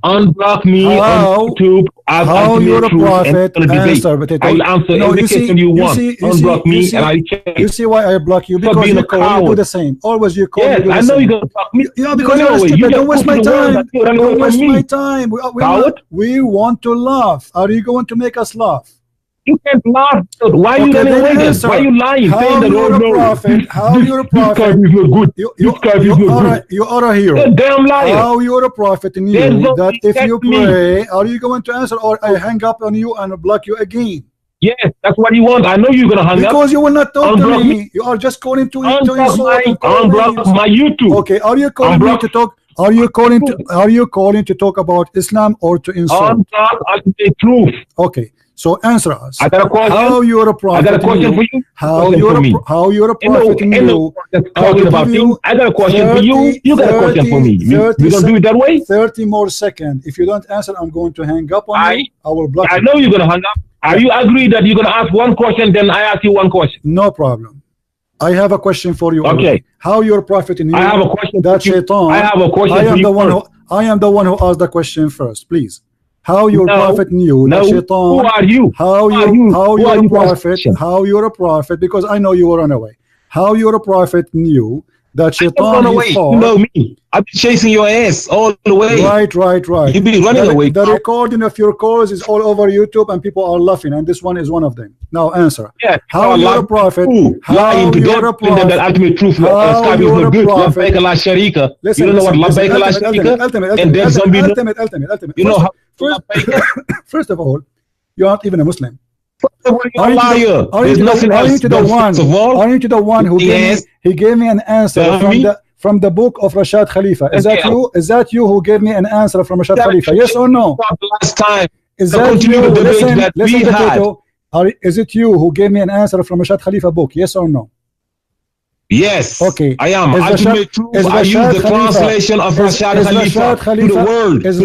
Unblock me on YouTube. How you're a prophet? Answer, but I'll answer every question you want. Unblock me and I'll check. You see why I block you? Because you call, you do the same. Always you call. Yes, I know you're gonna block me. Yeah, because you're stupid. Don't waste my time. Don't waste my time. We want to laugh. Are you going to make us laugh? You can't laugh. Why are you running away then? Why are you lying? How you're a prophet? How you're a prophet? You are a hero. You're a damn liar. How you're a prophet knew that if you pray, are you going to answer, or I hang up on you and block you again? Yes, that's what you want. I know you're gonna hang up. Because you will not talk to me. You are just calling to insult. Unblock my YouTube. Okay, are you calling me to talk? Are you calling to talk about Islam or to insult? Unblock the truth. Okay. So answer us. I got a question. How you're a prophet? I got a question for you. How you're a prophet? I got a question for you. You got a question for me. We don't do it that way. 30 more seconds. If you don't answer, I'm going to hang up on you. I will block you. I know you're gonna hang up. Are you agree that you're gonna ask one question, then I ask you one question? No problem. I have a question for you. Okay. How your prophet knew I have a question that Shaitan? I have a question for you. I am the one who asked the question first. Please. How your prophet knew that Shaitan? Who are you? How you're a prophet? How you're a prophet? Because I know you will run away. How you're a prophet knew that Shaitan he fought? You know me. I've been chasing your ass all the way. Right. You've been running away. The recording of your calls is all over YouTube, and people are laughing, and this one is one of them. Now answer. Yeah. How you're a prophet? How you're a prophet? That ultimate truth. How you're a prophet? You don't know what Labbaik Allah Sharika and Dead Zombie. You know how. First of all, you're not even a Muslim. Are you the one who gave me an answer from the book of Rashad Khalifa? Is that you? Is that you who gave me an answer from Rashad Khalifa? Yes or no? Last time. Is that you? Listen, is it you who gave me an answer from Rashad Khalifa book? Yes or no? Yes. Okay. I am. I use the translation of Rashad Khalifa to the world. Is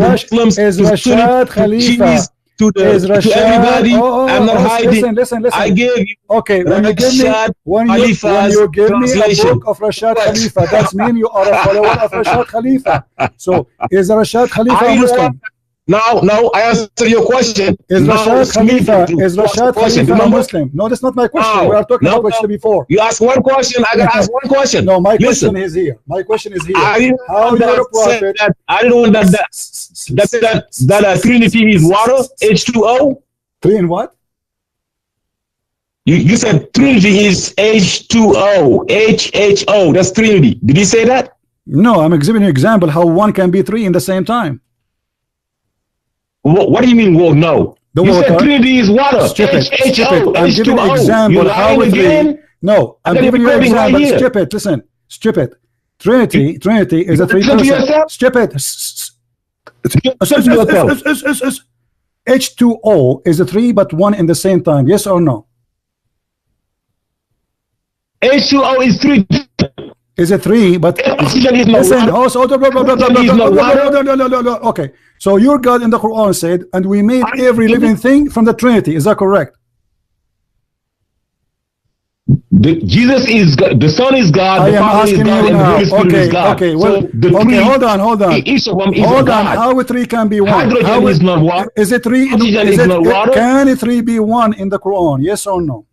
Rashad Khalifa to everybody? I'm not hiding. Listen. I gave you. Okay. When you give me a book of Rashad Khalifa, that means you are a follower of Rashad Khalifa. So is Rashad Khalifa a Muslim? Now I answer your question. Is Rashad Khalifa a Muslim? No, that's not my question. We are talking about question before. You ask one question, I gotta ask one question. No, my question is here. My question is here. How you're a prophet? I don't know that Trinity is water, H2O. 3 in what? You said Trinity is H2O, HHO. That's Trinity. Did you say that? No, I'm giving you an example how one can be three in the same time. What do you mean? Well, no. The you water. said Trinity is water. Stupid. HHO, Stupid. I'm giving an H2O. example You how lying it again? No, I'm giving you an example. Right here. Stupid. Listen. Stupid. Trinity is a three person. Stupid. H2O is a three but one in the same time. Yes or no? H2O is three. Is a three, but listen. Also, okay. So your God in the Quran said, and we made every living thing from the Trinity. Is that correct? Jesus is God, the Son is God, the Father is God, and the Holy Spirit is God. Okay, well, hold on. Each of them is hold on. God. How three can be one? Hydrogen is not water. Is it three? Oxygen is not water. Can three be one in the Quran? Yes or no?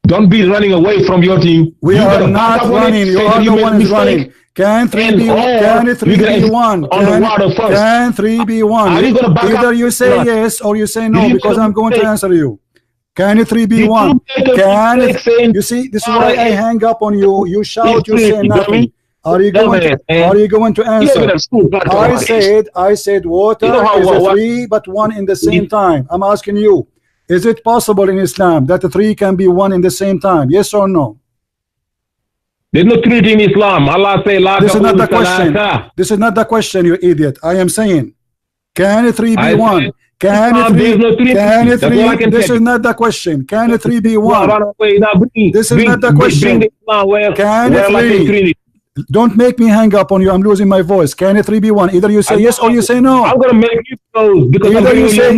Don't be running away from your team. We are not running. You are the one who's running. Can three be one? Can three be one? Can three be one? Either you say yes or you say no, because I'm going to answer you. Can three be one? Can you see? This is why I hang up on you. You shout, you say nothing. Are you going to answer? I said water is a three but one in the same time. I'm asking you, is it possible in Islam that the three can be one in the same time? Yes or no? There's no Trinity in Islam. Allah say la. This is not the question. This is not the question, you idiot. I am saying, can three be one? Can it three? Can it three? This is not the question. Can it three be one? This is not the question. Can it three? Don't make me hang up on you. I'm losing my voice. Can it three be one? Either you say yes or you say no. I'm gonna make you close because either you say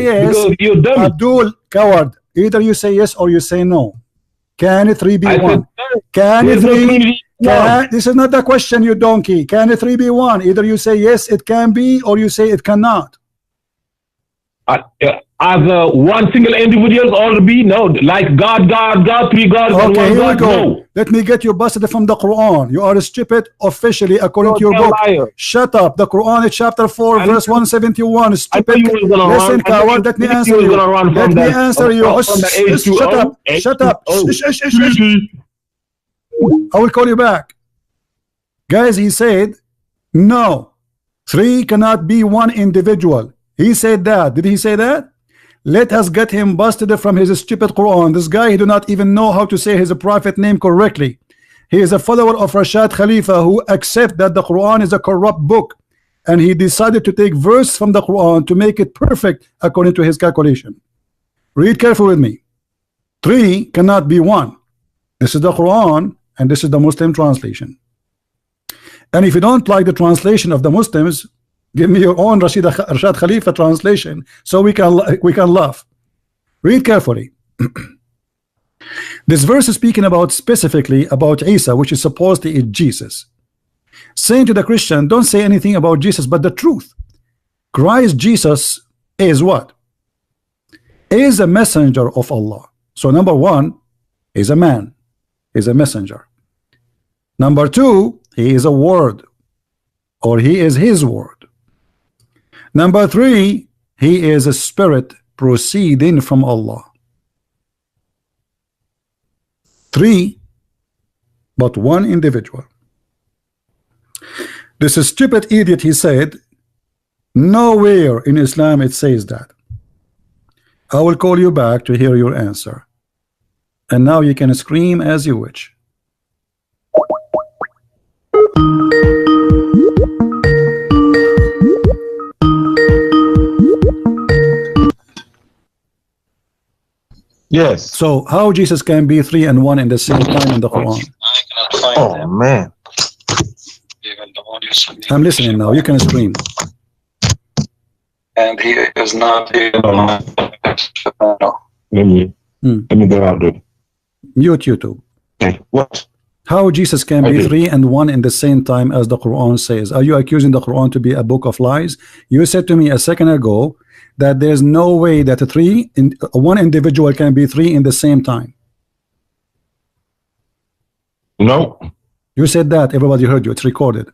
yes. Because you're dumb. Abdul, coward. Either you say yes or you say no. Can it three be one? Can it three? This is not the question, you donkey. Can it three be one? Either you say yes, it can be, or you say it cannot. As one single individual or be no, like God, three gods. Okay, here we go. No. Let me get you busted from the Quran. You are stupid officially according to your book. Liar. Shut up. The Quran is chapter 4 verse 171. Stupid. Listen, coward. Let me answer you. Let me answer you. Shut up. Shut up. I will call you back. Guys, he said no. Three cannot be one individual. He said that. Did he say that? Let us get him busted from his stupid Quran. This guy, he do not even know how to say his prophet name correctly. He is a follower of Rashad Khalifa who accept that the Quran is a corrupt book, and he decided to take verse from the Quran to make it perfect according to his calculation. Read carefully with me. Three cannot be one. This is the Quran and this is the Muslim translation. And if you don't like the translation of the Muslims, give me your own Rashad Khalifa translation so we can laugh. Read carefully. This verse is speaking about specifically about Isa, which is supposedly Jesus, saying to the Christian, don't say anything about Jesus but the truth. Christ Jesus is what? Is a messenger of Allah. So number one, is a man, is a messenger. Number two, he is a word, or he is his word. Number three, he is a spirit proceeding from Allah. Three, but one individual. This is stupid idiot, he said, nowhere in Islam it says that. I will call you back to hear your answer. And now you can scream as you wish. Yes. So how Jesus can be three and one in the same time in the Quran? Oh man. I'm listening now. You can scream. And he is not Let me go out there. Mute YouTube. Okay. What? How Jesus can be three and one in the same time as the Quran says? Are you accusing the Quran to be a book of lies? You said to me a second ago that there's no way that one individual can be three in the same time. No. You said that. Everybody heard you. It's recorded.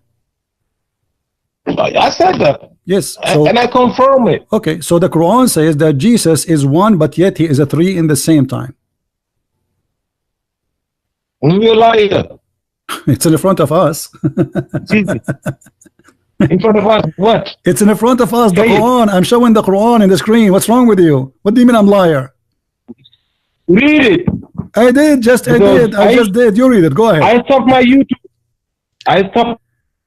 I said that. Yes. So, and I confirm it. okay, so the Quran says that Jesus is one, but yet he is a three in the same time. You're a liar. It's in front of us. Jesus. In front of us, what? It's in front of us, the Hey. Quran. I'm showing the Quran in the screen. What's wrong with you? What do you mean I'm liar? Read it. I did, just I Because did. I just did. You read it. Go ahead. I stopped my YouTube. I stopped.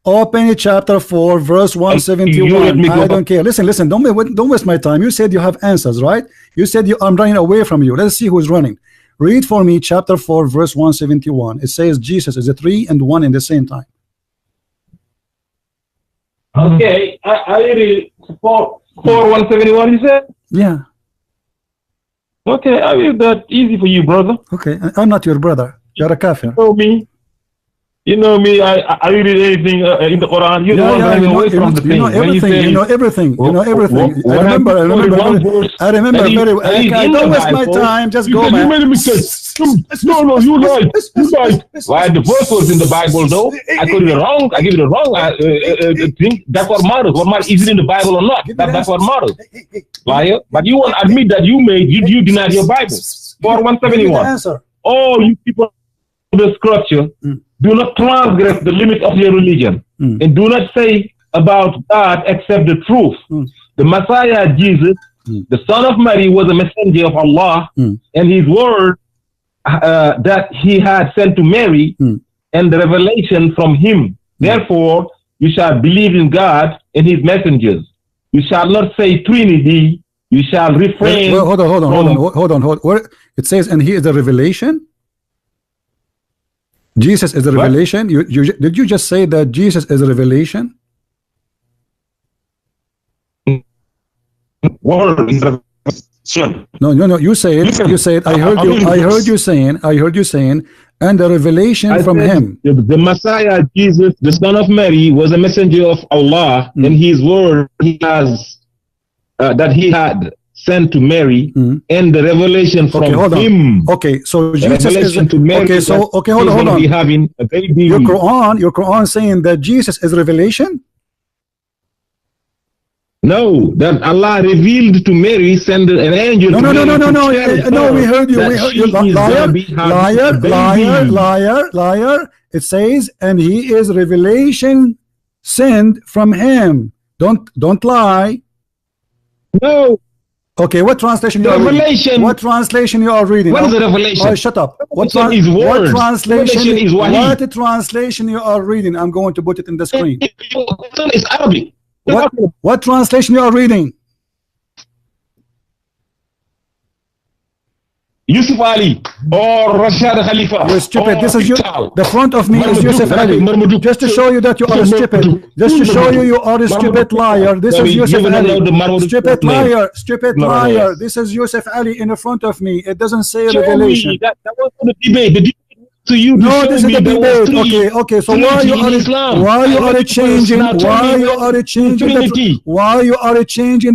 Open chapter 4, verse You let 171. me go I don't care. Listen. Don't waste my time. You said you have answers, right? You said I'm running away from you. Let's see who's running. Read for me chapter 4, verse 171. It says Jesus is a three and one in the same time. Okay, I read it. 171, you said? Yeah. Okay, I read that. Easy for you, brother. Okay. I'm not your brother. You're a kafir. You know me, I read anything in the Quran. You're the one running away from the thing. You know everything. You know everything. You know everything. I remember very well. Okay, don't waste my time. Just go, man. You made a mistake. No, you lied. You lied. Why the verse was in the Bible, though? I got it wrong. I give it a wrong thing. That's what matters. What matters is it in the Bible or not? That's what matters. Liar. But you won't admit that you denied your Bible. For 171. Oh, you people of the scripture. Do not transgress the limit of your religion, and do not say about God except the truth. The Messiah, Jesus, the son of Mary, was a messenger of Allah, and his word that he had sent to Mary, and the revelation from him. Therefore, you shall believe in God and his messengers. You shall not say Trinity. You shall refrain. Well, hold on. Where it says, and he is the revelation. Jesus is the revelation. Did you just say that Jesus is a revelation? Word is revelation. No. You said. I heard you saying, and the revelation from him. The Messiah, Jesus, the son of Mary, was a messenger of Allah, and his word he has that he had sent to Mary, and the revelation from him. Okay, so Jesus is to Mary. Okay, so hold on. Be having a baby. Your Quran saying that Jesus is revelation. No, that Allah revealed to Mary, send an angel. No. We heard you. Liar. It says, and he is revelation sent from him. Don't lie. No. Okay, what translation you are reading? What translation you are reading? What is the revelation? Oh, shut up. What translation is Wahid? What translation you are reading? I'm going to put it in the screen. It's Arabic. What translation you are reading? Yusuf Ali or Rashad Khalifa. You're stupid. This is you. The front of me is Yusuf Ali. Just to show you that you are stupid. Just to show you are a stupid liar. This is Yusuf Ali. Stupid liar. This is Yusuf Ali in the front of me. It doesn't say revelation. That was the debate. To you no, this is the debate. Okay. So why you are changing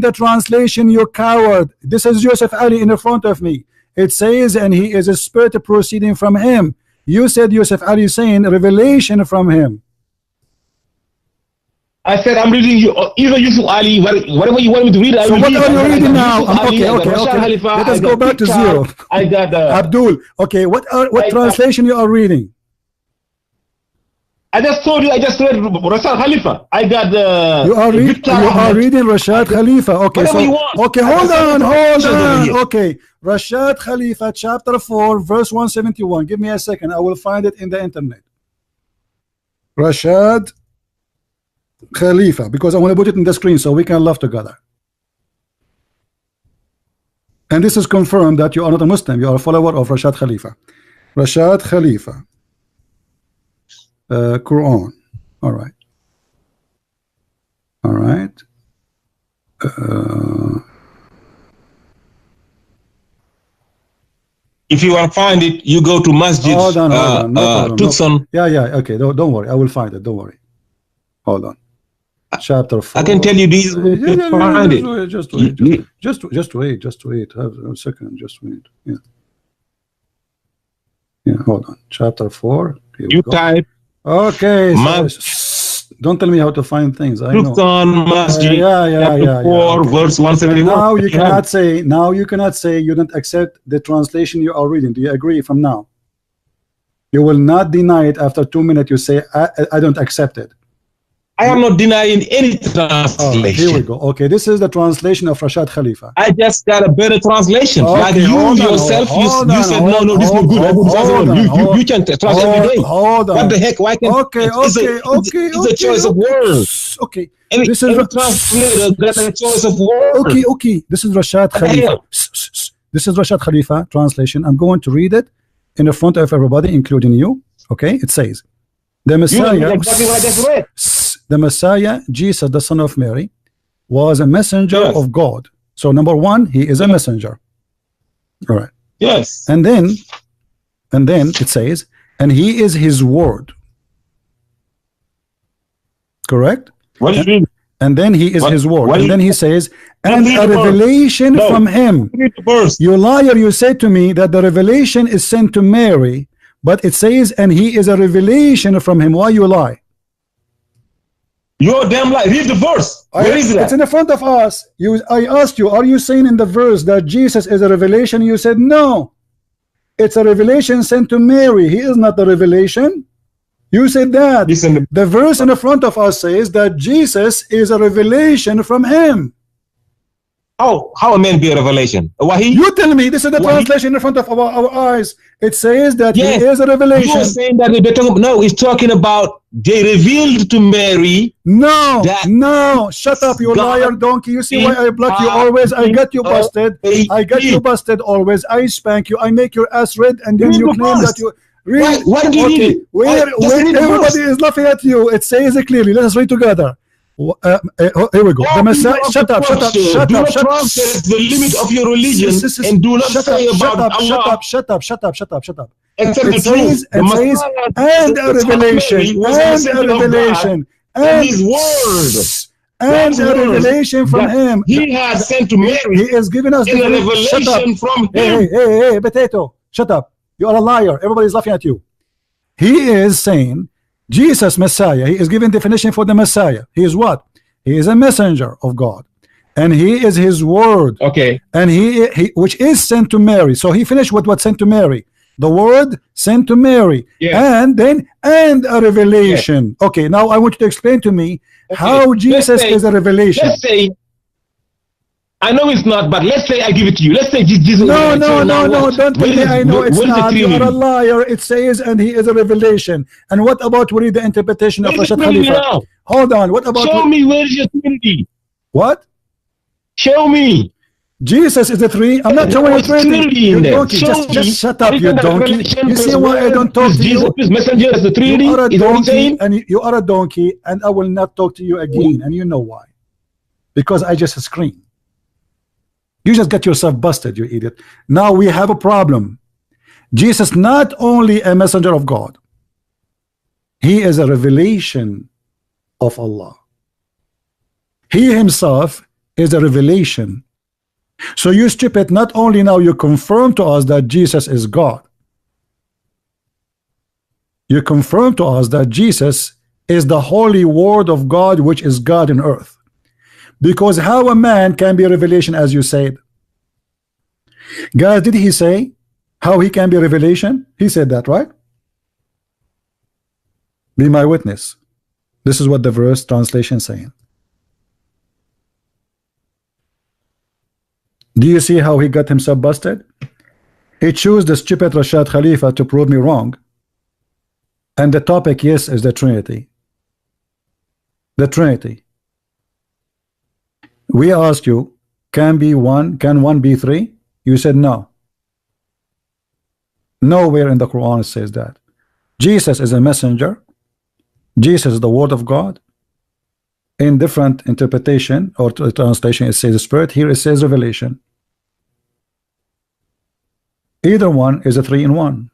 the translation? You coward. This is Yusuf Ali in the front of me. It says, and he is a spirit proceeding from him. You said Yusuf Ali saying revelation from him. I said I'm reading you either Yusuf Ali, whatever you want me to read. So what are you reading now? Okay. Let us go back to zero. I got Abdul. Okay, what translation you are reading? I just told you. I just read Rashad Khalifa. I got the. You are reading Rashad Khalifa. Okay, hold on. Okay, Rashad Khalifa, chapter 4, verse 171. Give me a second. I will find it in the internet. Rashad Khalifa, because I want to put it in the screen so we can laugh together. And this is confirmed that you are not a Muslim. You are a follower of Rashad Khalifa. Rashad Khalifa. Quran. All right. If you want to find it, you go to Masjid. Hold on. No Tucson. Yeah. Okay. Don't worry. I will find it. Don't worry. Hold on. Chapter 4. I can tell you these. Find it. Just wait. Just wait. Have a second. Just wait. Yeah. Hold on. Chapter 4. You type. Okay. Don't tell me how to find things. I know. Quran Masjid, yeah. 4, Okay. verse 171. Now you cannot say. Now you cannot say you don't accept the translation you are reading. Do you agree? From now, you will not deny it. After 2 minutes, you say I don't accept it. I am not denying any Oh, translation. here we go. Okay, this is the translation of Rashad Khalifa. I just got a better translation. Okay, Like you hold on, yourself, hold you on, said hold- no, this is not good. I hold- don't translate. hold on, You can translate every day. Hold on. What the heck? Why can't Okay, it's a choice of words. Okay, Every this is translator got a choice of words. okay. This is Rashad What the Khalifa. hell? This is Rashad Khalifa translation. I'm going to read it in the front of everybody, including you. Okay, it says, the You Messiah, know exactly what I just read. the Messiah, Jesus, the son of Mary, was a messenger Yes. of God. So number one, he is a messenger. All right. Yes. And then it says, and he is his word. Correct? What do you mean? And then he is What- his word. what And do then you- he says, and read a the verse. revelation No. from him. Read the verse. You liar, you said to me that the revelation is sent to Mary, but it says, and he is a revelation from him. Why you lie? You're damn lie. Read the verse. Where is It's that? in the front of us. I asked you, are you saying in the verse that Jesus is a revelation? You said no. It's a revelation sent to Mary. He is not the revelation. You said that. Listen, The verse in the front of us says that Jesus is a revelation from him. how a man be a revelation? Why he? You tell me, this is the Well, he- translation in front of our eyes. It says that Yes. he is a revelation. You're saying that they're talking. No, it's talking about they revealed to Mary. No, That- no, shut up, you God liar donkey. You see why I block you God always? I get you is busted. I get you busted always. I spank you. I make your ass red, and then Read you the claim verse. that you read. Why do you read Okay, it? where Just read the everybody verse. is laughing at you. It says it clearly. Let us read together. Here we go. The Messiah. Shut up. Do not transgress the limit of your religion and do not say about Allah Shut up. except It the says, truth. The Messiah, and the a Son of revelation, Mary, was a and a messenger of God, revelation, and His word. and God's a word revelation from that him. He has sent to He Mary is giving us in a different. Shut up. revelation from Hey, Him. potato. Shut up. You are a liar. Everybody's laughing at you. He is saying, Jesus, Messiah. He is giving definition for the Messiah. He is what? He is a messenger of God. And he is his word. Okay. And he which is sent to Mary. So he finished with what sent to Mary. The word sent to Mary. Yeah. And then a revelation. Okay, now I want you to explain to me how Jesus is a revelation. Let's say, I know it's not, but let's say I give it to you. Let's say Jesus. No, don't tell me I know it's What is the not. You are a Trinity? liar. It says, and he is a revelation. And what about we read the interpretation of Where is the Rashad Trinity Khalifa? now? Hold on. What about Show me where is your Trinity. what? Show me. Jesus is the three. I'm not showing you What's Trinity Trinity. in You there? donkey. Show Just me. shut up, you Isn't that donkey. revelation You see plus why I word don't talk plus to Jesus you? plus messenger as the Trinity? You are a Is that what you're donkey, saying? and you are a donkey, and I will not talk to you again, and you know why? Because I just scream. You just get yourself busted, you idiot. Now we have a problem. Jesus not only a messenger of God, he is a revelation of Allah. He himself is a revelation. So you stupid, not only now you confirm to us that Jesus is God, you confirm to us that Jesus is the holy word of God, which is God in earth. Because how a man can be a revelation, as you said? Guys, did he say how he can be a revelation? He said that, right? Be my witness. This is what the verse translation is saying. Do you see how he got himself busted? He chose the stupid Rashad Khalifa to prove me wrong. And the topic, yes, is the Trinity. The Trinity. We asked you, can one be three? You said no. Nowhere in the Quran it says that. Jesus is a messenger. Jesus is the word of God. In different interpretation or translation it says spirit. Here it says revelation. Either one is a three in one.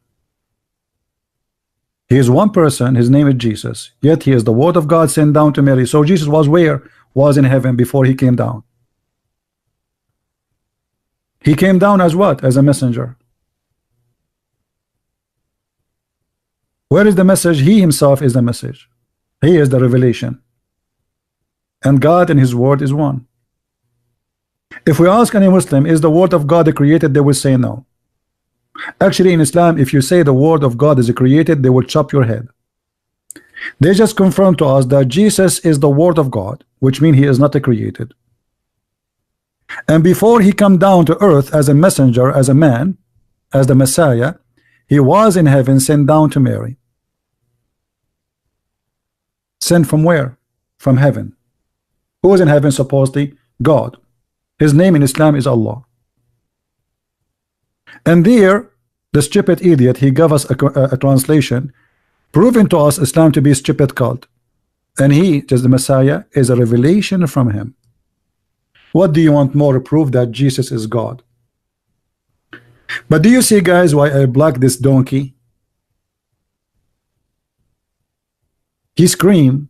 He is one person, his name is Jesus, yet he is the word of God sent down to Mary. So Jesus was where? Was in heaven before he came down. He came down as what? As a messenger. Where is the message? He himself is the message. He is the revelation, and God and his word is one. If we ask any Muslim, is the word of God created, they will say no. Actually, in Islam, if you say the word of God is created, they will chop your head. They just confirm to us that Jesus is the word of God, which means he is not created. And before he come down to earth as a messenger, as a man, as the Messiah, he was in heaven, sent down to Mary. Sent from where? From heaven. Who was in heaven supposedly? God. His name in Islam is Allah. And there, the stupid idiot, he gave us a translation proving to us Islam to be a stupid cult. And he, just the Messiah, is a revelation from him. What do you want more to prove that Jesus is God? But do you see, guys, why I blocked this donkey? He scream,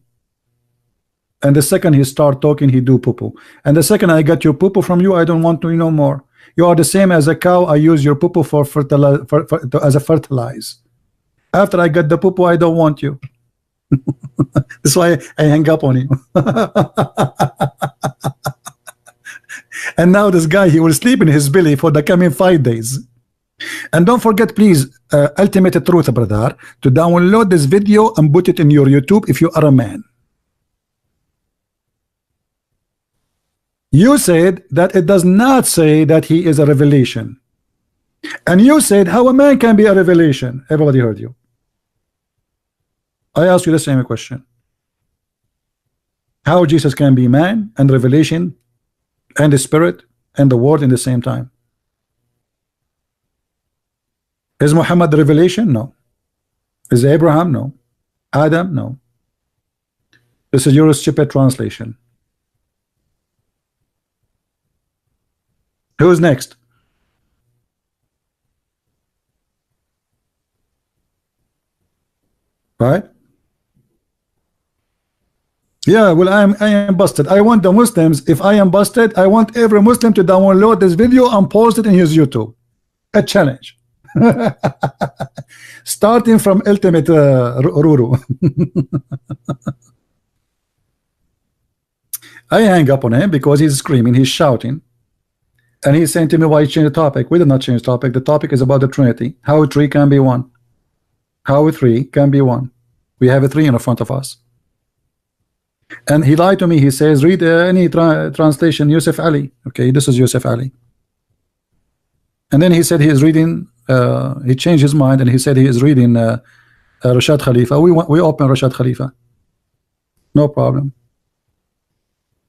and the second he start talking, he do poo-poo. And the second I got your poo-poo from you, I don't want to know more. You are the same as a cow. I use your poo-poo for as a fertilizer. After I got the poo-poo, I don't want you. That's why I hang up on you. And now this guy, he will sleep in his belly for the coming 5 days. And don't forget, please, Ultimate Truth, brother, to download this video and put it in your YouTube if you are a man. You said that it does not say that he is a revelation. And you said how a man can be a revelation. Everybody heard you. I ask you the same question. How Jesus can be man and revelation and the spirit and the word in the same time? Is Muhammad the revelation? No. Is Abraham? No. Adam? No. This is your stupid translation. Who's next? Right? Yeah, well, I am busted. I want the Muslims, if I am busted, I want every Muslim to download this video and post it in his YouTube. A challenge. Starting from Ultimate Ruru. I hang up on him because he's screaming, he's shouting, and he's saying to me, why you change the topic? We did not change the topic. The topic is about the Trinity. How three can be one. How three can be one. We have a three in front of us. And he lied to me. He says, read any translation, Yusuf Ali. Okay, this is Yusuf Ali. And then he said he is reading, he changed his mind and he said he is reading Rashad Khalifa. We open Rashad Khalifa. No problem.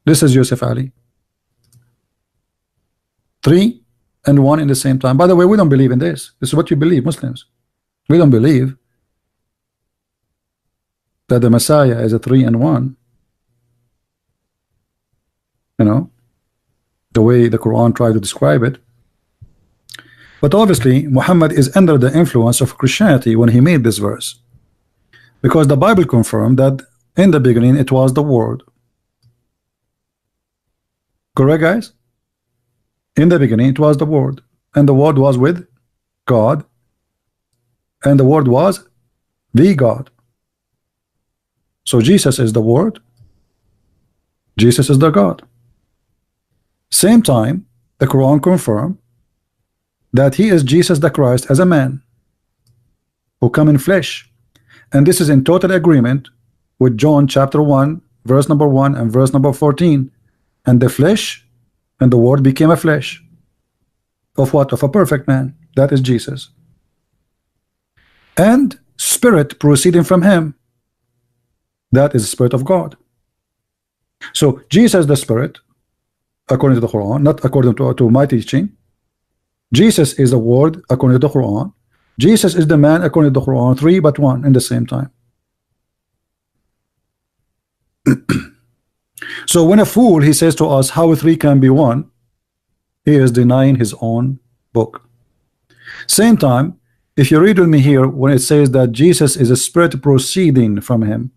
This is Yusuf Ali. 3 and 1 in the same time. By the way, we don't believe in this. This is what you believe, Muslims. We don't believe that the Messiah is a 3 and 1. You know, the way the Quran tried to describe it. But obviously Muhammad is under the influence of Christianity when he made this verse, because the Bible confirmed that in the beginning it was the Word. Correct, guys? In the beginning it was the Word, and the Word was with God, and the Word was the God. So Jesus is the Word, Jesus is the God. Same time the Quran confirmed that he is Jesus the Christ as a man who come in flesh, and this is in total agreement with John chapter 1 verse number 1 and verse number 14. And the flesh and the word became a flesh of what? Of a perfect man. That is Jesus. And spirit proceeding from him. That is the Spirit of God. So Jesus the Spirit, according to the Quran, not according to my teaching. Jesus is the Word according to the Quran. Jesus is the man according to the Quran. 3 but 1 in the same time. So when a fool, he says to us how 3 can be 1, he is denying his own book. Same time, if you read with me here when it says that Jesus is a spirit proceeding from him,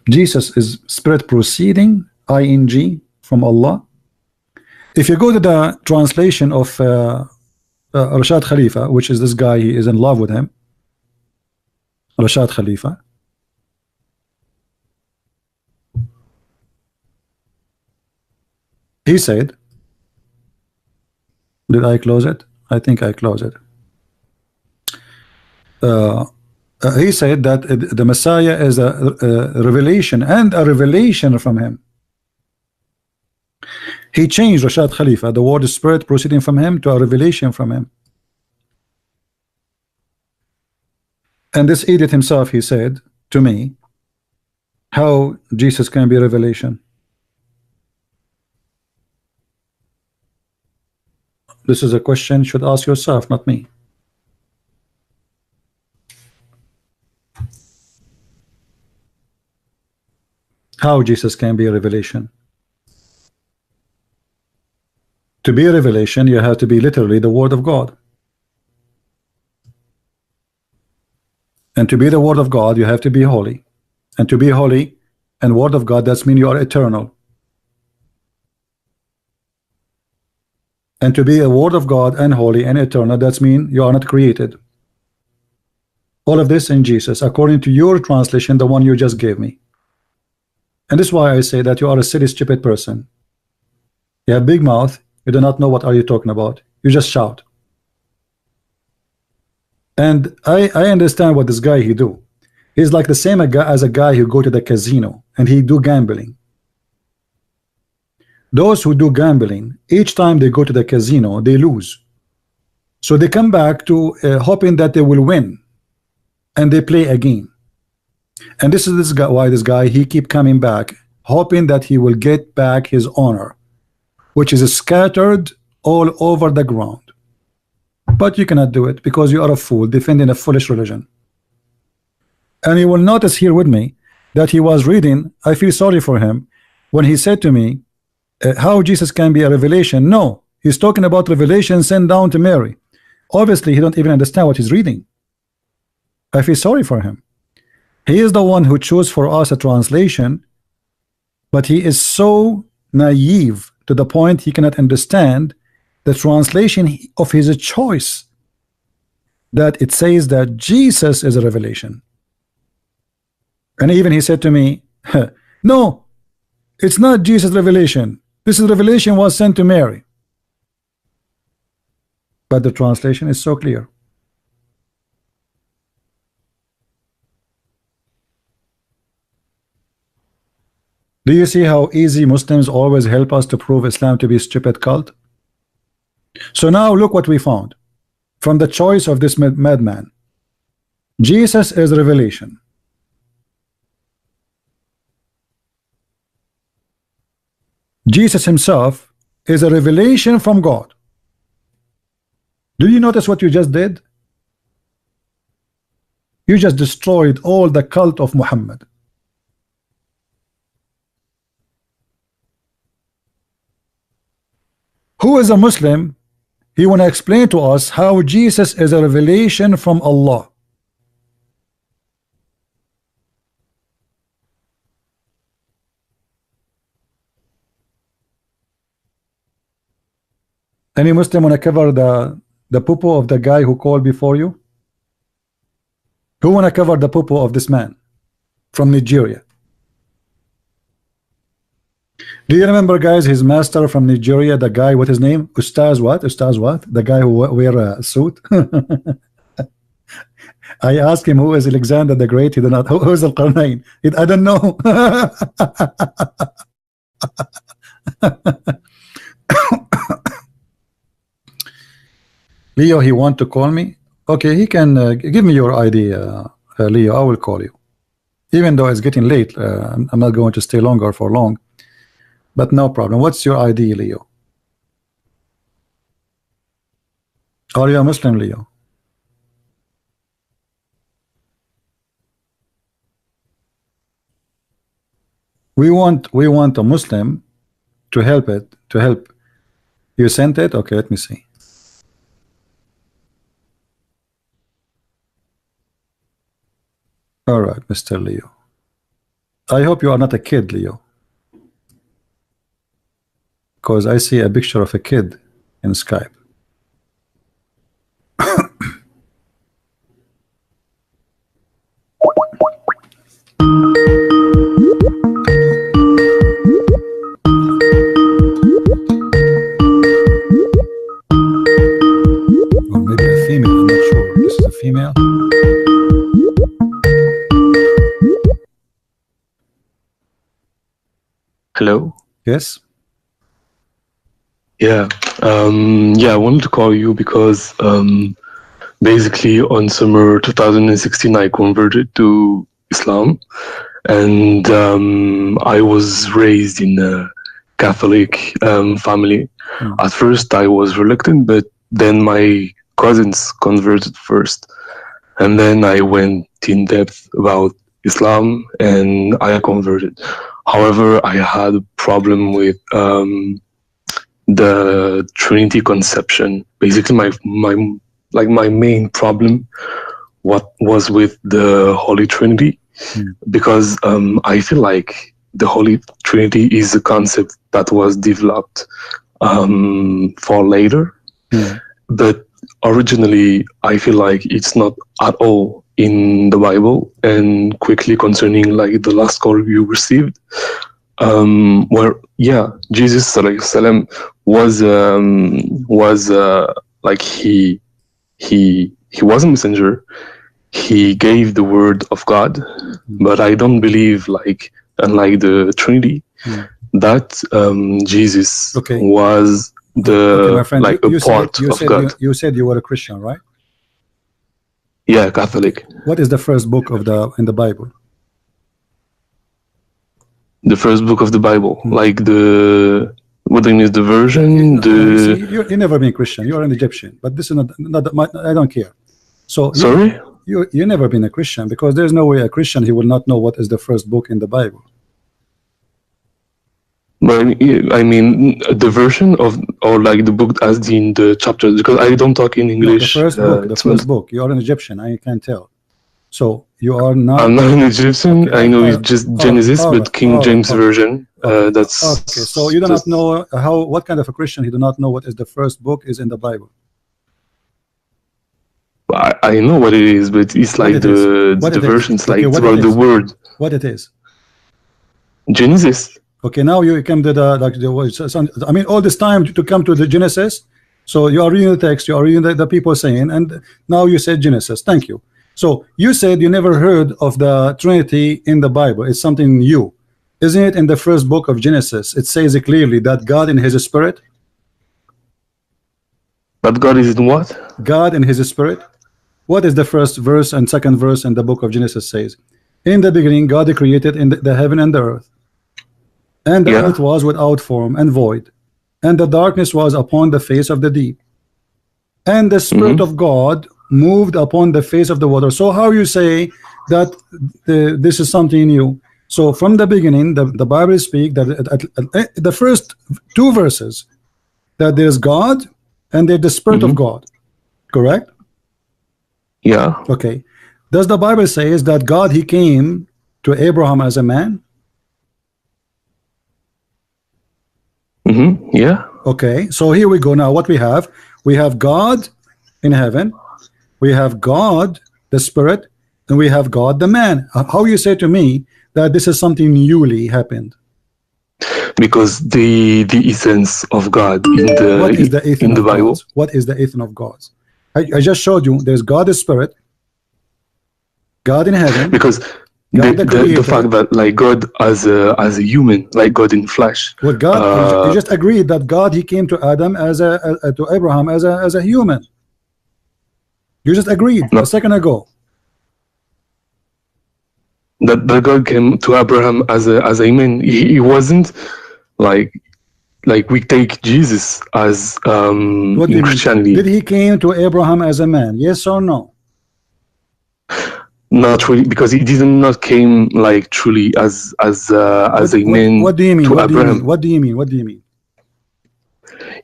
Jesus is spirit proceeding, ing, from Allah. If you go to the translation of Rashad Khalifa, which is this guy, he is in love with him, Rashad Khalifa, He said, did I close it? I think I closed it. He said that the Messiah is a revelation, and a revelation from him. He changed Rashad Khalifa, the word spirit proceeding from him, to a revelation from him. And this idiot himself, he said to me, how Jesus can be a revelation. This is a question you should ask yourself, not me. How Jesus can be a revelation? To be a revelation, you have to be literally the Word of God. And to be the Word of God, you have to be holy. And to be holy and Word of God, that means you are eternal. And to be a Word of God and holy and eternal, that means you are not created. All of this in Jesus, according to your translation, the one you just gave me. And this is why I say that you are a silly, stupid person. You have big mouth. You do not know what are you talking about. You just shout. And I understand what this guy he do. He's like the same as a guy who go to the casino and he do gambling. Those who do gambling, each time they go to the casino, they lose. So they come back to hoping that they will win, and they play again. And this is why this guy he keep coming back, hoping that he will get back his honor, which is scattered all over the ground. But you cannot do it because you are a fool defending a foolish religion. And you will notice here with me that he was reading. I feel sorry for him when he said to me, how Jesus can be a revelation. No, he's talking about revelation sent down to Mary. Obviously he don't even understand what he's reading. I feel sorry for him. He is the one who chose for us a translation, but he is so naive to the point he cannot understand the translation of his choice, that it says that Jesus is a revelation. And even he said to me, no, it's not Jesus' revelation. This is revelation was sent to Mary. But the translation is so clear. Do you see how easy Muslims always help us to prove Islam to be a stupid cult? So now look what we found from the choice of this madman. Jesus is revelation. Jesus himself is a revelation from God. Do you notice what you just did? You just destroyed all the cult of Muhammad. Who is a Muslim? He want to explain to us how Jesus is a revelation from Allah. Any Muslim want to cover the poo-poo of the guy who called before you? Who want to cover the poo-poo of this man from Nigeria? Do you remember, guys, his master from Nigeria, the guy, what his name? Ustaz what? Ustaz what? The guy who wear a suit? I asked him who is Alexander the Great. He did not. Who is Al-Qarnayn? I don't know. Leo, he want to call me? Okay, he can give me your ID, Leo. I will call you. Even though it's getting late, I'm not going to stay longer for long. But no problem. What's your ID, Leo? Are you a Muslim, Leo? We want a Muslim to help it. To help. You sent it? Okay, let me see. All right, Mr. Leo. I hope you are not a kid, Leo. Because I see a picture of a kid in Skype. Hello. Yes. Yeah. Yeah, I wanted to call you because basically on summer 2016 I converted to Islam, and I was raised in a Catholic family. At first I was reluctant, but then my cousins converted first, and then I went in depth about Islam and I converted. However, I had a problem with the Trinity conception. Basically, my main problem was with the Holy Trinity, because I feel like the Holy Trinity is a concept that was developed for later, but originally I feel like it's not at all in the Bible. And quickly concerning like the last call you received, where Jesus salam was like he was a messenger. He gave the word of God, but I don't believe, like, unlike the Trinity, that Jesus was my friend, like a part of God. You said you were a Christian, right? Yeah, Catholic. What is the first book in the Bible? The first book of the Bible, like what do you mean, the version? You've never been Christian. You're an Egyptian, but this is not I don't care. So sorry, you never been a Christian, because there's no way a Christian, he will not know what is the first book in the Bible. But I mean the version of, or like the book as in the chapters, because I don't talk in English. No, the first book. You are an Egyptian. I can't tell. So you are not. I'm not an Egyptian. I know it's just Genesis, but King James version. That's okay. So you do not know what kind of a Christian he do not know what is the first book is in the Bible. I know what it is, but it's like the versions, like throughout the word. What it is? Genesis. Okay, now you come to I mean, all this time to come to the Genesis. So you are reading the text, you are reading the people saying, and now you said Genesis. Thank you. So you said you never heard of the Trinity in the Bible. It's something new. Isn't it in the first book of Genesis? It says it clearly that God in his spirit. But God is in what? God in his spirit. What is the first verse and second verse in the book of Genesis says? In the beginning, God created in the heaven and the earth. And the earth was without form and void, and the darkness was upon the face of the deep. And the Spirit of God moved upon the face of the water. So how you say that this is something new? So from the beginning, the Bible speaks that the first two verses, that there's God and there's the Spirit of God. Correct? Yeah. Okay. Does the Bible say is that God, he came to Abraham as a man? Yeah. Okay, so here we go. Now what we have God in heaven, we have God the Spirit, and we have God the man. How you say to me that this is something newly happened? Because the essence of God in the Bible. What is the essence of God? I just showed you there's God the Spirit, God in heaven. Because the fact that like God as a human, like God in flesh. Well, God, you just agreed that God, he came to Adam to Abraham as a human. You just agreed a second ago. That God came to Abraham as a man. He wasn't like we take Jesus as in Christianity. Did he came to Abraham as a man? Yes or no? Not really, because he not came like truly as a man. What do you mean? To what Abraham. What do you mean? What do you mean?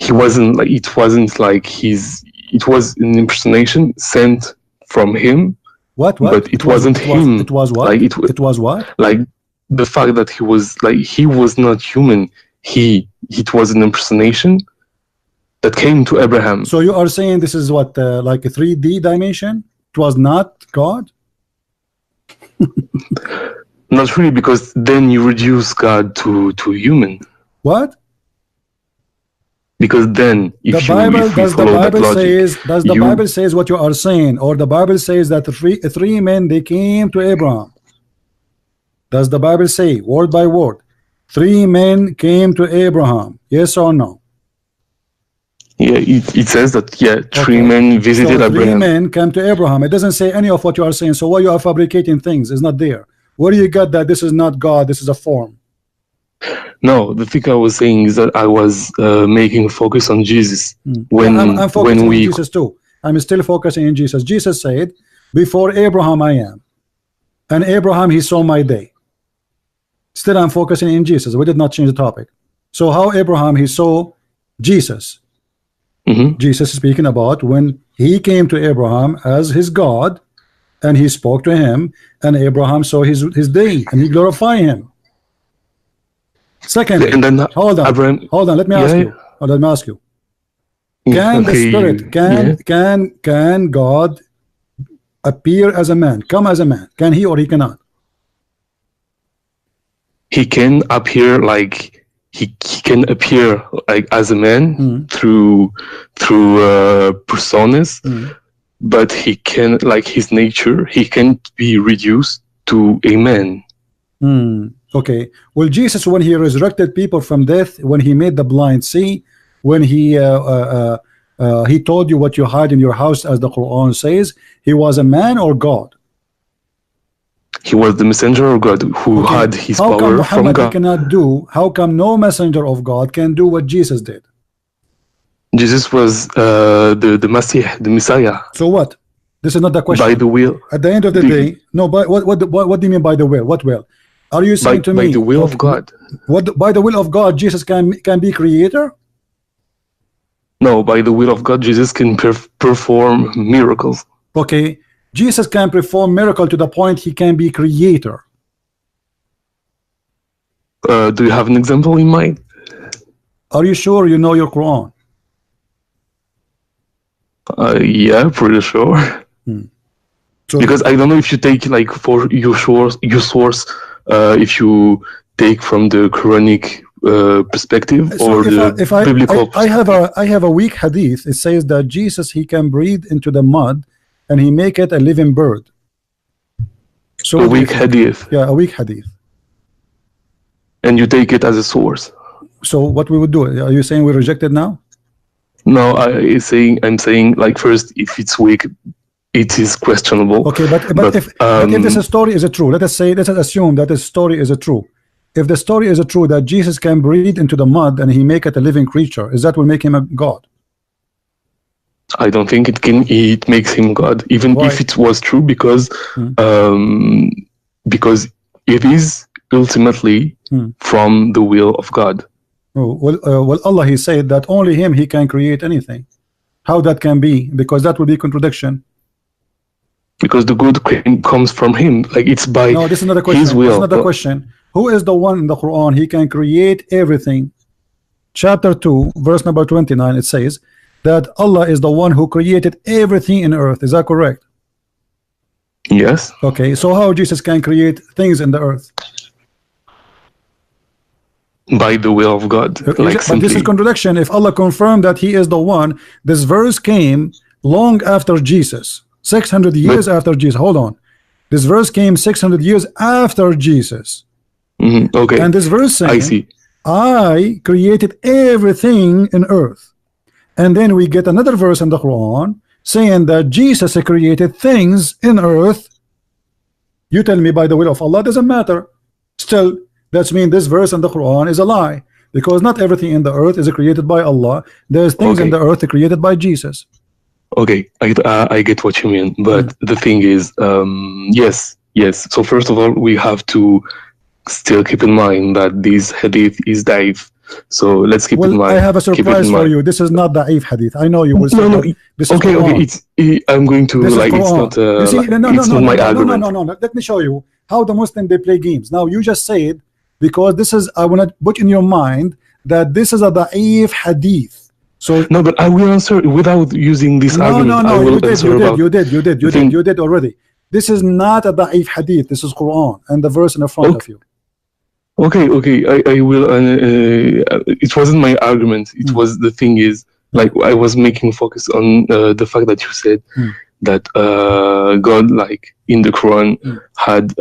He wasn't like, it wasn't like it was an impersonation sent from him. What? But it wasn't him. It was what? Like it was what? Like the fact that he was not human. It was an impersonation that came to Abraham. So you are saying this is what like a 3D dimension? It was not God? Not really, because then you reduce God to human. What? Because then if the Bible does the Bible says what you are saying, or the Bible says that three men, they came to Abraham? Does the Bible say word by word 3 men came to Abraham. Yes or no? Yeah, it says that, yeah, 3 men visited so Abraham. 3 men came to Abraham. It doesn't say any of what you are saying. So why you are fabricating things? It's not there. Where do you get that this is not God, this is a form? No, the thing I was saying is that I was making focus on Jesus. When I'm focusing when on Jesus too. I'm still focusing on Jesus. Jesus said, before Abraham I am, and Abraham he saw my day. Still I'm focusing in Jesus. We did not change the topic. So how Abraham he saw Jesus? Jesus is speaking about when he came to Abraham as his God, and he spoke to him, and Abraham saw his day, and he glorified him. Secondly, and then hold on, Abraham, let me ask you. Let me ask you. Can the spirit can God appear as a man, come as a man? Can he or he cannot? He can appear like he can appear like as a man through personas, but he can, like his nature, he can't be reduced to a man. Okay. Well, Jesus, when he resurrected people from death, when he made the blind see, when he told you what you hide in your house, as the Quran says, he was a man or God? He was the messenger of God who had his how power come Muhammad from God. He cannot do? How come no messenger of God can do what Jesus did? Jesus was the Messiah. So what? This is not the question. By the will. At the end of the day, no. But what do you mean by the will? What will? Are you saying to me? By the will of God. What by the will of God, Jesus can be creator? No, by the will of God, Jesus can perform miracles. Okay, Jesus can perform miracle to the point he can be creator. Do you have an example in mind? Are you sure you know your Quran? Yeah, pretty sure. So because I don't know if you take like for your source, if you take from the Quranic perspective or the biblical. I have a weak hadith. It says that Jesus he can breathe into the mud and he make it a living bird. So a weak hadith. Yeah, a weak hadith. And you take it as a source. So what we would do? Are you saying we reject it now? No, I'm saying like first, if it's weak, it is questionable. Okay, but if this story is true, let us assume that this story is true. If the story is true that Jesus can breathe into the mud and he make it a living creature, is that will make him a God? I don't think it can. It makes him God, even if it was true, because it is ultimately from the will of God. Oh, well, Allah he said that only him he can create anything. How that can be? Because that would be contradiction. Because the good comes from him, like it's by no, this is not a question. His will. This is not a question. Who is the one in the Quran? He can create everything. Chapter 2, verse number 29. It says that Allah is the one who created everything in earth. Is that correct? Yes. Okay. So how Jesus can create things in the earth? By the will of God. Like but this is contradiction. If Allah confirmed that he is the one, this verse came long after Jesus, 600 years after Jesus. Hold on, this verse came 600 years after Jesus. Okay. And this verse saying, I see, I created everything in earth. And then we get another verse in the Quran saying that Jesus created things in earth. You tell me by the will of Allah, doesn't matter. Still, that's mean this verse in the Quran is a lie, because not everything in the earth is created by Allah. There's things in the earth created by Jesus. Okay, I get what you mean, but the thing is, yes. So first of all, we have to still keep in mind that this hadith is da'if. So let's keep in mind. I have a surprise for you. This is not da'if hadith. I know you will say this is okay, Quran. okay. I'm going to this like. It's not. You see, it's not my argument. No. Let me show you how the Muslim they play games. Now you just said, because this is, I want to put in your mind that this is a da'if hadith. So no, but I will answer without using this argument. No, you did already. This is not a da'if hadith. This is Quran and the verse in front of you. Okay. I will. It wasn't my argument. It was, the thing is, like, I was making focus on the fact that you said that God, like in the Quran, had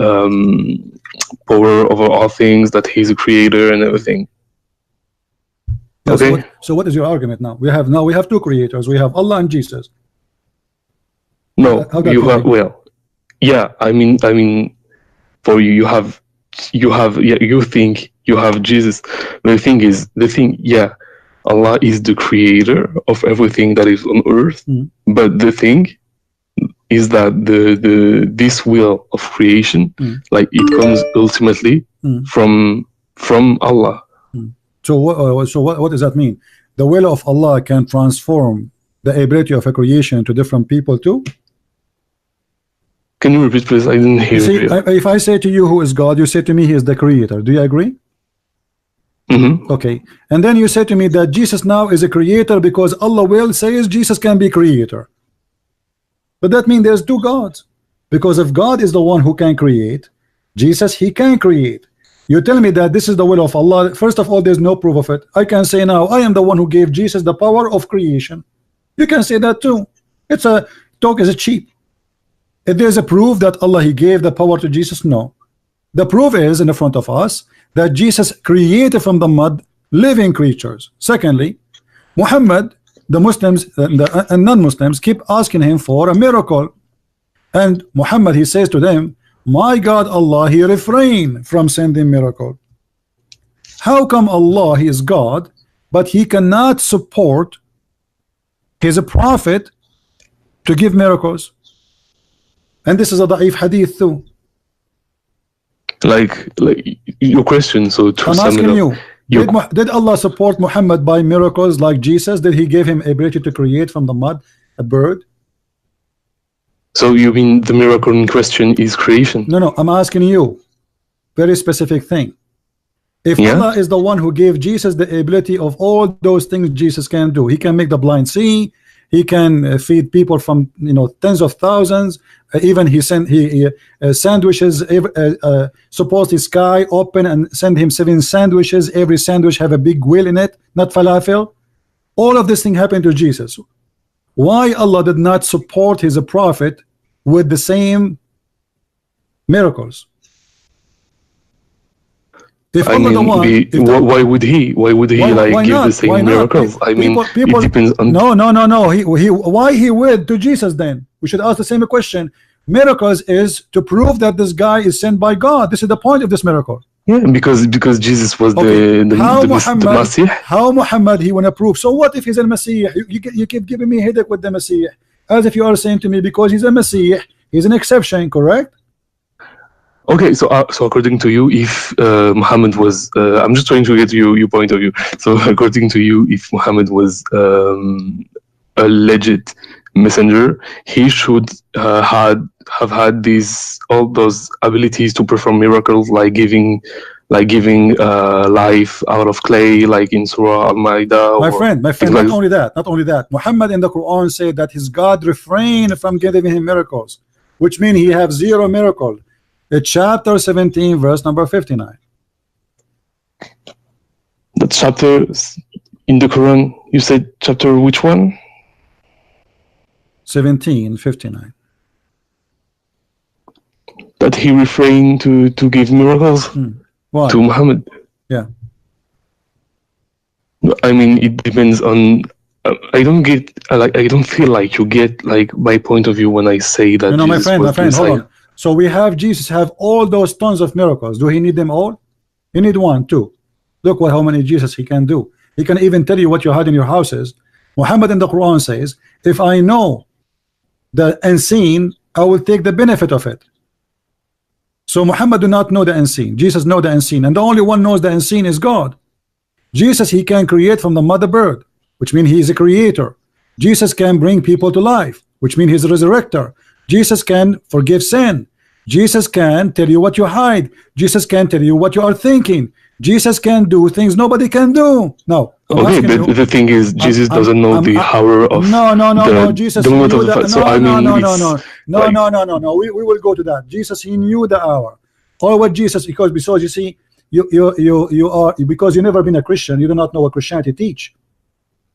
power over all things, that He's a creator and everything. Yeah, Okay. So what is your argument now? We have two creators. We have Allah and Jesus. No, How that you work? have, well, yeah. I mean, for you, yeah, you think you have Jesus. The thing, yeah, Allah is the creator of everything that is on earth. But the thing is that this will of creation, like it comes ultimately from Allah. So what does that mean? The will of Allah can transform the ability of a creation to different people too? Can you repeat, please? I didn't hear You see, you. if I say to you who is God, you say to me he is the creator. Do you agree? Okay. And then you say to me that Jesus now is a creator because Allah will says Jesus can be creator. But that means there's two gods. Because if God is the one who can create, Jesus, he can create. You tell me that this is the will of Allah. First of all, there's no proof of it. I can say now, I am the one who gave Jesus the power of creation. You can say that too. It's a talk is cheap. If there's a proof that Allah he gave the power to Jesus, no. The proof is in the front of us that Jesus created from the mud living creatures. Secondly, Muhammad, the Muslims and non-Muslims keep asking him for a miracle, and Muhammad he says to them, my God Allah he refrained from sending miracle. How come Allah he is God but he cannot support his prophet to give miracles? And this is a da'if hadith too. Like your question. So to I'm sum asking it up, you, did Allah support Muhammad by miracles like Jesus? Did he give him ability to create from the mud a bird? So you mean the miracle in question is creation? No, I'm asking you very specific thing. If Allah is the one who gave Jesus the ability of all those things Jesus can do, he can make the blind see, he can feed people from tens of thousands, even he sandwiches, suppose the sky open and send him 7 sandwiches, every sandwich have a big wheel in it, not falafel. All of this thing happened to Jesus. Why Allah did not support his prophet with the same miracles? If I mean, why would he like give the same miracles? I mean, it depends on. No. Why he would to Jesus then? We should ask the same question. Miracles is to prove that this guy is sent by God. This is the point of this miracle. Yeah, because Jesus was the Messiah. How Muhammad he wanna prove? So what if he's a Messiah? You keep giving me headache with the Messiah, as if you are saying to me because he's a Messiah, he's an exception, correct? Okay, so according to you, if Muhammad was, I'm just trying to get your point of view. So according to you, if Muhammad was a legit messenger, he should have had all those abilities to perform miracles, like giving life out of clay, like in Surah Al-Ma'idah. My friend, not only that. Muhammad in the Quran said that his God refrained from giving him miracles, which means he have 0 miracle. Chapter 17, verse number 59. The chapter in the Quran, you said chapter which one? 17:59. That he refrained to give miracles Why? to Muhammad. Yeah. I mean, it depends on. I don't get I don't feel like you get like my point of view when I say that. My friend, hold on. So we have Jesus have all those tons of miracles. Do he need them all? You need 1, 2. Look how many Jesus he can do. He can even tell you what you had in your houses. Muhammad in the Quran says, if I know the unseen, I will take the benefit of it. So Muhammad do not know the unseen. Jesus know the unseen, and the only one knows the unseen is God. Jesus he can create from the mother bird, which means he is a creator. Jesus can bring people to life, which means he's a resurrector. Jesus can forgive sin. Jesus can tell you what you hide. Jesus can tell you what you are thinking. Jesus can do things nobody can do. No. Okay, but the thing is, Jesus doesn't know the hour of. No. Jesus knew that. So I mean, no. We will go to that. Jesus he knew the hour. Or what Jesus, because you see, you are because you never been a Christian, you do not know what Christianity teach.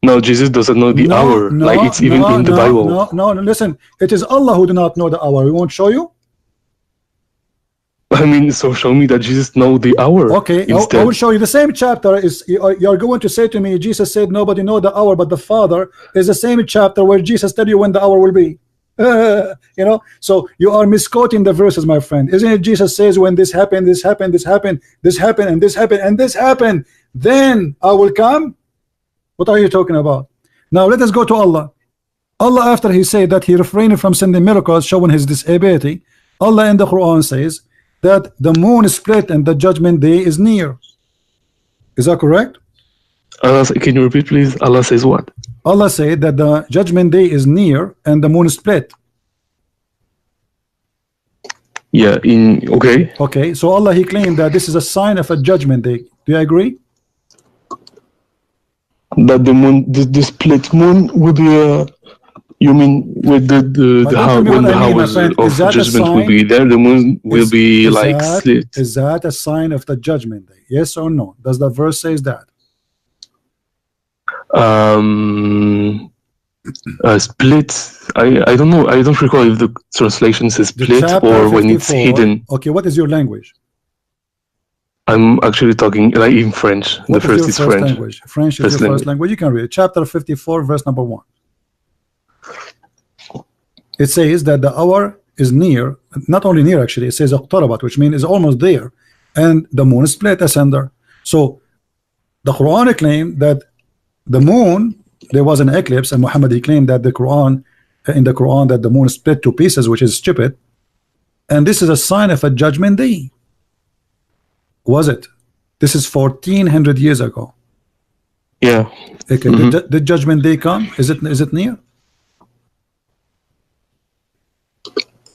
No, Jesus doesn't know the hour. Like it's even in the Bible. No, listen. It is Allah who do not know the hour. We won't show you. I mean, so show me that Jesus know the hour. Okay, I will show you the same chapter. Is you're going to say to me, Jesus said nobody know the hour but the Father, is the same chapter where Jesus tell you when the hour will be. You know, so you are misquoting the verses, my friend. Isn't it Jesus says when this happened, this happened, this happened, this happened, and this happened, and this happened, then I will come? What are you talking about? Now let us go to Allah. Allah, after he said that he refrained from sending miracles showing his disability, Allah in the Quran says that the moon split and the judgment day is near. Is that correct? Can you repeat, please? Allah says what? Allah said that the judgment day is near and the moon split. Yeah, okay. Okay, so Allah, he claimed that this is a sign of a judgment day. Do you agree? That the moon, the split moon will be you mean with the how when the hours of judgment will be there, the moon will be like split. Is that a sign of the judgment day? Yes or no? Does the verse says that? Split. I don't know. I don't recall if the translation says split or when it's hidden. Okay, what is your language? I'm actually talking like in French. What the first is French. Language? French is your first language. You can read it. Chapter 54, verse number 1. It says that the hour is near, not only near actually, it says Iqtarabat, which means is almost there, and the moon is split asunder. So the Quran claimed that the moon, there was an eclipse, and Muhammad he claimed that the Quran, in the Quran, that the moon split to pieces, which is stupid, and this is a sign of a judgment day. Was it? This is 1400 years ago. Yeah. Okay. Did judgment day come? Is it near?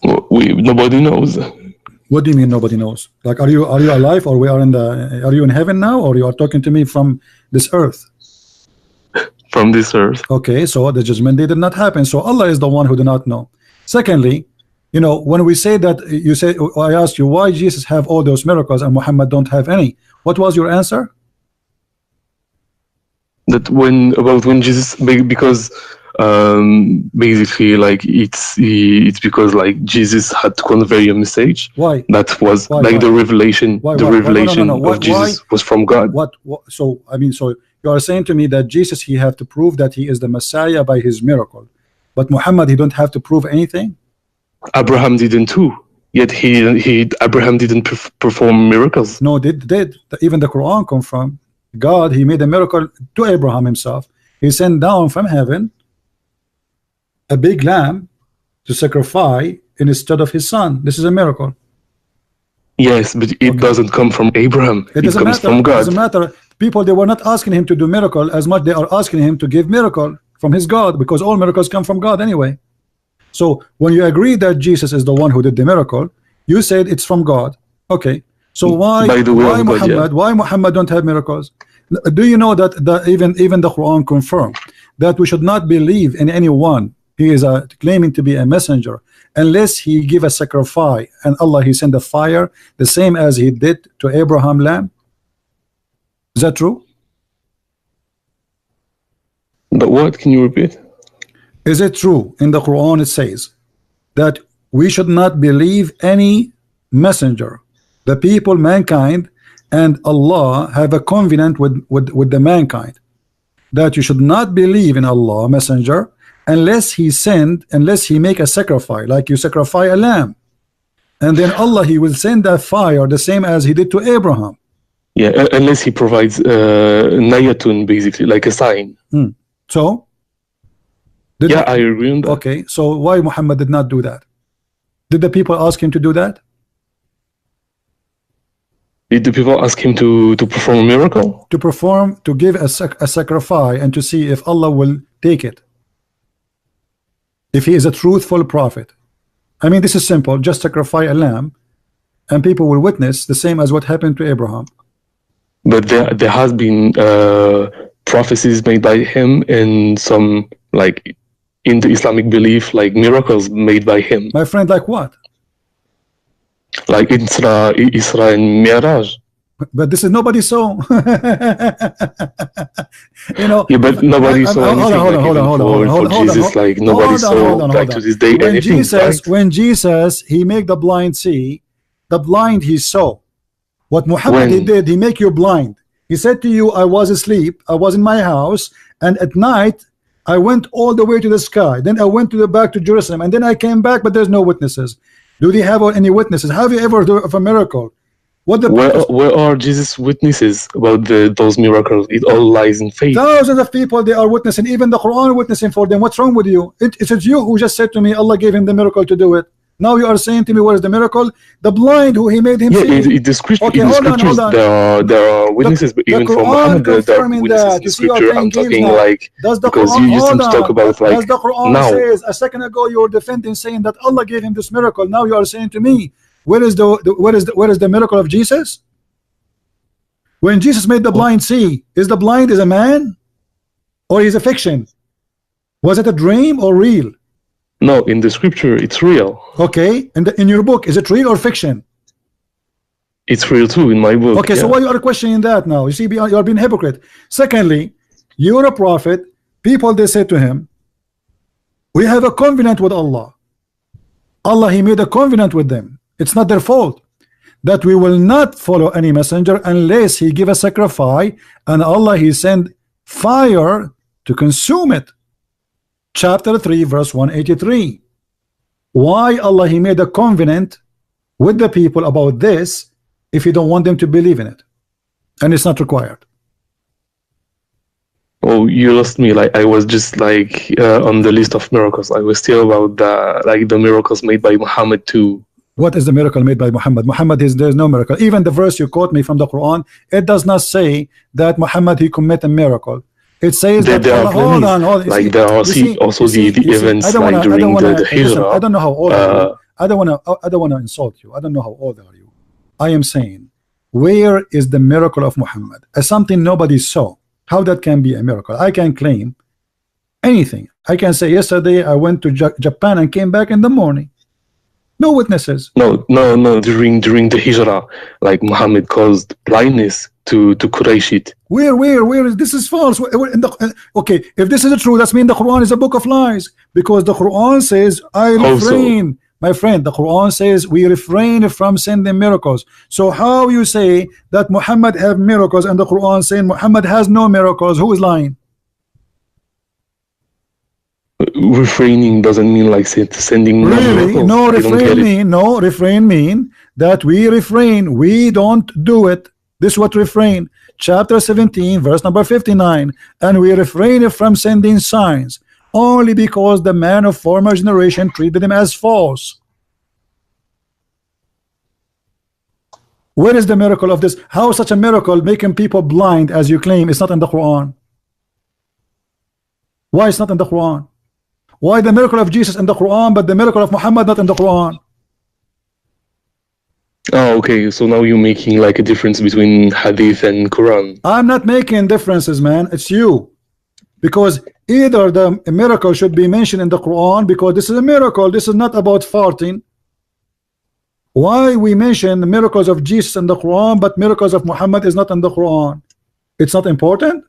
Nobody knows. What do you mean nobody knows? Like, are you alive, or are you in heaven now, or you are talking to me from this earth? From this earth. Okay, so the judgment day did not happen. So Allah is the one who do not know. Secondly, you know, when we say that, you say, I asked you why Jesus have all those miracles and Muhammad don't have any. What was your answer? That when Jesus, because basically like it's because like Jesus had to convey a message. Why? That was the revelation. Revelation of Jesus was from God. What? So I mean, so you are saying to me that Jesus, he have to prove that he is the Messiah by his miracle, but Muhammad, he don't have to prove anything. Abraham didn't too. Yet Abraham didn't perform miracles. No, did even the Quran confirm God, he made a miracle to Abraham himself. He sent down from heaven a big lamb to sacrifice instead of his son. This is a miracle. Yes, but it doesn't come from Abraham. It comes from God. It doesn't matter. People, they were not asking him to do miracle as much they are asking him to give miracle from his God, because all miracles come from God anyway. So when you agree that Jesus is the one who did the miracle, you said it's from God. Okay. So why Muhammad don't have miracles? Do you know that even the Quran confirmed that we should not believe in anyone he is claiming to be a messenger unless he give a sacrifice, and Allah he send a fire the same as he did to Abraham lamb? Is that true? But what? Can you repeat? Is it true in the Quran it says that we should not believe any messenger, the people, mankind, and Allah have a covenant with the mankind, that you should not believe in Allah messenger unless he make a sacrifice, like you sacrifice a lamb, and then Allah he will send that fire the same as he did to Abraham. Yeah, unless he provides nayatun, basically like a sign. So I agree on that. Okay, so why Muhammad did not do that? Did the people ask him to do that? Did the people ask him to perform a miracle? To give a sacrifice and to see if Allah will take it, if he is a truthful prophet. I mean, this is simple. Just sacrifice a lamb and people will witness the same as what happened to Abraham. But there has been prophecies made by him, and some, like in the Islamic belief, like miracles made by him. My friend, like what? Like Isra and Mi'raj. But this is nobody saw. You know. Yeah, but nobody saw anything Hold for Jesus. Like nobody saw like to this day when anything. When Jesus he make the blind see, the blind he saw. What Muhammad he did, he make you blind. He said to you, I was asleep, I was in my house, and at night I went all the way to the sky. Then I went to the back to Jerusalem, and then I came back, but there's no witnesses. Do they have any witnesses? Have you ever heard of a miracle? What the where are Jesus' witnesses about those miracles? It all lies in faith. Thousands of people they are witnessing, even the Quran witnessing for them. What's wrong with you? It's you who just said to me Allah gave him the miracle to do it. Now you are saying to me, where is the miracle? The blind who he made him see. In the scriptures, there are witnesses, but even from Muhammad, there are witnesses in the scripture. I'm talking like, because you used to talk about like, does the Quran now. says, a second ago you were defending saying that Allah gave him this miracle. Now you are saying to me, where is the miracle of Jesus? When Jesus made the blind see, is the blind is a man? Or is a fiction? Was it a dream or real? No, in the scripture, it's real. Okay, and in your book, is it real or fiction? It's real too in my book. Okay, so why you are questioning that now? You see, you are being hypocrite. Secondly, you're a prophet. People, they say to him, we have a covenant with Allah. Allah, he made a covenant with them. It's not their fault that we will not follow any messenger unless he give a sacrifice, and Allah, he send fire to consume it. Chapter 3 verse 183. Why Allah he made a covenant with the people about this if you don't want them to believe in it, and it's not required? Oh, you lost me. Like I was just like on the list of miracles. I was still about the miracles made by Muhammad too. What is the miracle made by Muhammad? Muhammad is, there's no miracle. Even the verse you quote me from the Quran, it does not say that Muhammad he commit a miracle. It says that there are hold on. Like there are also the events like during the Hijrah. I don't know how old are you. I don't want to insult you. I don't know how old are you. I am saying, where is the miracle of Muhammad? As something nobody saw. How that can be a miracle? I can claim anything. I can say yesterday I went to Japan and came back in the morning. No witnesses. No. During the Hijrah, like Muhammad caused blindness to Qurayshit. Where is this? Is false. Okay, if this is true, that means the Quran is a book of lies, because the Quran says I refrain. My friend, the Quran says we refrain from sending miracles. So how you say that Muhammad have miracles and the Quran saying Muhammad has no miracles? Who is lying? Refraining doesn't mean like sending really? No, refrain mean that we refrain. We don't do it. This is what refrain. Chapter 17 verse number 59. And we refrain from sending signs only because the man of former generation treated him as false. Where is the miracle of this? How such a miracle making people blind as you claim is not in the Quran? Why it's not in the Quran? Why the miracle of Jesus in the Quran but the miracle of Muhammad not in the Quran? Oh, okay. So now you're making like a difference between Hadith and Quran. I'm not making differences, man. It's you. Because either the miracle should be mentioned in the Quran, because this is a miracle. This is not about farting. Why we mention the miracles of Jesus in the Quran, but miracles of Muhammad is not in the Quran? It's not important.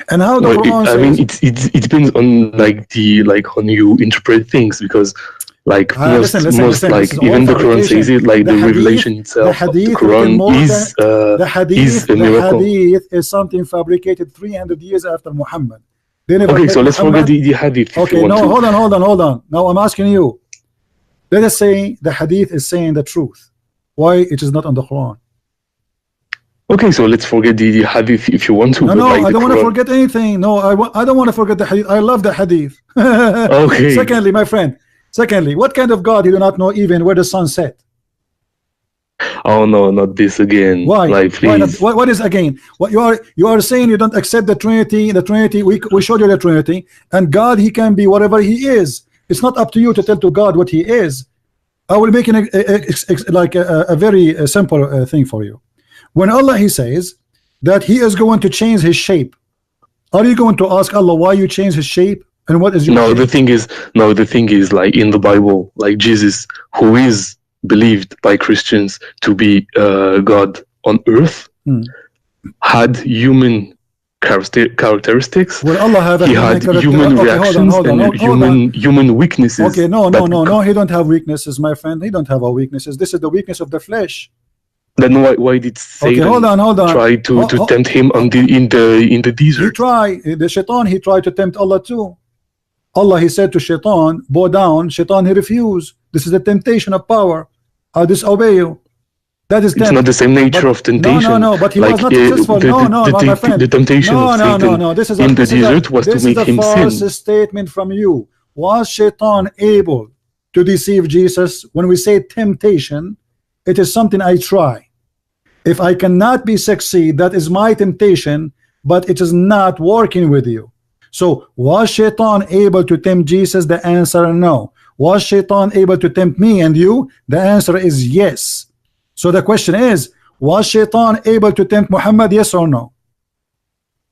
And how the Quran says, I mean, it depends on on you interpret things, because like most like even the Quran says it, like the revelation itself of the Quran is a miracle. The hadith is something fabricated 300 years after Muhammad. Okay, so let's forget the hadith. Okay, no, hold on. Now I'm asking you. Let us say the hadith is saying the truth. Why it is not on the Quran? Okay, so let's forget the hadith if you want to. No, I don't want to forget anything. No, I don't want to forget the hadith. I love the hadith. Okay. Secondly, my friend. What kind of God you do not know even where the sun set? Oh no, not this again. Why? Like, please. What is again? What you are saying you don't accept the Trinity. The Trinity, we showed you the Trinity, and God he can be whatever he is. It's not up to you to tell to God what he is. I will make a very simple thing for you. When Allah he says that he is going to change his shape, are you going to ask Allah why you change his shape? And what is your shape? The thing is like in the Bible, like Jesus, who is believed by Christians to be God on earth, had human characteristics. Will Allah have a He had human reactions and human weaknesses. Okay, no. He don't have weaknesses, my friend. He don't have a weaknesses. This is the weakness of the flesh. Then why did Satan hold on. try to tempt him in the desert? The shaitan, he tried to tempt Allah too. Allah, he said to shaitan, bow down. Shaitan, he refused. This is the temptation of power. I'll disobey you. That is it's not the same nature of temptation. No, but he was not successful. My friend. The temptation of Satan This is in the desert was to make him sin. This is a false statement from you. Was shaitan able to deceive Jesus? When we say temptation, it is something I try. If I cannot be succeed, that is my temptation, but it is not working with you. So was shaitan able to tempt Jesus? The answer no. Was shaitan able to tempt me and you? The answer is yes. So the question is, was shaitan able to tempt Muhammad? Yes or no?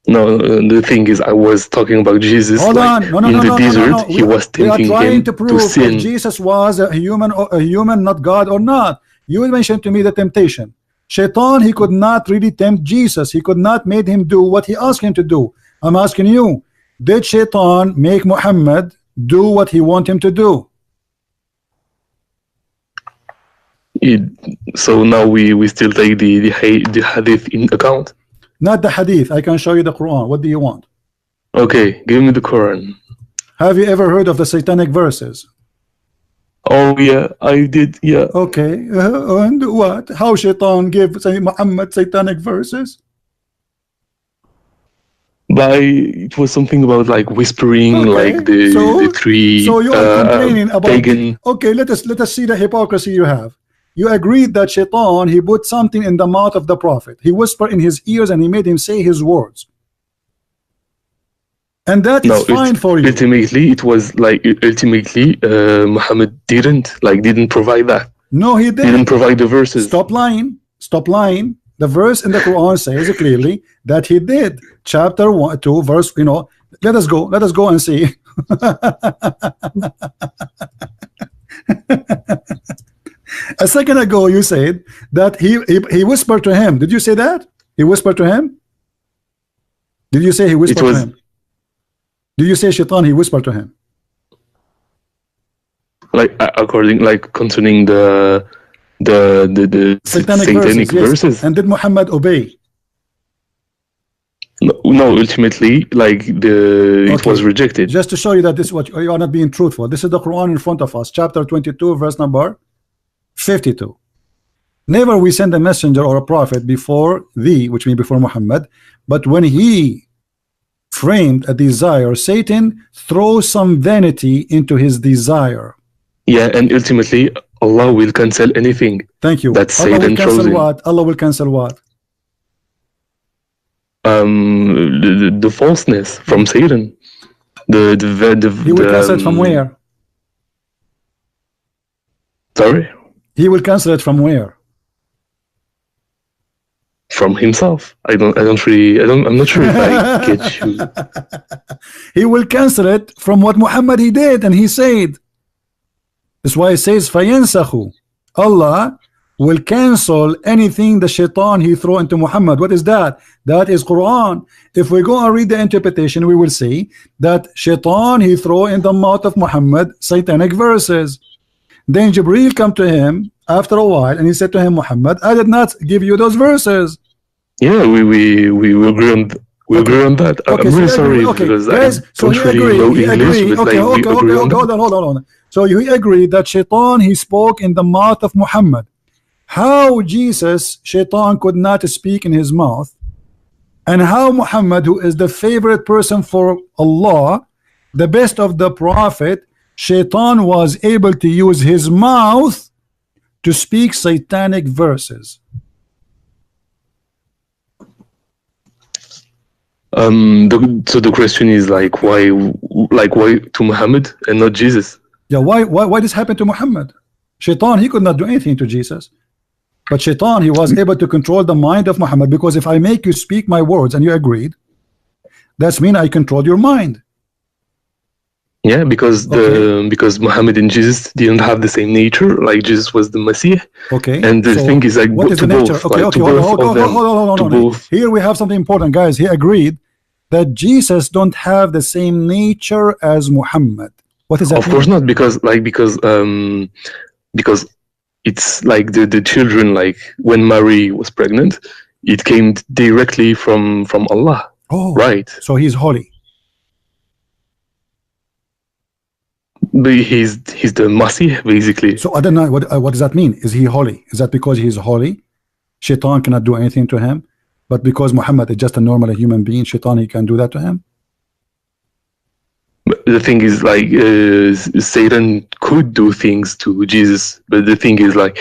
No, the thing is, I was talking about Jesus. Hold on. No. In the desert, he was tempting him We are trying to prove sin. if Jesus was a human, not God or not. You mentioned to me the temptation. Shaitan, he could not really tempt Jesus. He could not make him do what he asked him to do. I'm asking you, did shaitan make Muhammad do what he want him to do? So now we still take the hadith in account? Not the hadith. I can show you the Quran. What do you want? Okay, give me the Quran. Have you ever heard of the satanic verses? Oh yeah, I did. Yeah. Okay, and what? How shaitan gave Muhammad satanic verses? It was something about like whispering, like the three. So you are complaining about. pagan. Okay, let us see the hypocrisy you have. You agreed that shaitan, he put something in the mouth of the prophet. He whispered in his ears and he made him say his words. And that is fine for you. Ultimately, it was like Muhammad didn't provide that. No, he didn't. He didn't provide the verses. Stop lying. Stop lying. The verse in the Quran says clearly that he did. Chapter 1, 2, verse. Let us go. Let us go and see. A second ago, you said that he whispered to him. Did you say that? He whispered to him? Did you say he whispered to him? Do you say shaitan he whispered to him? Concerning the satanic verses. Yes. And did Muhammad obey? No, ultimately, it was rejected. Just to show you that this is what you are not being truthful. This is the Quran in front of us, chapter 22, verse number 52. Never we send a messenger or a prophet before thee, which means before Muhammad, but when he framed a desire, Satan throws some vanity into his desire. Yeah, and ultimately Allah will cancel anything. Thank you. That Satan throws in. What? Allah will cancel what? The falseness from Satan. He will cancel it from where? Sorry? He will cancel it from where? From himself. I'm not sure if I get you. He will cancel it from what Muhammad he did and he said. That's why it says فَيَنْسَخُ. Allah will cancel anything the shaitan he throw into Muhammad. What is that? That is Quran. If we go and read the interpretation, we will see that shaitan he throw in the mouth of Muhammad satanic verses. Then Jibreel come to him after a while and he said to him, Muhammad, I did not give you those verses. Yeah, we agree on that. Okay, I'm really sorry because guys, I don't really know English, but hold on. So you agree that shaitan he spoke in the mouth of Muhammad. How Jesus, shaitan could not speak in his mouth, and how Muhammad, who is the favorite person for Allah, the best of the prophet, shaitan was able to use his mouth to speak satanic verses. So the question is why to Muhammad and not Jesus? Yeah, why this happened to Muhammad? Shaitan he could not do anything to Jesus, but shaitan he was able to control the mind of Muhammad, because if I make you speak my words and you agreed, that's mean I control your mind. Yeah, because Muhammad and Jesus didn't have the same nature. Like Jesus was the Messiah. Okay. And the thing is what is the nature? Both, hold on. Here we have something important, guys. He agreed that Jesus don't have the same nature as Muhammad. What is that? Of course not, because it's like the children, like when Mary was pregnant, it came directly from Allah. Oh, right. So he's holy. But he's the Masih, basically. So I don't know what does that mean? Is he holy? Is that because he's holy? Shaitan cannot do anything to him, but because Muhammad is just a normal human being, Shaitan, he can do that to him? The thing is, like, Satan could do things to Jesus, but the thing is, like,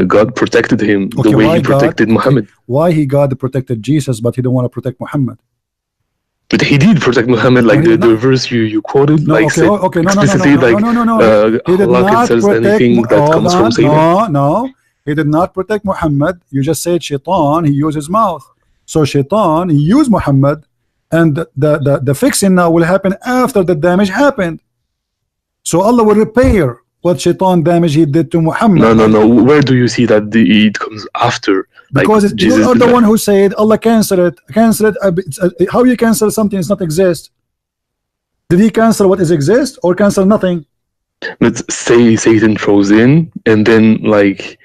God protected him the way he protected Muhammad. Why God protected Jesus, but he don't want to protect Muhammad? But he did protect Muhammad, like the verse you quoted, no, like explicitly, like he did Allah not cancels protect anything that comes from Satan. No, he did not protect Muhammad. You just said Shaitan, he used his mouth. So Shaitan, he used Muhammad, and the fixing now will happen after the damage happened. So Allah will repair what Shaitan damage he did to Muhammad. No. Where do you see that it comes after? Because like, you are the one who said Allah cancel it. How you cancel something does not exist? Did he cancel what is exist or cancel nothing? Let's say Satan throws in, and then like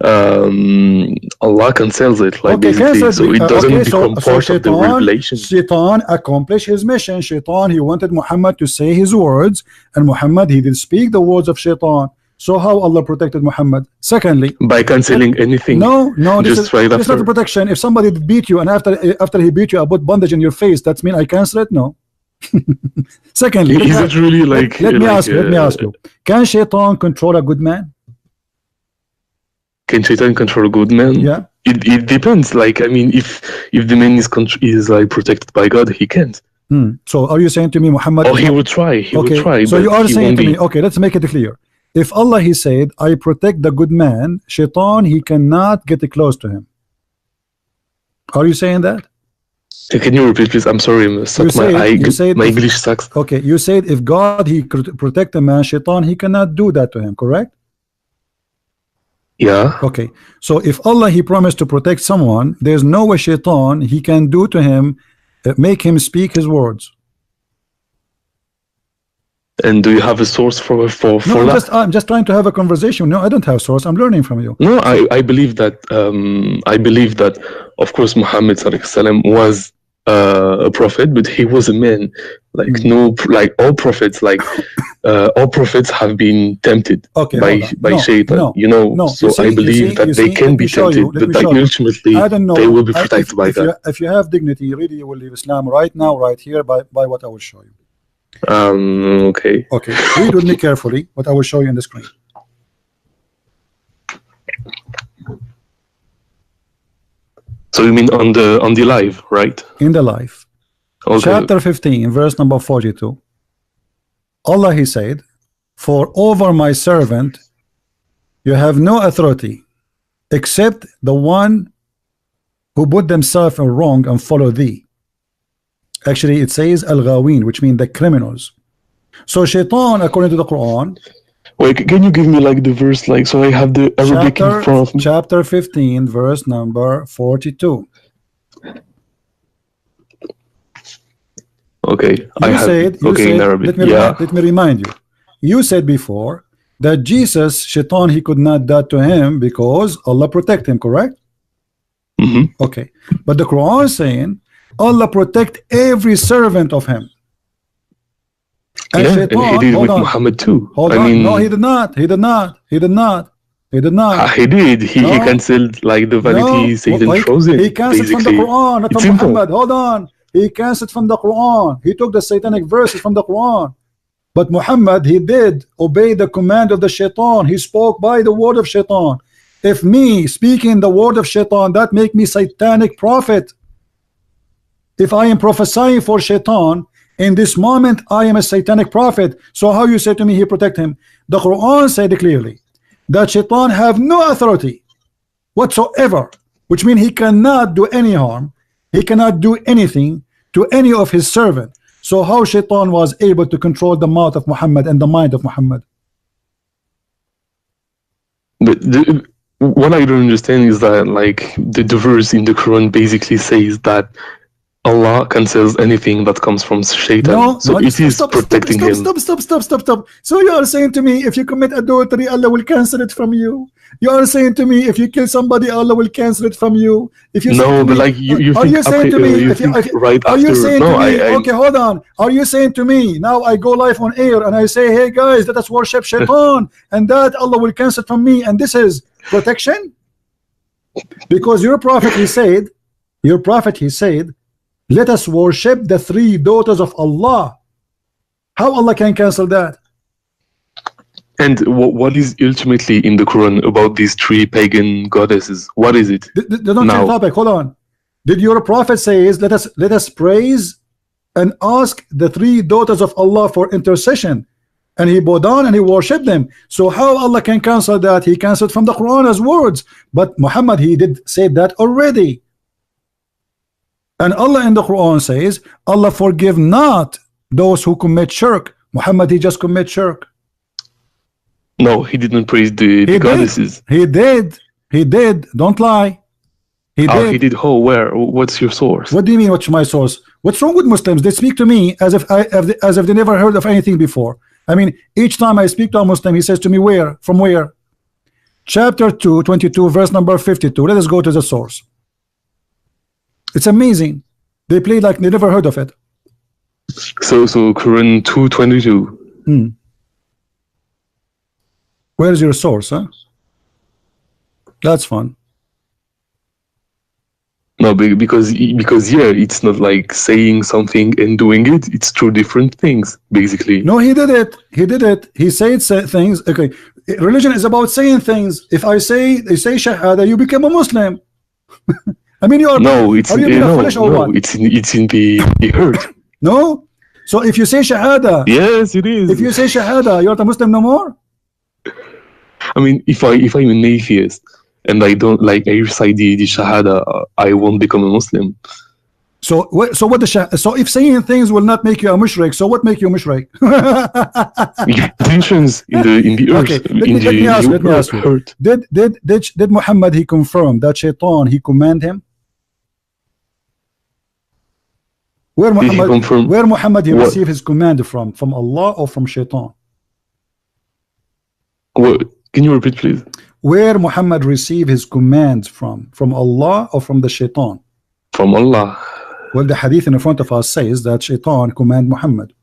Allah cancels it, like basically, so it doesn't become part of the revelation. Shaitan accomplished his mission. Shaitan, he wanted Muhammad to say his words, and Muhammad, he did speak the words of Shaitan. So how Allah protected Muhammad? Secondly, by canceling anything. No, this is right not the protection. If somebody beat you and after he beat you, I put bandage in your face, that's mean I cancel it? No. Secondly, is it really like? Let me ask you. Can Shaitan control a good man? Can Shaitan control a good man? Yeah. It depends. Like, I mean, if the man is like protected by God, he can't. So are you saying to me, Muhammad? Oh, he will try. He will try. So you are saying to me, okay, let's make it clear. If Allah, he said, I protect the good man, Shaitan, he cannot get close to him. Are you saying that? Can you repeat, please? I'm sorry, my English sucks. Okay, you said if God, he could protect a man, Shaitan, he cannot do that to him, correct? Yeah. Okay, so if Allah, he promised to protect someone, there's no way Shaitan, he can do to him, make him speak his words. And do you have a source for that? I'm just trying to have a conversation. No, I don't have a source. I'm learning from you. No, I believe that of course Muhammad ﷺ was a prophet, but he was a man. Like all prophets, all prophets have been tempted by Shaitan. So I believe that they can be tempted, but ultimately they will be protected by God. If you have dignity, really, you will leave Islam right now, right here, by what I will show you. Okay. Read with me carefully what I will show you on the screen. So you mean on the live, right? In the live. Okay. Chapter 15, verse number 42. Allah, he said, for over my servant you have no authority except the one who put themselves in wrong and follow thee. Actually, it says al-ghawin, which means the criminals. So Shaitan, according to the Quran. Wait, can you give me the verse, so I have the Arabic in front of me? Chapter 15, verse number 42. Okay, in Arabic. Let me remind you. You said before that Jesus, Shaitan, he could not do to him because Allah protect him, correct? Mm-hmm. Okay, but the Quran is saying Allah protect every servant of him. And Shaitan, and he did with Muhammad too. No, he did not. He did. He did. He cancelled the vanity Satan throws in. He cancelled from the Quran, not from Muhammad. Hold on. He cancelled from the Quran. He took the satanic verses from the Quran. But Muhammad, he did obey the command of the Shaitan. He spoke by the word of Shaitan. If me speaking the word of Shaitan, that make me satanic prophet. If I am prophesying for Shaitan, in this moment I am a satanic prophet. So how you say to me he protect him? The Quran said clearly that Shaitan have no authority whatsoever, which means he cannot do any harm. He cannot do anything to any of his servant. So how Shaitan was able to control the mouth of Muhammad and the mind of Muhammad? What I don't understand is that the verse in the Quran basically says that Allah cancels anything that comes from Shaitan. No, so no, it is protecting him. Stop. So you are saying to me, if you commit adultery, Allah will cancel it from you. You are saying to me, if you kill somebody, Allah will cancel it from you. If you No, but me, like you are think you saying after, to me, you if you, think right are after? you saying No, to me, I okay, hold on. Are you saying to me, now I go live on air and I say, hey guys, let us worship Shaitan, and that Allah will cancel from me, and this is protection? Because your prophet, he said, let us worship the 3 daughters of Allah. How Allah can cancel that? And what is ultimately in the Quran about these 3 pagan goddesses? What is it? Don't change the topic. Hold on. Did your prophet say, let us praise and ask the 3 daughters of Allah for intercession, and he bowed down and he worshipped them? So how Allah can cancel that? He canceled from the Quran as words, but Muhammad, he did say that already. And Allah in the Quran says, Allah forgive not those who commit shirk. Muhammad, he just commit shirk. No, he didn't praise the goddesses. He did. Don't lie. He did. How? Where? What's your source? What do you mean, what's my source? What's wrong with Muslims? They speak to me as if they never heard of anything before. I mean, each time I speak to a Muslim, he says to me, where? From where? Chapter 2, 22, verse number 52. Let us go to the source. It's amazing. They play like they never heard of it. So Quran 2:22. Where is your source, huh? That's fun. No, because yeah, it's not like saying something and doing it. It's 2 different things, basically. No, he did it. He said things. Okay, religion is about saying things. If they say Shahada, you become a Muslim. I mean, you are. No, it's are you no, what? it's in the heart. No. So if you say Shahada, yes, it is. If you say Shahada, you're not a Muslim no more. I mean, if I'm an atheist and I don't I recite the Shahada, I won't become a Muslim. So if saying things will not make you a mushrik, so what make you a mushrik? Intentions in the earth. Okay, let me ask you. Did Muhammad, he confirm that Shaitan, he command him? Where Muhammad he received his command from Allah or from Shaitan? What? Can you repeat, please? Where Muhammad received his commands from Allah or from the Shaitan? From Allah. Well, the hadith in front of us says that Shaitan command Muhammad.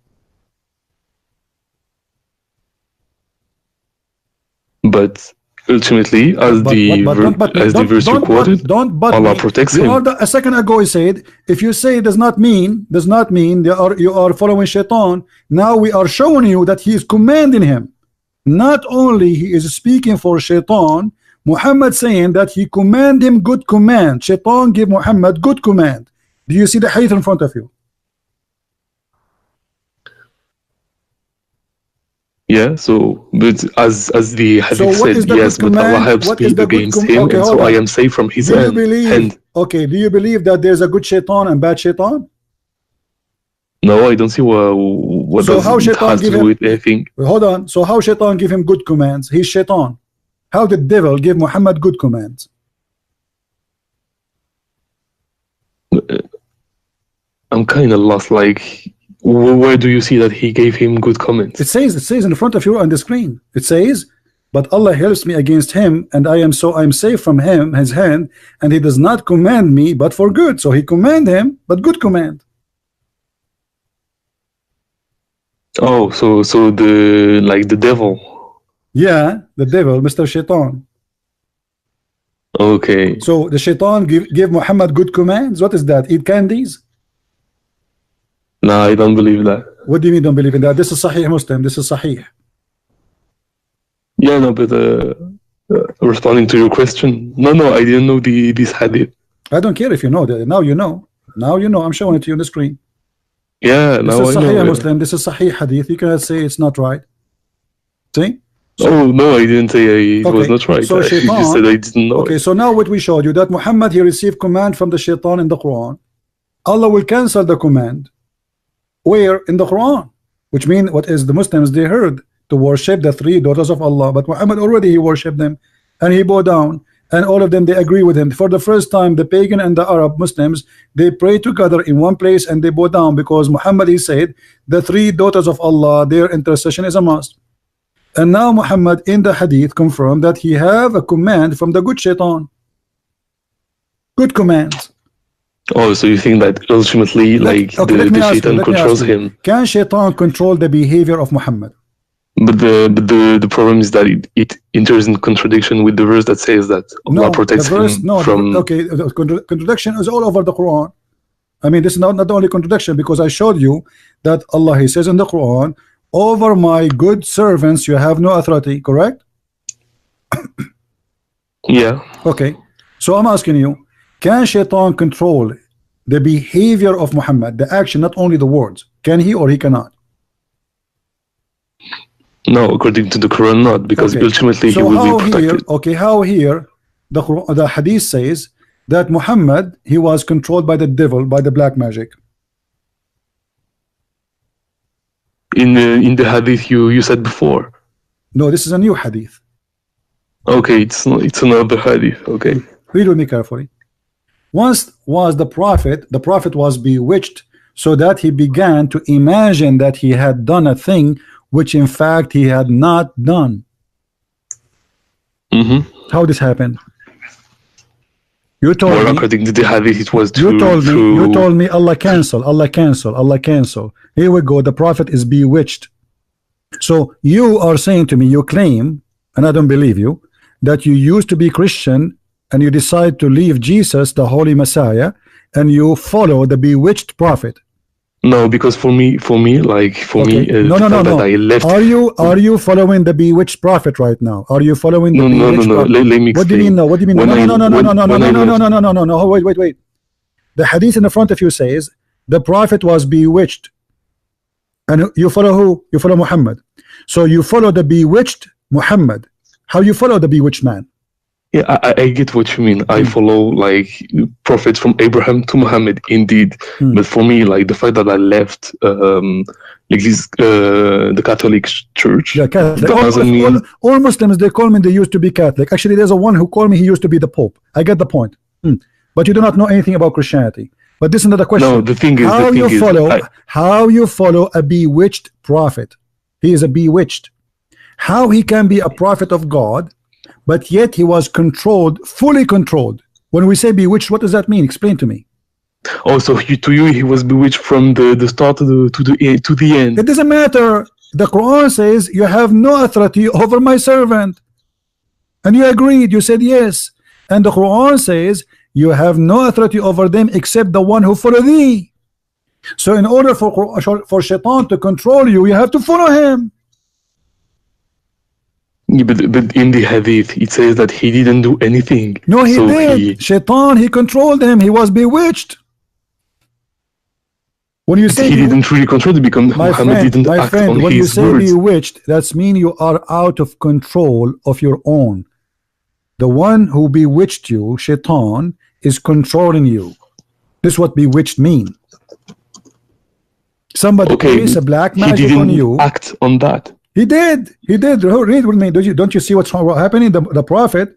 But ultimately, as the verse you quoted, Allah protects him. A second ago he said, if you say does not mean you are following Shaitan. Now we are showing you that he is commanding him. Not only he is speaking for Shaitan, Muhammad saying that he command him good command. Shaitan give Muhammad good command. Do you see the hadith in front of you? Yeah, so but as the hadith said, yes, but Allah helps me against him, okay, and so I am safe from his hand. Okay, do you believe that there's a good Shaitan and bad Shaitan? No, I don't see what so how it has to do with anything. Hold on. So how Shaitan give him good commands? He's Shaitan. How did the devil give Muhammad good commands? I'm kind of lost. Like, where do you see that he gave him good comments? It says in front of you on the screen. It says, but Allah helps me against him, and I'm safe from his hand, and he does not command me but for good. So he command him, but good command. Oh, so the devil. Yeah, the devil, Mr. Shaitan. Okay. So the Shaitan give Muhammad good commands. What is that? Eat candies? No, I don't believe that. What do you mean don't believe in that? This is Sahih Muslim. This is Sahih. Yeah, no, but responding to your question, no, I didn't know this hadith. I don't care if you know that. Now you know. Now you know. I'm showing it to you on the screen. Yeah, this is Sahih Muslim. This is Sahih Hadith. You cannot say it's not right. See? So, no, I didn't say it was not right. So Shaitan, just said I didn't know. Okay, so now what we showed you, that Muhammad, he received command from the Shaitan in the Quran. Allah will cancel the command. Where? In the Quran. Which means what is the Muslims, they heard to worship the 3 daughters of Allah. But Muhammad already he worshipped them and he bowed down. and all of them, they agree with him. For the first time, the pagan and the Arab Muslims, they pray together in one place and they bow down, because Muhammad, he said, the three daughters of Allah, their intercession is a must. And now Muhammad in the hadith confirmed that he have a command from the good shaitan. Good commands. Oh, so you think that ultimately, like, the shaitan controls him? Can shaitan control the behavior of Muhammad? But the problem is that it enters in contradiction with the verse that says that Allah protects him from. Okay, the contradiction is all over the Quran. I mean, this is not the only contradiction, because I showed you that Allah, he says in the Quran, over my good servants you have no authority, correct? Yeah. Okay, so I'm asking you, can shaitan control the behavior of Muhammad, the action, not only the words? Can he or he cannot? No, according to the Quran, not, because ultimately he will be protected. How here the hadith says that Muhammad, he was controlled by the devil, by the black magic? In the hadith you said before. No, this is a new hadith. Okay, it's another hadith. Okay. Read with me carefully. Once was the prophet was bewitched, so that he began to imagine that he had done a thing which in fact he had not done. How this happened? You told me, according to the hadith, it was you told me Allah cancel. Here we go, the prophet is bewitched. So you are saying to me, you claim, and I don't believe you, that you used to be Christian and you decide to leave Jesus, the holy Messiah, and you follow the bewitched prophet. No, because for me, I left. Are you following the bewitched prophet right now? Are you following the bewitched prophet? Let me explain. What do you mean? No, what do you mean? No. Wait. The hadith in the front of you says the prophet was bewitched, and you follow who? You follow Muhammad. So you follow the bewitched Muhammad. How you follow the bewitched man? Yeah, I get what you mean. I follow like prophets from Abraham to Muhammad, indeed. But for me, like the fact that I left the Catholic Church, doesn't mean all Muslims, they call me they used to be Catholic. Actually, there's a one who called me he used to be the Pope. I get the point. But you do not know anything about Christianity. But this is another question. No, the thing is, how you follow a bewitched prophet? He is a bewitched. How he can be a prophet of God, but yet he was controlled, fully controlled? When we say bewitched, what does that mean? Explain to me. Oh, so to you he was bewitched from the start to the end. It doesn't matter. The Quran says you have no authority over my servant, and you agreed. You said yes. And the Quran says you have no authority over them except the one who follow thee. So in order for Shaitan to control you, you have to follow him. Yeah, but in the hadith it says that he didn't do anything. No, he did. Shaitan, he controlled him. He was bewitched. When you say he didn't really control it, because Muhammad didn't act on when his you say words. Bewitched, that's mean you are out of control of your own. The one who bewitched you, Shaitan, is controlling you. This is what bewitched mean. Somebody plays a black magic on you. Act on that. He did. Read with me. Don't you see what's happening? The prophet,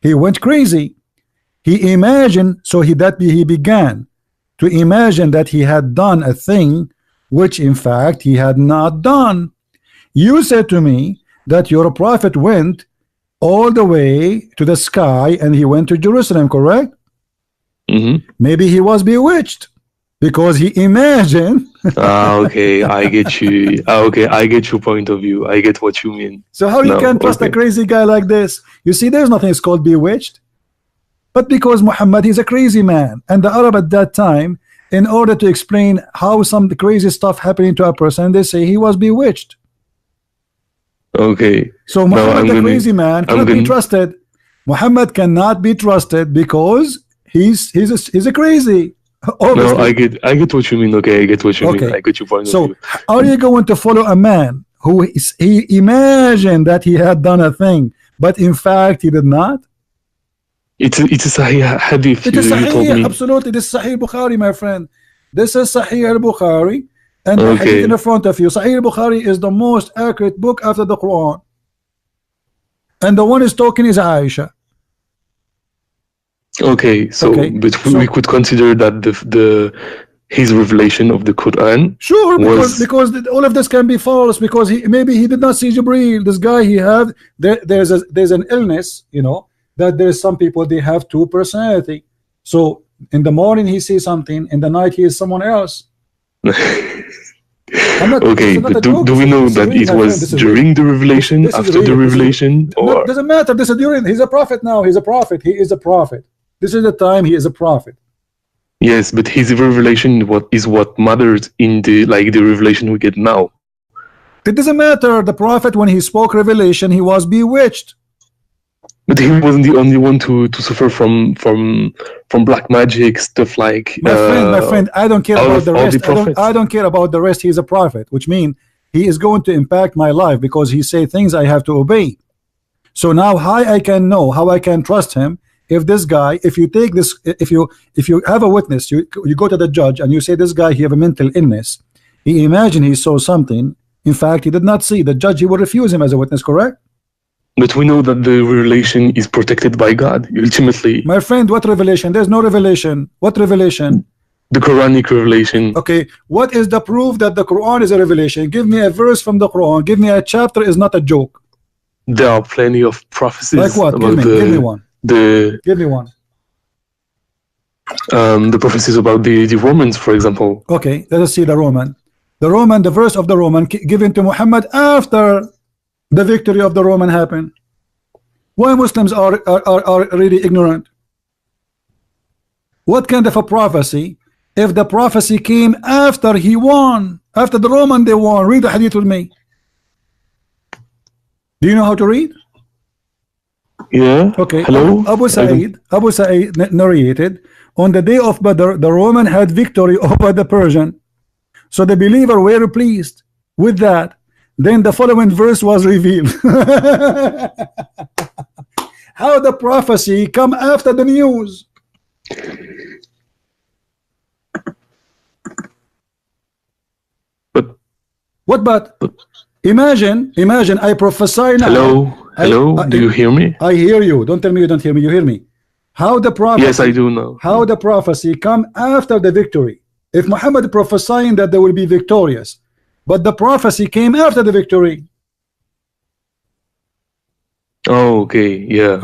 he went crazy. He imagined, so he began to imagine that he had done a thing which in fact he had not done. You said to me that your prophet went all the way to the sky and he went to Jerusalem, correct? Maybe he was bewitched because he imagined. Okay, I get you. Okay, I get your point of view. I get what you mean. So how you can trust a crazy guy like this? You see, there's nothing called bewitched. But because Muhammad, he's a crazy man, and the Arab at that time, in order to explain how some crazy stuff happening to a person, they say he was bewitched. Okay. So Muhammad, the crazy man, cannot be trusted. Muhammad cannot be trusted because he's a crazy. Obviously. No, I get what you mean. Okay, I get what you mean. I get your point of view. So are you going to follow a man who he imagined that he had done a thing, but in fact he did not? It's a Sahih hadith. It is Sahih, absolutely. This is Sahih Bukhari, my friend. This is Sahih al-Bukhari, and the hadith in the front of you. Sahih al-Bukhari is the most accurate book after the Quran, and the one is talking is Aisha. Okay, so but we could consider that his revelation of the Quran. Sure, because all of this can be false, because maybe he did not see Jibreel. This guy, he had there's an illness, you know, that there's some people, they have two personality. So in the morning he sees something, in the night he is someone else. Okay, but do we know that it was during the revelation, after the revelation, or doesn't matter? This is during. He's a prophet now. He's a prophet. He is a prophet. This is the time he is a prophet. Yes, but his revelation what matters in the revelation we get now. It doesn't matter. The prophet, when he spoke revelation, he was bewitched. But he wasn't the only one to suffer from black magic stuff like. My friend, I don't care about the rest. I don't care about the rest. He is a prophet, which means he is going to impact my life, because he say things I have to obey. So now how I can know, how I can trust him? If this guy, if you take this, if you have a witness, you go to the judge and you say this guy, he have a mental illness. He imagine he saw something. In fact, he did not see. The judge, he will refuse him as a witness, correct? But we know that the revelation is protected by God, ultimately. My friend, what revelation? There's no revelation. What revelation? The Quranic revelation. Okay, what is the proof that the Quran is a revelation? Give me a verse from the Quran. Give me a chapter. Is not a joke. There are plenty of prophecies. Like what? Give me one. Give me one. The prophecies about the Romans, for example. Okay, let us see the Roman. The verse of the Roman given to Muhammad after the victory of the Roman happened. Why Muslims are really ignorant? What kind of a prophecy? If the prophecy came after he won, after the Roman they won. Read the hadith with me. Do you know how to read? Yeah. Okay. Hello. Abu Sa'id narrated, on the day of Badr, the Roman had victory over the Persian. So the believer were pleased with that. Then the following verse was revealed. How the prophecy come after the news? But imagine I prophesy now. Hello, do you hear me? I hear you. Don't tell me you don't hear me. You hear me. How the prophecy? Yes, I do know. How the prophecy come after the victory? If Muhammad prophesying that they will be victorious, but the prophecy came after the victory. Oh, okay, yeah.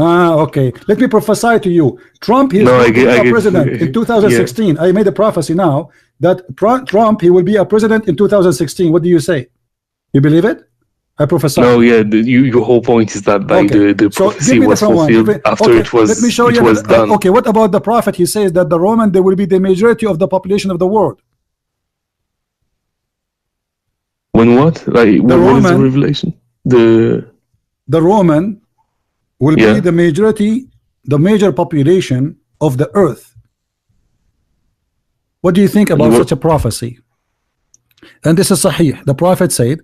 Okay. Let me prophesy to you. Trump is going to be a president in 2016. Yeah. I made a prophecy now that Trump, he will be a president in 2016. What do you say? You believe it? I prophesy. No, yeah. Your whole point is that the prophecy was fulfilled after it was. Let me show you. Done. Okay. What about the prophet? He says that the Roman, they will be the majority of the population of the world. When what? Like what is the revelation? The Roman will be the major population of the earth. What do you think about such a prophecy? And this is Sahih. The prophet said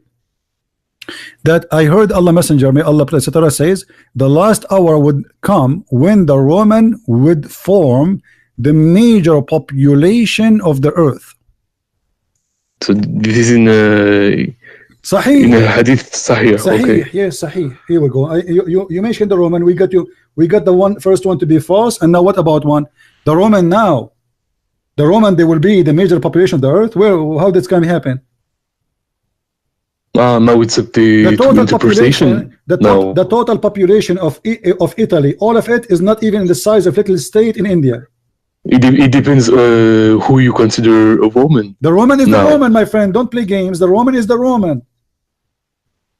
that I heard Allah Messenger, may Allah bless, etc., says the last hour would come when the Roman would form the major population of the earth. So this is in Sahih. In a hadith Sahih. Okay. Yes, Sahih. Here we go. You mentioned the Roman. We got the first one to be false, and now what about one? The Roman now. The Roman, they will be the major population of the earth. Well, how this can happen? Now it's up to total population. The total population of Italy, all of it is not even in the size of little state in India. It depends who you consider a Roman. The Roman is the Roman, my friend. Don't play games. The Roman is the Roman.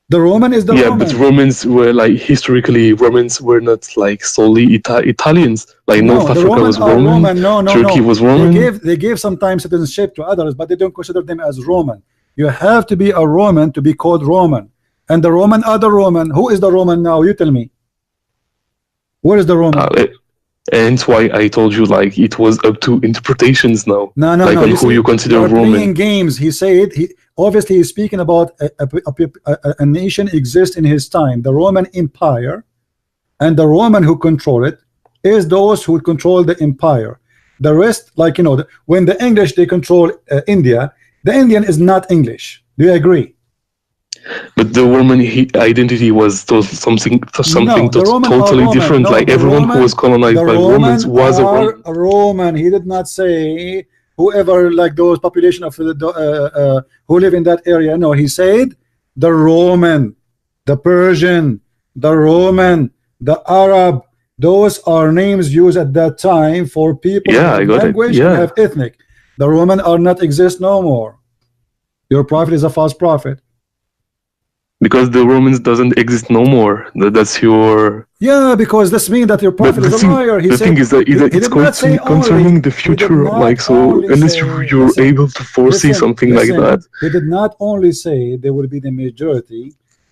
The Roman is the Roman. Yeah, but Romans were historically Romans were not solely Italians. North Africa was Roman. Turkey was Roman. They gave sometimes citizenship to others, but they don't consider them as Roman. You have to be a Roman to be called Roman. And the Roman are the Roman. Who is the Roman now? You tell me. Where is the Roman? And that's why I told you it was up to interpretations now. No. On who you consider Roman. Playing games. He said obviously he's speaking about a nation exists in his time, the Roman Empire, and the Roman who control it is those who control the empire. The rest, when the English they control India, the Indian is not English. Do you agree? But the Roman identity was something No, the Roman are totally Roman. different. No, Like the everyone who Roman, was colonized the by Romans Roman was a are Roman. Roman. He did not say whoever, like those population of who live in that area. No, he said the Roman, the Persian, the Roman, the Arab. Those are names used at that time for people who Yeah, I have got it. language and Yeah, have ethnic. The Roman are not exist no more. Your prophet is a false prophet. because the Romans doesn't exist no more. That's your. Yeah, because this means that your But prophet is a liar. He the said thing is that he it's did not say concerning only. the He did future. not Like so, only unless say. you're Listen, able to foresee something like that. He did not only say they will be the majority.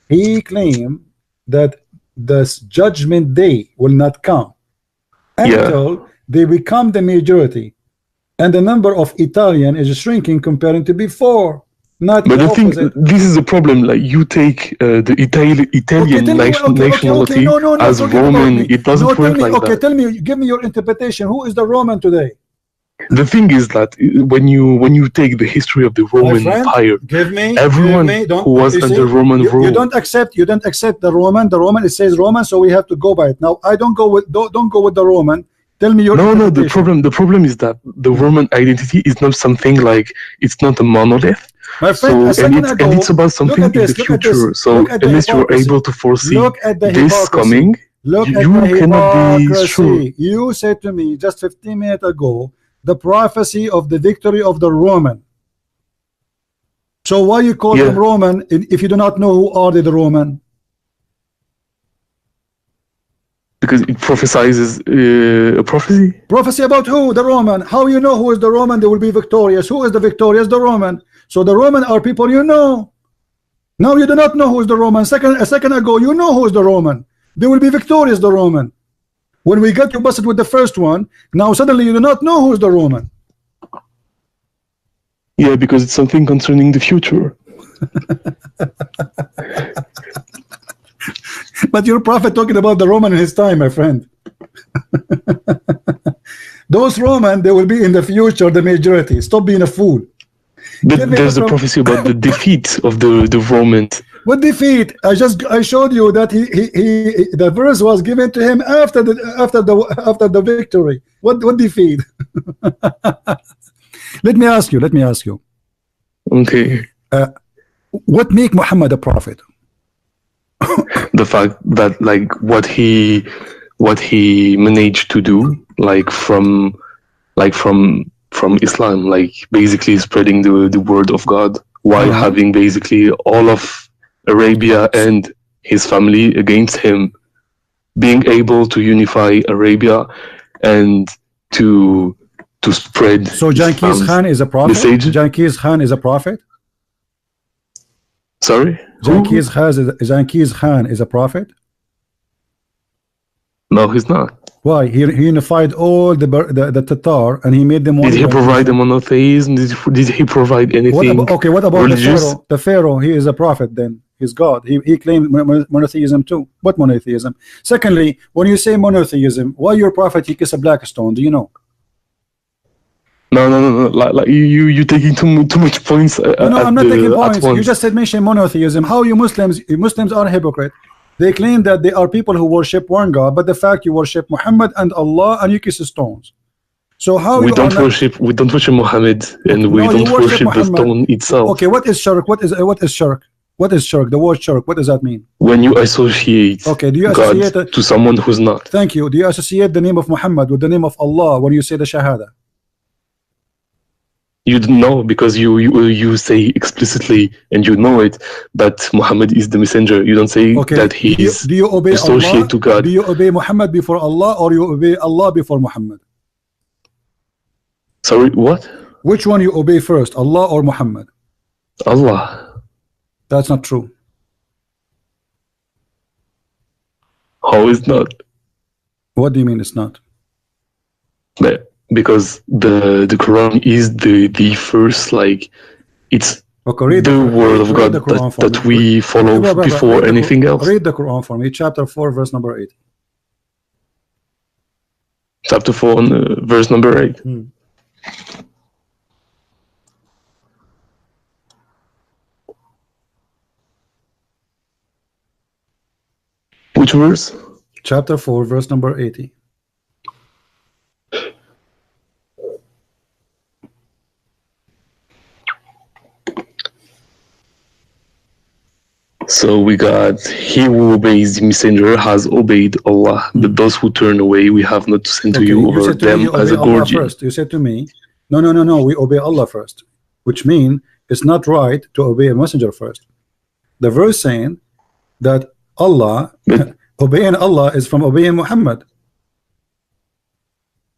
He claimed that the judgment day will not come Yeah. until they become the majority, and the number of Italian is shrinking comparing to before. Not But the the thing, opposite. this is the problem. Like you take the Italian Tell me. Okay. nationality No. as Forget about Roman. me. It doesn't No, tell work me. like Okay, that. tell me. Give me your interpretation. Who is the Roman today? The thing is that when you take the history of the My Roman friend, Empire, give me. everyone Don't. who was You see, under Roman rule. you don't accept. You don't accept the Roman. The Roman. It says Roman, so we have to go by it. Now I don't go with. Don't go with the Roman. Tell me your No, interpretation. the problem is that the Roman identity is not something like it's not a monolith. My friend, So a second ago, and it's about something in the look at this. future. So Look at the unless you're hypocrisy. able to foresee Look at the this hypocrisy. coming, Look at you the cannot be sure. hypocrisy. You said to me just 15 minutes ago the prophecy of the victory of the Roman. So why you call them Roman if you do not know who are the Roman? Because it prophesizes a prophecy. Prophecy about who? The Roman. How you know who is the Roman? They will be victorious. Who is the victorious? The Roman. So the Roman are people you know. Now you do not know who is the Roman. A second ago you know who is the Roman. They will be victorious, the Roman. When we got you busted with the first one, now suddenly you do not know who is the Roman. Yeah, because it's something concerning the future. But your prophet talking about the Roman in his time, my friend. Those Roman, they will be in the future the majority. Stop being a fool. But there's a prophecy about the defeat of the Romans. What defeat? I showed you that the verse was given to him after the victory. What defeat? Let me ask you. Okay. What make Muhammad a prophet? The fact that like what he managed to do, like from Islam, like basically spreading the word of God while having basically all of Arabia and his family against him, being able to unify Arabia and to spread. So Genghis Khan is a prophet. Genghis Khan is a prophet. Sorry, Genghis Khan is a prophet. No, he's not. Why? He unified all the Tatar and he made them one. Did he provide the monotheism? Did he provide anything? What about religious? the Pharaoh? The Pharaoh, he is a prophet then. He's God. He claimed monotheism too. What monotheism? Secondly, when you say monotheism, why your prophet he kissed a black stone? Do you know? No. Like you taking too much points. No, I'm not taking points. You just said mention monotheism. How you Muslims are a hypocrite. They claim that they are people who worship one God, but the fact you worship Muhammad and Allah and you kiss stones. So how we don't worship Muhammad and we don't worship the stone itself. Okay, what is shirk? What is shirk? What is shirk? The word shirk, what does that mean? When you associate do you associate God to someone who's not. Thank you. Do you associate the name of Muhammad with the name of Allah when you say the Shahada? You don't know because you say explicitly and you know it that Muhammad is the messenger. You don't say that he is do you obey associated Allah? to God. Do you obey Muhammad before Allah or you obey Allah before Muhammad? Sorry, what? Which one you obey first, Allah or Muhammad? Allah. That's not true. How is not? What do you mean it's not? Because the Quran is the first, like, it's the word of God that we follow before anything else. Read the Quran for me, chapter 4 verse number 8. Chapter 4 verse number 8. Which verse? Chapter 4, verse number 80. So we got, he who obeys the messenger has obeyed Allah, but those who turn away, we have not sent to you over said to me, them you as obey a Allah guardian. first. You said to me, no, we obey Allah first, which means it's not right to obey a messenger first. The verse saying that Allah, But obeying Allah is from obeying Muhammad.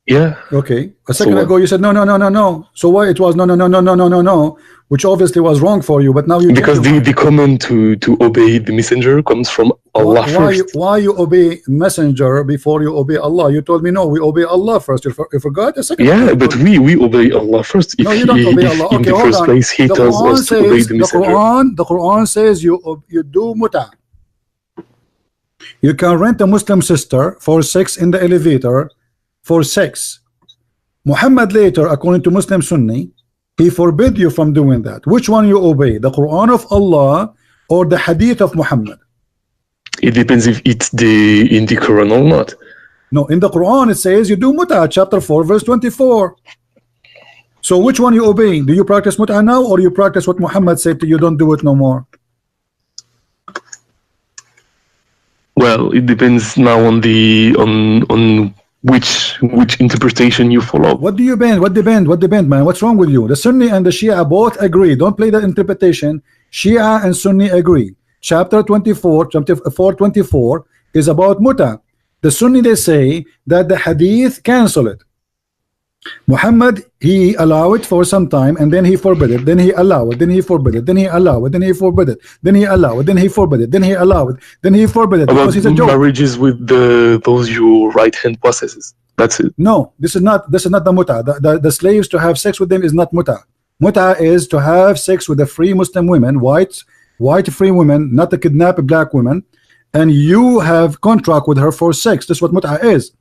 yeah, Okay, a So second what? ago you said no. So why it was no, which obviously was wrong for you, but now you because change your mind. the command to obey the messenger comes from Allah first. Why you obey messenger before you obey Allah? You told me no, we obey Allah first. You forgot a second ago Yeah, you but told me. we obey Allah first. No, you don't obey Allah. If in Okay, the hold first on. place He The tells Quran us to obey says the messenger. the Quran says you do muta. You can rent a Muslim sister for sex in the elevator for sex. Muhammad later, according to Muslim Sunni, he forbid you from doing that. Which one you obey? The Quran of Allah or the Hadith of Muhammad? It depends if it's in the Quran or not. No, in the Quran it says you do muta, chapter 4, verse 24. So which one you obey? Do you practice muta now, or you practice what Muhammad said to you, don't do it no more? Well, it depends now on the on which interpretation you follow. What do you bend? What depend, man? What's wrong with you? The Sunni and the Shia both agree. Don't play the interpretation. Shia and Sunni agree. Chapter 24, chapter 424 is about muta. The Sunni, they say that the hadith cancel it. Muhammad, he allow it for some time and then he forbid it, then he allow it, then he forbid it, then he allow it, then he forbid it, then he allow it, then he forbid it, then he allow it, then he forbid it, About because he's a joke. marriages with those your right hand possesses. That's it. No, this is not the muta. The slaves to have sex with them is not muta. Muta is to have sex with the free Muslim women, white free women, not to kidnap black women, and you have contract with her for sex. This is what muta is.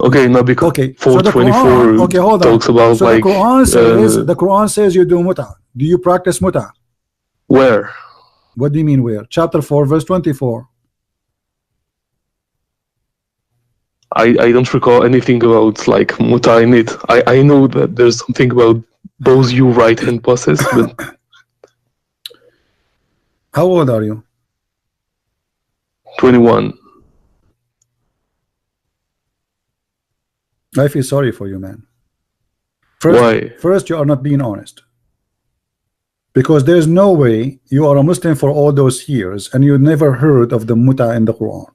Okay, now because Okay, so the 424 Quran, okay, hold on. talks about So like the Quran says you do muta. Do you practice muta? where? What do you mean where? Chapter 4, verse 24. I don't recall anything about like muta in it. I know that there's something about those you right hand possess, but How old are you? 21. I feel sorry for you, man. Why? First, you are not being honest. Because there's no way you are a Muslim for all those years and you never heard of the muta in the Quran.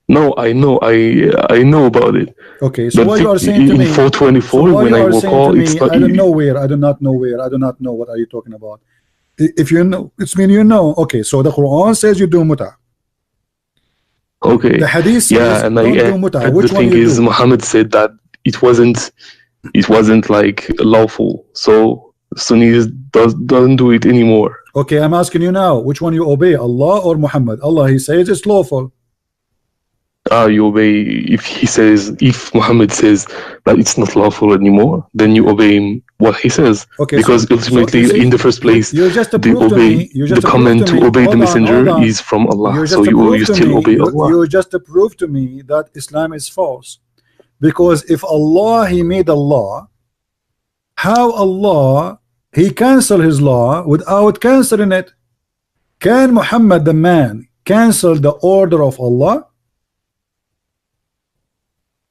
No, I know. I know about it. Okay, so But what you are saying to in me? 424, So what when you I are walk saying all, to it's me, not. I don't know where. I do not know where. I do not know what are you talking about. If you know, it's mean you know. Okay, so the Quran says you do muta. Okay. The Hadith says Yeah, and don't do and muta. the Which one thing you is, do? Muhammad said that it wasn't like lawful. So Sunnis doesn't do it anymore. Okay, I'm asking you now. Which one you obey, Allah or Muhammad? Allah, he says it's lawful. You obey if Muhammad says that it's not lawful anymore, then you obey him what he says. Okay, because so ultimately, you see, in the first place, you just the proved to me. You just the proved command to to me. obey the Hold messenger on. is from Allah. You So just you proved to still me. obey Allah. You just proved to me that Islam is false. Because if Allah, he made a law, how Allah, he cancel his law without canceling it? Can Muhammad the man cancel the order of Allah?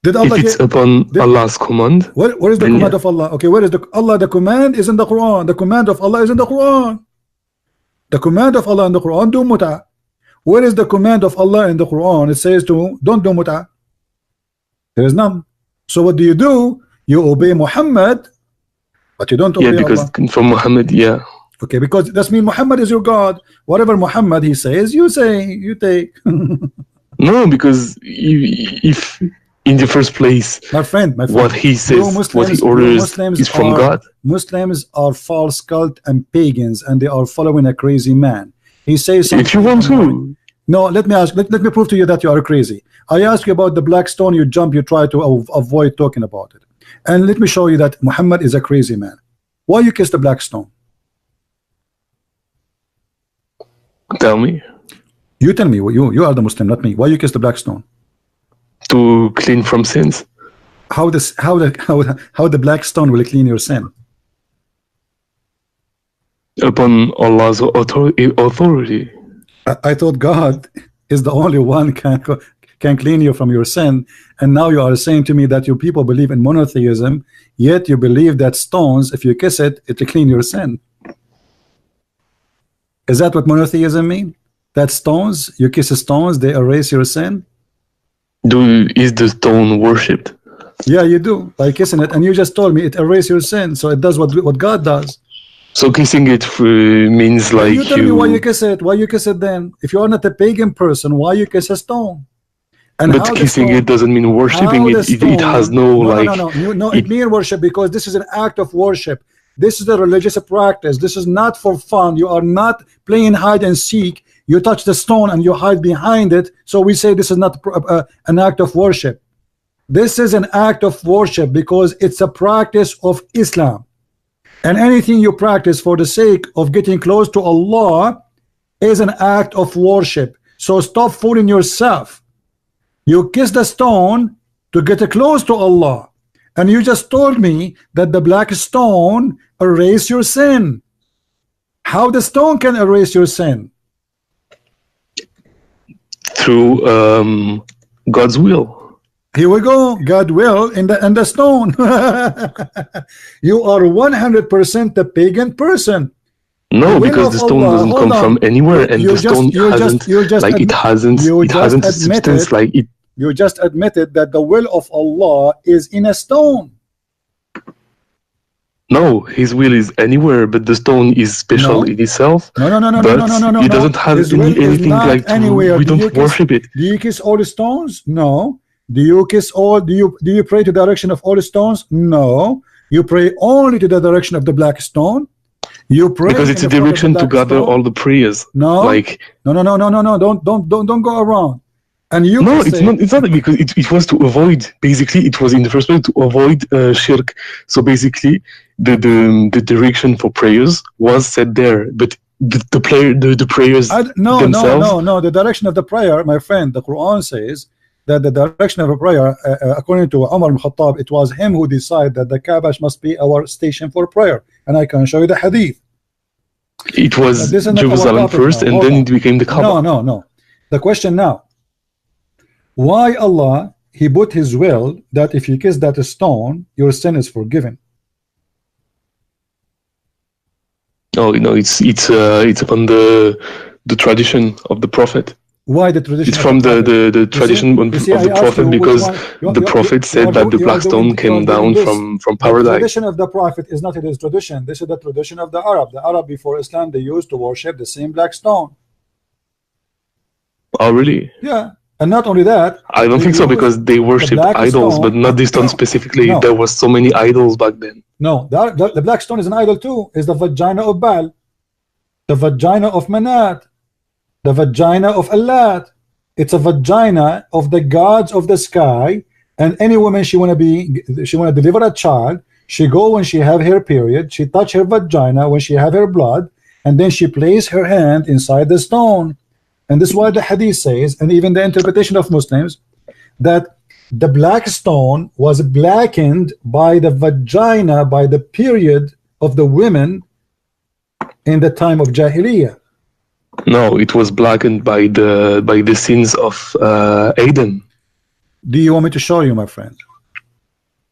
Did Allah If it's upon Allah's command, where is the then command yeah. of Allah? Okay, where is the Allah? The command is in the Quran. The command of Allah is in the Quran. The command of Allah in the Quran, do muta. Where is the command of Allah in the Quran? It says to don't do muta. There is none. So what do? You obey Muhammad, but you don't obey because Allah. from Muhammad, yeah. Okay, because that means Muhammad is your God. Whatever Muhammad he says, you say, you take. No, because if in the first place, my friend, what he says, what he orders is from God. Muslims are false cult and pagans, and they are following a crazy man. He says something. If you want to. No, let me prove to you that you are crazy. I ask you about the black stone, you jump, you try to avoid talking about it. And let me show you that Muhammad is a crazy man. Why you kiss the black stone? Tell me. You tell me. You are the Muslim, not me. Why you kiss the black stone? To clean from sins. How the black stone will clean your sin? Upon Allah's authority. I thought God is the only one can clean you from your sin, and now you are saying to me that you people believe in monotheism, yet you believe that stones, if you kiss it, it will clean your sin. Is that what monotheism mean? That stones, you kiss stones, they erase your sin? Is the stone worshipped? Yeah, you do, by kissing it, and you just told me it erases your sin, so it does what God does. So kissing it means like you tell me why you kiss it. Why you kiss it then? If you are not a pagan person, why you kiss a stone? And but kissing it doesn't mean worshipping it. It has no it means worship, because this is an act of worship. This is a religious practice. This is not for fun. You are not playing hide and seek. You touch the stone and you hide behind it. So we say this is not an act of worship. This is an act of worship because it's a practice of Islam. And anything you practice for the sake of getting close to Allah is an act of worship. So stop fooling yourself. You kiss the stone to get close to Allah, and you just told me that the black stone erase your sin. How the stone can erase your sin? Through God's will. Here we go. God will in the stone. You are 100% the pagan person. No, because the stone doesn't come from anywhere, and the stone hasn't a substance like it. You just admitted that the will of Allah is in a stone. No, His will is anywhere, but the stone is special in itself. No. It doesn't have anything like anywhere. We don't worship it. Do you kiss all the stones? No. Do you kiss all? Do you pray to the direction of all the stones? No. You pray only to the direction of the black stone. You pray because it's a direction to gather all the prayers. No. Like no. Don't go around. And you it's not because it was to avoid, basically it was in the first place to avoid shirk. So basically the direction for prayers was set there, but the prayers themselves. No, the direction of the prayer, my friend, the Quran says that the direction of a prayer, according to Umar ibn Khattab, it was him who decided that the Kaaba must be our station for prayer, and I can show you the hadith. It was Jerusalem first, and then it became the Kaaba. No. The question now, why Allah He put His will that if you kiss that stone, your sin is forgiven? Oh, it's upon the tradition of the Prophet. Why the tradition? It's from the tradition of the Prophet, because the Prophet said that the black stone came down from paradise. The tradition of the Prophet is not his tradition. This is the tradition of the Arab. The Arab before Islam, they used to worship the same black stone. Oh, really? Yeah. And not only that, I don't think so, because they worshipped idols, but not this stone specifically. There was so many idols back then. No, the black stone is an idol too. It's the vagina of Baal, the vagina of Manat, the vagina of Allat. It's a vagina of the gods of the sky. And any woman she wanna deliver a child, she go when she have her period, she touch her vagina when she have her blood, and then she place her hand inside the stone. And this is why the hadith says, and even the interpretation of Muslims, that the black stone was blackened by the vagina, by the period of the women in the time of Jahiliyyah. No, it was blackened by the sins of Adam. Do you want me to show you, my friend?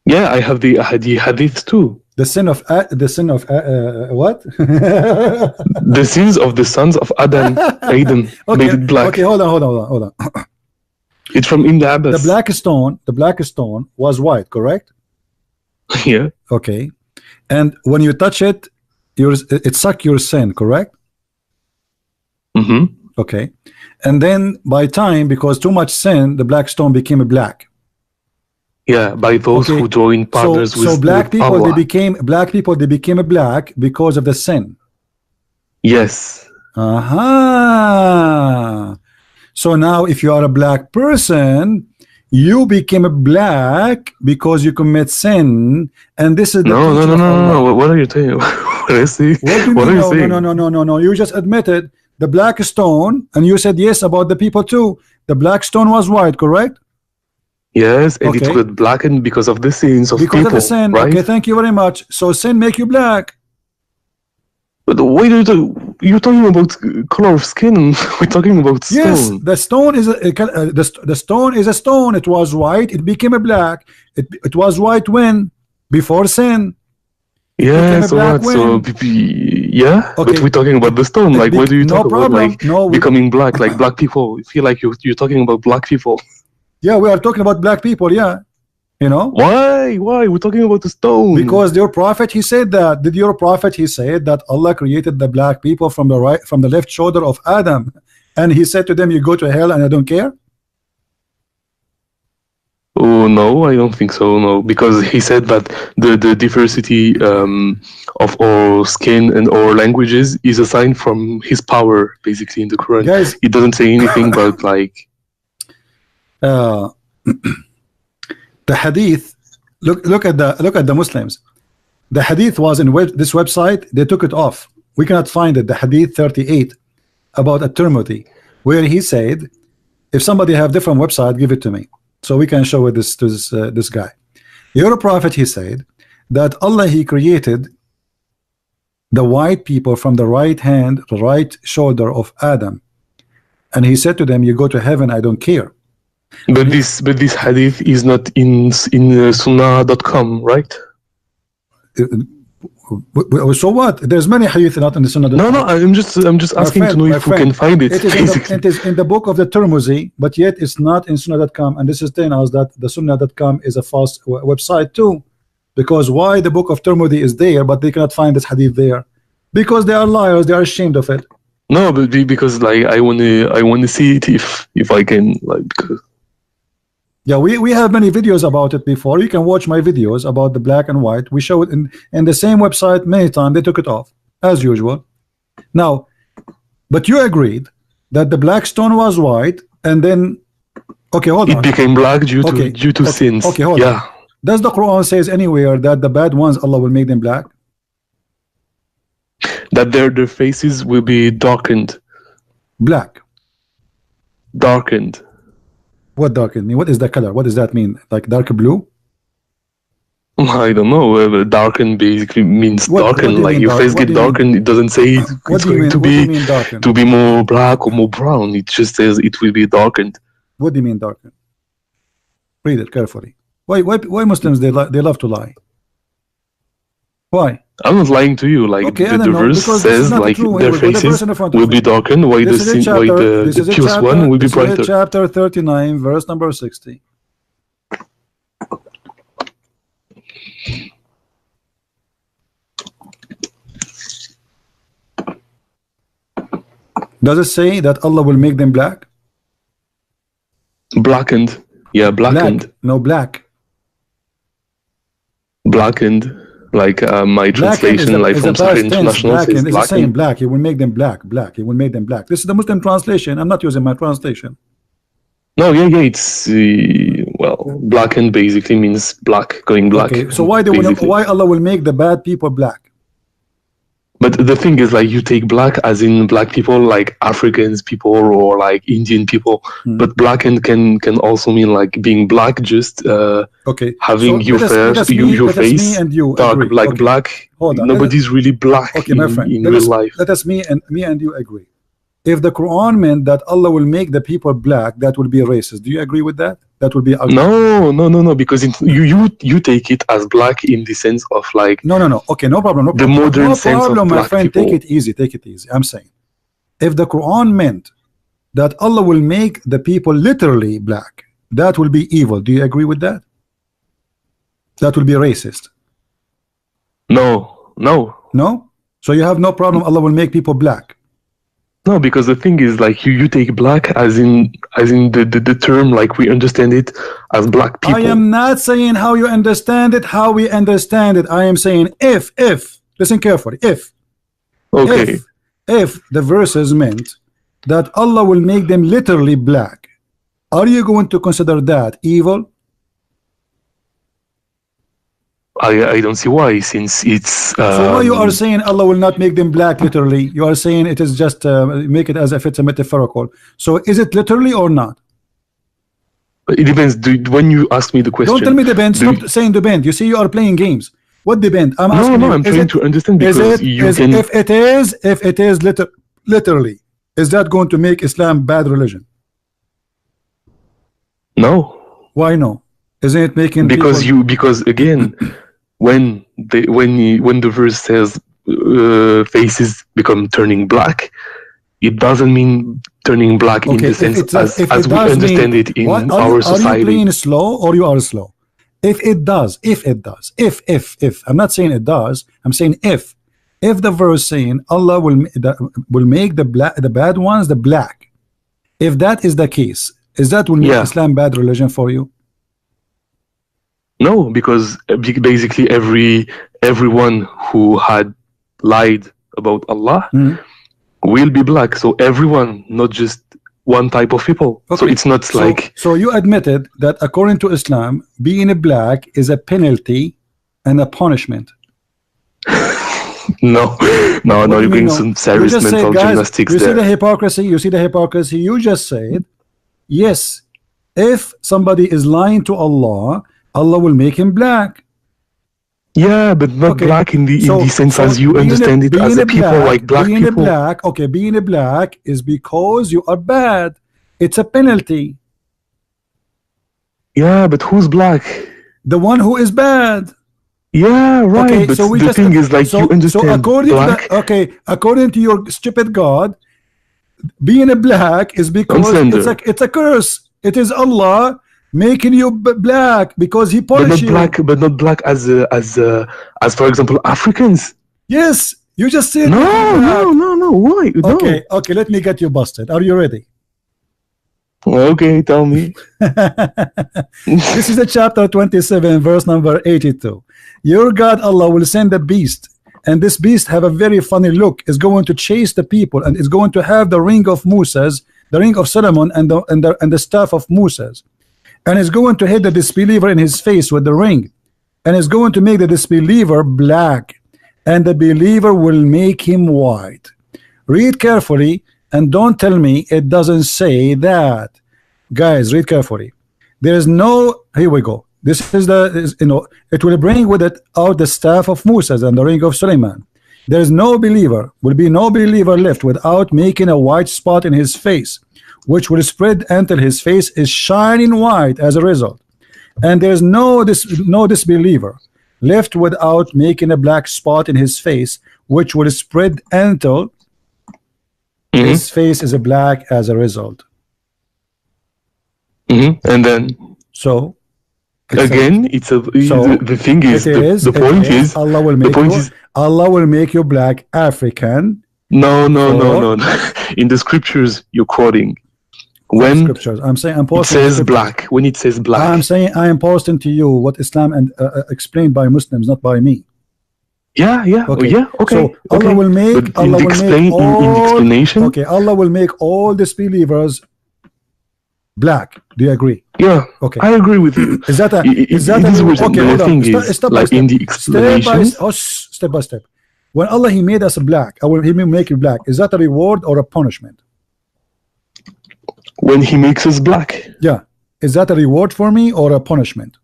Yeah, I have the hadith too. The sin of what? The sins of the sons of Adam made it black. Okay, hold on. It's from Ibn Abbas. The black stone was white, correct? Yeah. Okay. And when you touch it, it suck your sin, correct? Mm-hmm. Okay. And then by time, because too much sin, the black stone became black. Yeah, by those who joined partners with black people, Allah. they became black because of the sin. Yes. Aha. So now if you are a black person, you became black because you commit sin, and this is the no. What are you saying? What are you saying? No. You just admitted the black stone, and you said yes about the people too. The black stone was white, correct? Yes, and Okay. it got blackened because of the sins of Because people, of the sin. right? Okay, thank you very much. So sin make you black. But why do you're talking about color of skin? We're talking about stone. Yes, the stone is the stone is a stone. It was white. It became a black. It was white when? Before sin. Yeah, became a so black what? So when? yeah, Okay. but we're talking about the stone. Like, why do you No talk about problem. like No, becoming black? Like black people. I feel like you're talking about black people. yeah, we are talking about black people. Yeah, you know. Why? Why? We're talking about the stone. Because your prophet, he said that. Did your prophet, he said that Allah created the black people from the right, from the left shoulder of Adam, and he said to them, "You go to hell, and I don't care." Oh no, I don't think so. No, because he said that the diversity of our skin and our languages is a sign from his power, basically in the Quran. Guys, It doesn't say anything about like. the hadith. Look at the Muslims. The hadith was in this website. They took it off. We cannot find it. The hadith 38 about eternity, where he said, "If somebody have different website, give it to me, so we can show it to this guy." Your prophet, he said that Allah, he created the white people from the right hand, the right shoulder of Adam, and he said to them, "You go to heaven, I don't care." But this hadith is not in Sunnah.com, right? So what? There's many hadith not in the Sunnah. No, I'm just asking to know if we can find it. It is in the book of the Tirmidhi, but yet it's not in Sunnah.com, and this is telling us that the Sunnah.com is a false website too. Because why the book of Tirmidhi is there, but they cannot find this hadith there? Because they are liars. They are ashamed of it. No, but because like I wanna see it if I can, like. Yeah, we have many videos about it before. You can watch my videos about the black and white. We show it in the same website many times. They took it off as usual. Now, but you agreed that the black stone was white, and then okay, hold on. It became black due to sins. Okay, hold on. Does the Quran says anywhere that the bad ones Allah will make them black? That their faces will be darkened. Black. Darkened. What darkened mean? What is the color? What does that mean? Like dark blue? I don't know. Darken basically means darken. Like your face get darkened. It doesn't say it's going to be more black or more brown. It just says it will be darkened. What do you mean darkened? Read it carefully. Why Muslims they love to lie? Why? I'm not lying to you. Like okay, the verse says, like their faces will be darkened. Why the pious one will be brighter? Chapter 39, verse number 60. Does it say that Allah will make them black? Blackened. Yeah, blackened. Black. No, black. Blackened. Like my translation, like from Sahih International says it's the same black. It will make them black. Black. It will make them black. This is the Muslim translation. I'm not using my translation. No, yeah, it's well, blackened basically means black, going black. Okay, so why Allah will make the bad people black? But the thing is, like, you take black as in black people, like Africans people or like Indian people. But blackened can also mean like being black, just having your face dark, agree. like black. Nobody's really black my friend. in real life. Let us me and you agree. If the Quran meant that Allah will make the people black, that will be racist. Do you agree with that? That will be ugly. No, because you take it as black in the sense of like no. Okay, no problem. The modern sense of black my friend. People. Take it easy. I'm saying, if the Quran meant that Allah will make the people literally black, that will be evil. Do you agree with that? That will be racist. No. So you have no problem. Allah will make people black. No, because the thing is, like, you take black as in the term, like we understand it as black people. I am not saying how you understand it, how we understand it. I am saying if listen carefully, if the verses meant that Allah will make them literally black, are you going to consider that evil? I don't see why, since it's So why you are saying Allah will not make them black literally? You are saying it is just make it as if it's a metaphorical. So is it literally or not? it depends. When you ask me the question, Don't tell me depend. Stop saying depend. You see, you are playing games. What depend? I'm asking no, you. I'm trying to understand, because if it is literally, is that going to make Islam bad religion? No. Why no? Isn't it making because again, when the verse says faces become turning black, it doesn't mean turning black in the sense as we understand it in our society. Are you playing slow or you are slow? If it does, I'm not saying it does, I'm saying if the verse saying Allah will make the bad ones the black, if that is the case, is that will make Islam bad religion for you? No, because basically everyone who had lied about Allah will be black. So everyone, not just one type of people. Okay. So it's not like. So you admitted that according to Islam, being a black is a penalty and a punishment. No, you're doing some serious mental gymnastics there. You see the hypocrisy. You just said, yes, if somebody is lying to Allah, Allah will make him black. Yeah, but not black in the sense as you understand it, as a people like black people. Being a black is because you are bad. It's a penalty. Yeah, but who's black? The one who is bad. Yeah, right. Okay, but the thing is, like, you understand. So according to your stupid God, being a black is because it's a curse. It is Allah making you black because he punished you. But not black as for example Africans. Yes, you just said no. Why? Okay, let me get you busted. Are you ready? Okay, tell me. This is the chapter 27, verse number 82. Your God Allah will send a beast, and this beast have a very funny look. Is going to chase the people, and is going to have the ring of Moses, the ring of Solomon, and the staff of Moses. And is going to hit the disbeliever in his face with the ring, and is going to make the disbeliever black, and the believer will make him white. Read carefully and don't tell me it doesn't say that. Guys, read carefully. There is no, here we go. This is it will bring with it out the staff of Moses and the ring of Suleiman. There is no believer, will be no believer left without making a white spot in his face, which will spread until his face is shining white as a result. And there is no disbeliever left without making a black spot in his face, which will spread until his face is a black as a result. And then again, the thing is, the point is, Allah will make you black African. No. In the scriptures you're quoting, when scriptures, I'm saying it says black. When it says black, I'm saying I am posting to you what Islam and explained by Muslims, not by me. Yeah. Okay. So Allah will make Allah will make all disbelievers black. Do you agree? Yeah. Okay. I agree with you. Is that okay? The thing is, like in the explanation, step by step. When Allah He made us black, He will make you black. Is that a reward or a punishment? When He makes us black, yeah. Is that a reward for me or a punishment?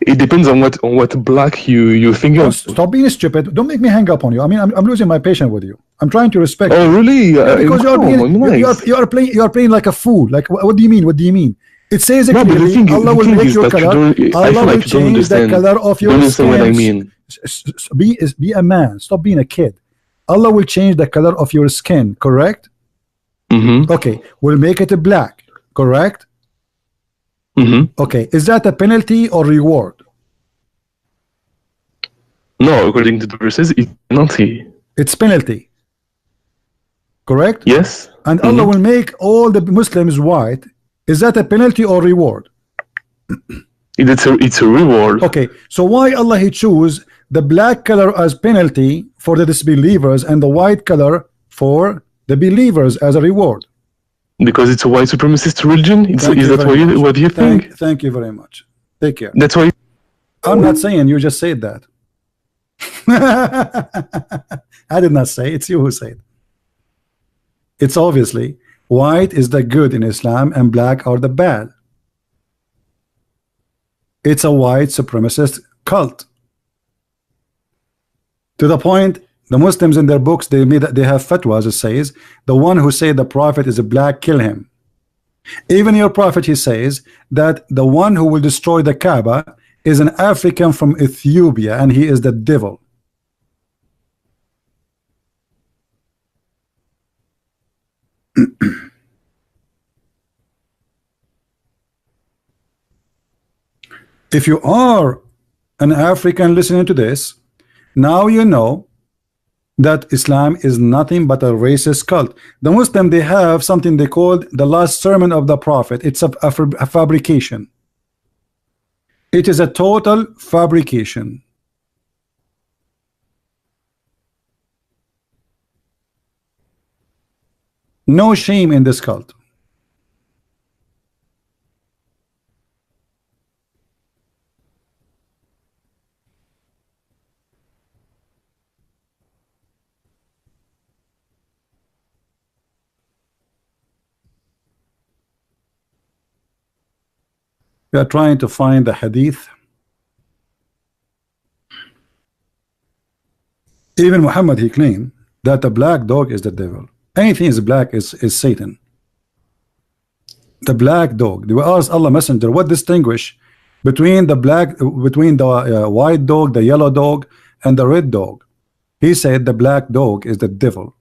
It depends on what black you think of. Stop being stupid. Don't make me hang up on you. I mean, I'm losing my patience with you. I'm trying to respect. Oh, really? Because you are playing like a fool. Like, what do you mean? What do you mean? It says clearly, Allah will make your color. Allah will change the color of your skin. What I mean? Be a man. Stop being a kid. Allah will change the color of your skin. Correct? Okay. We'll make it a black. Correct? Okay, is that a penalty or reward? No, according to the verses, it's penalty. It's penalty. Correct? Yes. And Allah will make all the Muslims white. Is that a penalty or reward? It's a reward. Okay, so why Allah He choose the black color as penalty for the disbelievers and the white color for the believers as a reward? Because it's a white supremacist religion? Is that what you think? Thank you very much. Take care. That's why. I'm not saying, you just said that. I did not say, it's you who said. It's obviously white is the good in Islam and black are the bad. It's a white supremacist cult. To the point, the Muslims in their books, they have fatwas. It says the one who say the prophet is a black, kill him. Even your prophet, he says that the one who will destroy the Kaaba is an African from Ethiopia and he is the devil. If you are an African listening to this, now you know that Islam is nothing but a racist cult. The Muslim, they have something they called the last sermon of the prophet. It's a fabrication. It is a total fabrication. No shame in this cult. We are trying to find the hadith. Even Muhammad, he claimed that the black dog is the devil. Anything is black is Satan. The black dog. They will ask Allah Messenger, what distinguish between the white dog, the yellow dog, and the red dog? He said the black dog is the devil.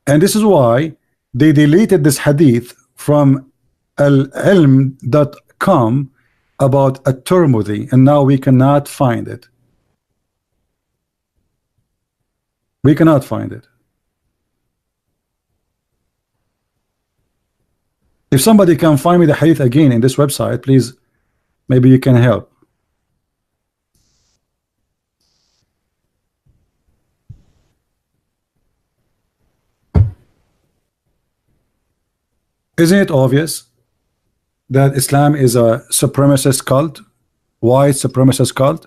And this is why they deleted this hadith from al-ilm.com about a Tirmidhi, and now we cannot find it. We cannot find it. If somebody can find me the hadith again in this website, please, maybe you can help. Isn't it obvious that Islam is a supremacist cult, white supremacist cult?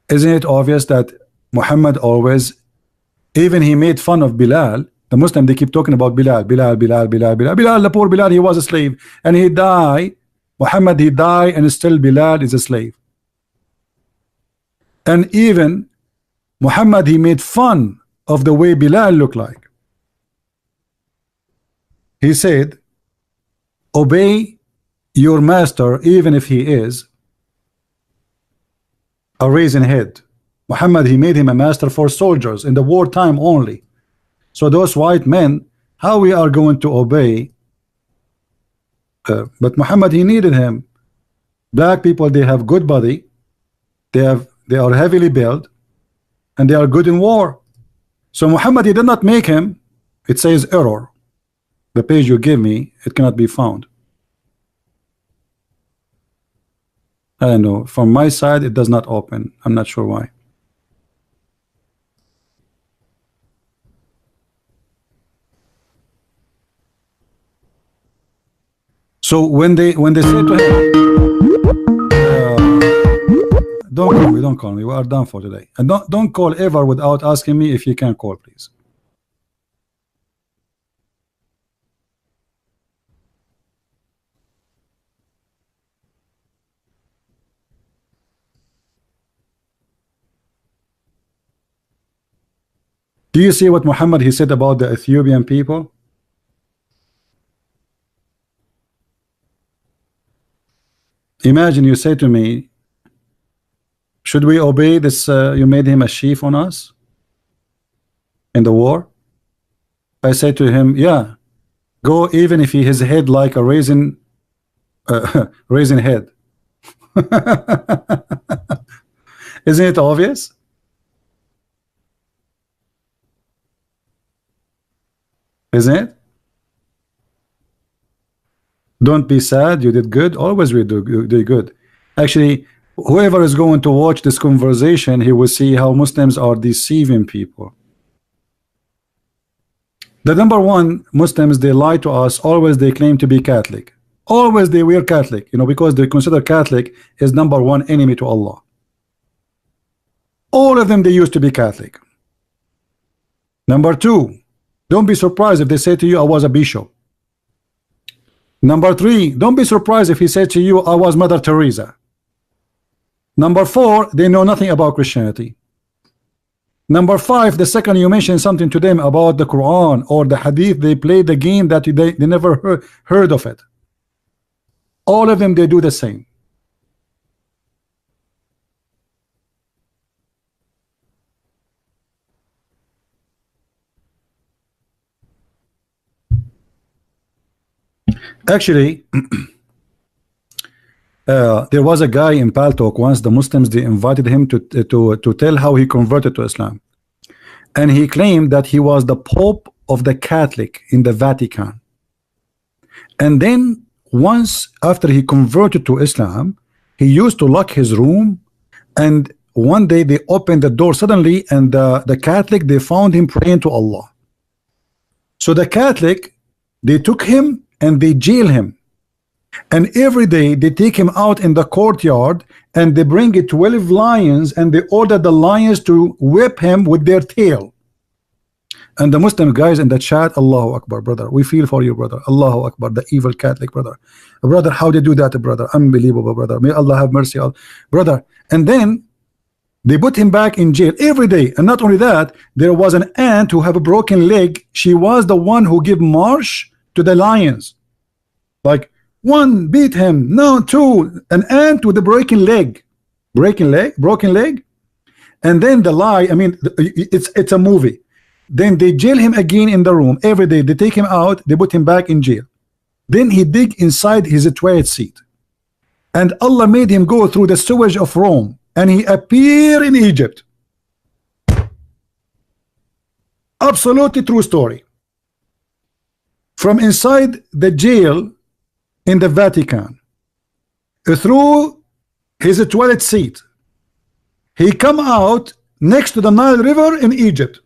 Isn't it obvious that Muhammad always, even he made fun of Bilal? The Muslim, they keep talking about Bilal, the poor Bilal, he was a slave and he died. Muhammad, he died, and still Bilal is a slave. And even Muhammad, he made fun of the way Bilal looked like. He said, obey your master even if he is a raisin head. Muhammad, he made him a master for soldiers in the wartime only. So those white men, how we are going to obey? But Muhammad, he needed him. Black people, they have good body, they are heavily built, and they are good in war. So Muhammad, he did not make him. It says error. The page you give me, it cannot be found. I don't know. From my side, it does not open. I'm not sure why. So when they say to him, don't call me. We are done for today. And don't call ever without asking me if you can call, please. Do you see what Muhammad he said about the Ethiopian people? Imagine you say to me, should we obey this? You made him a chief on us in the war. I say to him, yeah, go even if he his head like a raisin, raisin head. Isn't it obvious? Isn't it? Don't be sad, you did good. Always we do good. Actually, whoever is going to watch this conversation, he will see how Muslims are deceiving people. The number one, Muslims, they lie to us. Always they claim to be Catholic. Always they were Catholic, you know, because they consider Catholic is #1 enemy to Allah. All of them, they used to be Catholic. Number 2, don't be surprised if they say to you, I was a bishop. Number 3, don't be surprised if he said to you, I was Mother Teresa. Number 4, they know nothing about Christianity. Number 5, the second you mention something to them about the Quran or the Hadith, they play the game that they never heard of it. All of them, they do the same. Actually, there was a guy in Paltalk once. The Muslims, they invited him to tell how he converted to Islam, and he claimed that he was the Pope of the Catholic in the Vatican. And then once after he converted to Islam, he used to lock his room, and one day they opened the door suddenly, and the Catholic, they found him praying to Allah. So the Catholic, they took him and they jail him, and every day they take him out in the courtyard and they bring it 12 lions, and they order the lions to whip him with their tail. And the Muslim guys in the chat, Allahu Akbar, brother, we feel for you, brother. Allahu Akbar, the evil Catholic, brother. Brother, how they do that, brother? Unbelievable, brother. May Allah have mercy on brother. And then they put him back in jail every day. And not only that, there was an ant who have a broken leg. She was the one who gave march to the lions. Like, 1 beat him, no, 2, an ant with a broken leg. Broken leg. And then the lie, I mean, it's a movie. Then they jail him again in the room every day. They take him out, they put him back in jail. Then he dig inside his toilet seat, and Allah made him go through the sewage of Rome, and he appeared in Egypt. Absolutely true story. From inside the jail in the Vatican, through his toilet seat, he come out next to the Nile River in Egypt.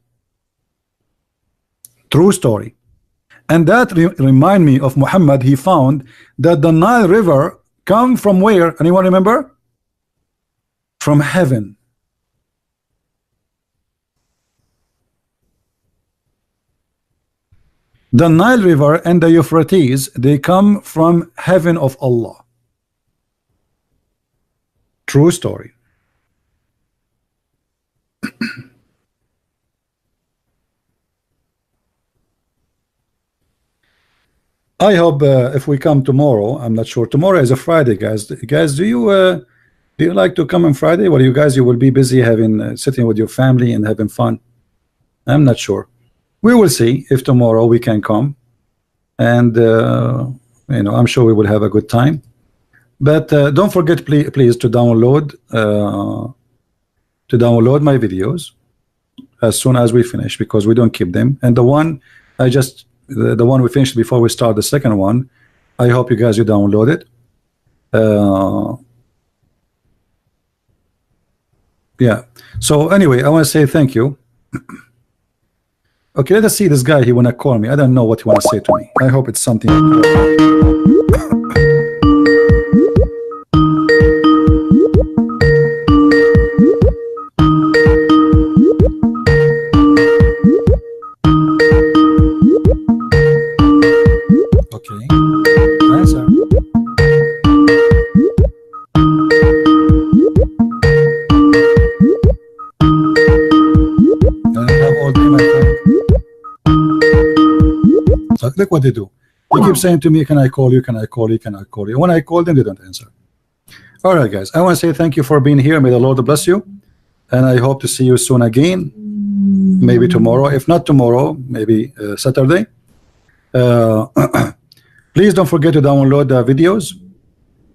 True story. And that remind me of Muhammad. He found that the Nile River come from where? Anyone remember? From heaven. The Nile River and the Euphrates, they come from heaven of Allah. True story. I hope if we come tomorrow, I'm not sure. Tomorrow is a Friday, guys. Guys, do you like to come on Friday? Well, you will be busy having sitting with your family and having fun. I'm not sure. We will see if tomorrow we can come, and you know, I'm sure we will have a good time. But don't forget, please, to download my videos as soon as we finish, because we don't keep them. And the one the one we finished before we start the second one, I hope you guys download it. Yeah. So anyway, I want to say thank you. Okay, let us see this guy. He wanna call me. I don't know what he wanna say to me. I hope it's something. Okay. Answer. Look what they do. They keep saying to me, can I call you? Can I call you? Can I call you? When I call them, they don't answer. All right, guys. I want to say thank you for being here. May the Lord bless you. And I hope to see you soon again. Maybe tomorrow. If not tomorrow, maybe Saturday. Please don't forget to download the videos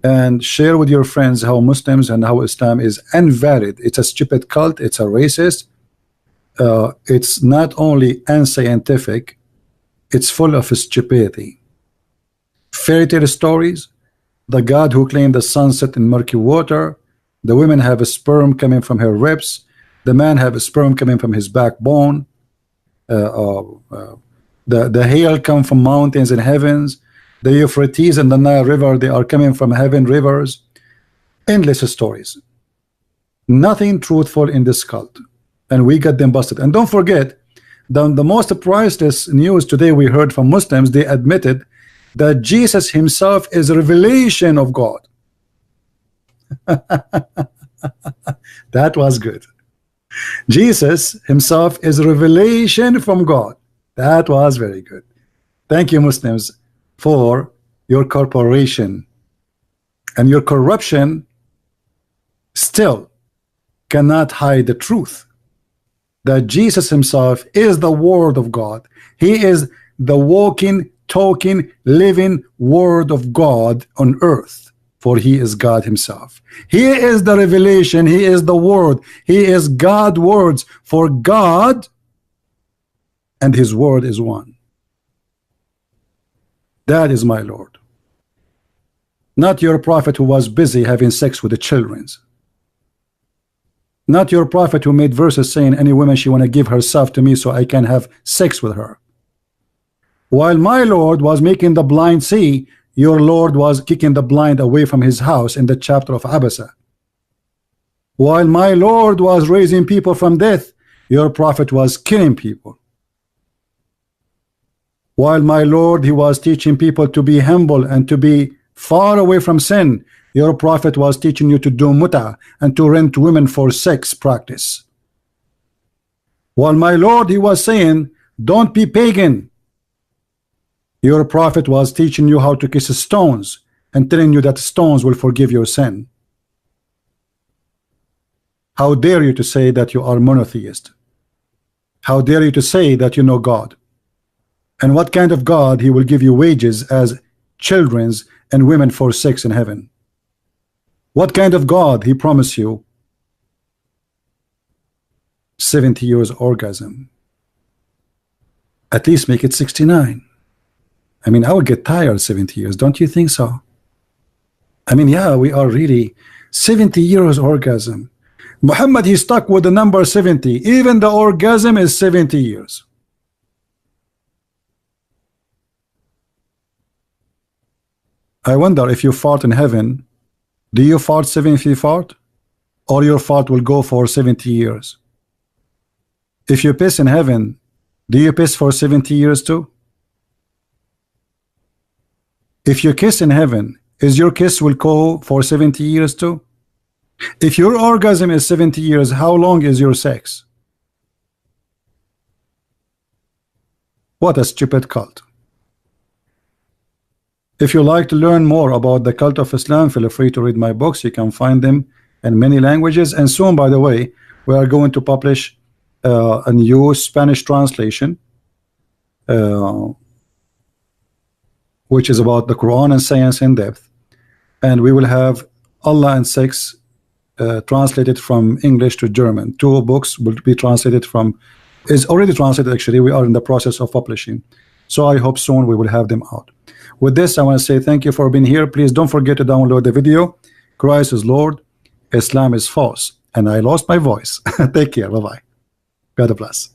and share with your friends how Muslims and how Islam is invalid. It's a stupid cult. It's a racist. It's not only unscientific, it's full of stupidity. Fairy tale stories, the God who claimed the sun set in murky water, the women have a sperm coming from her ribs, the man have a sperm coming from his backbone, the hail come from mountains and heavens, The Euphrates and the Nile River, they are coming from heaven, rivers. Endless stories. Nothing truthful in this cult. And we got them busted. And don't forget, the most priceless news today we heard from Muslims, they admitted that Jesus himself is a revelation of God. That was good. Jesus himself is a revelation from God. That was very good. Thank you, Muslims, for your corporation. And your corruption still cannot hide the truth that Jesus himself is the Word of God. He is the walking, talking, living Word of God on earth, for he is God himself. He is the revelation. He is the Word. He is God's words, for God and his word is one. That is my Lord. Not your prophet who was busy having sex with the children. Not your prophet who made verses saying any woman she want to give herself to me so I can have sex with her. While my Lord was making the blind see, your Lord was kicking the blind away from his house in the chapter of Abasa. While my Lord was raising people from death, your prophet was killing people. While my Lord, he was teaching people to be humble and to be far away from sin, your prophet was teaching you to do muta and to rent women for sex practice. While my Lord, he was saying, don't be pagan, your prophet was teaching you how to kiss stones and telling you that stones will forgive your sin. How dare you to say that you are monotheist? How dare you to say that you know God? And what kind of God he will give you wages as children's and women for sex in heaven? What kind of God he promised you 70 years orgasm? At least make it 69. I mean, I would get tired 70 years. Don't you think so? I mean, yeah, we are really 70 years orgasm. Muhammad, he stuck with the number 70. Even the orgasm is 70 years. I wonder if you fart in heaven, do you fart 70 fart? Or your fart will go for 70 years? If you piss in heaven, do you piss for 70 years too? If you kiss in heaven, is your kiss will go for 70 years too? If your orgasm is 70 years, how long is your sex? What a stupid cult. If you like to learn more about the cult of Islam, feel free to read my books. You can find them in many languages. And soon, by the way, we are going to publish a new Spanish translation, which is about the Quran and science in depth. And we will have Allah and Sex translated from English to German. 2 books will be translated from, is already translated actually. We are in the process of publishing. So I hope soon we will have them out. With this, I want to say thank you for being here. Please don't forget to download the video. Christ is Lord, Islam is false. And I lost my voice. Take care. Bye-bye. God bless.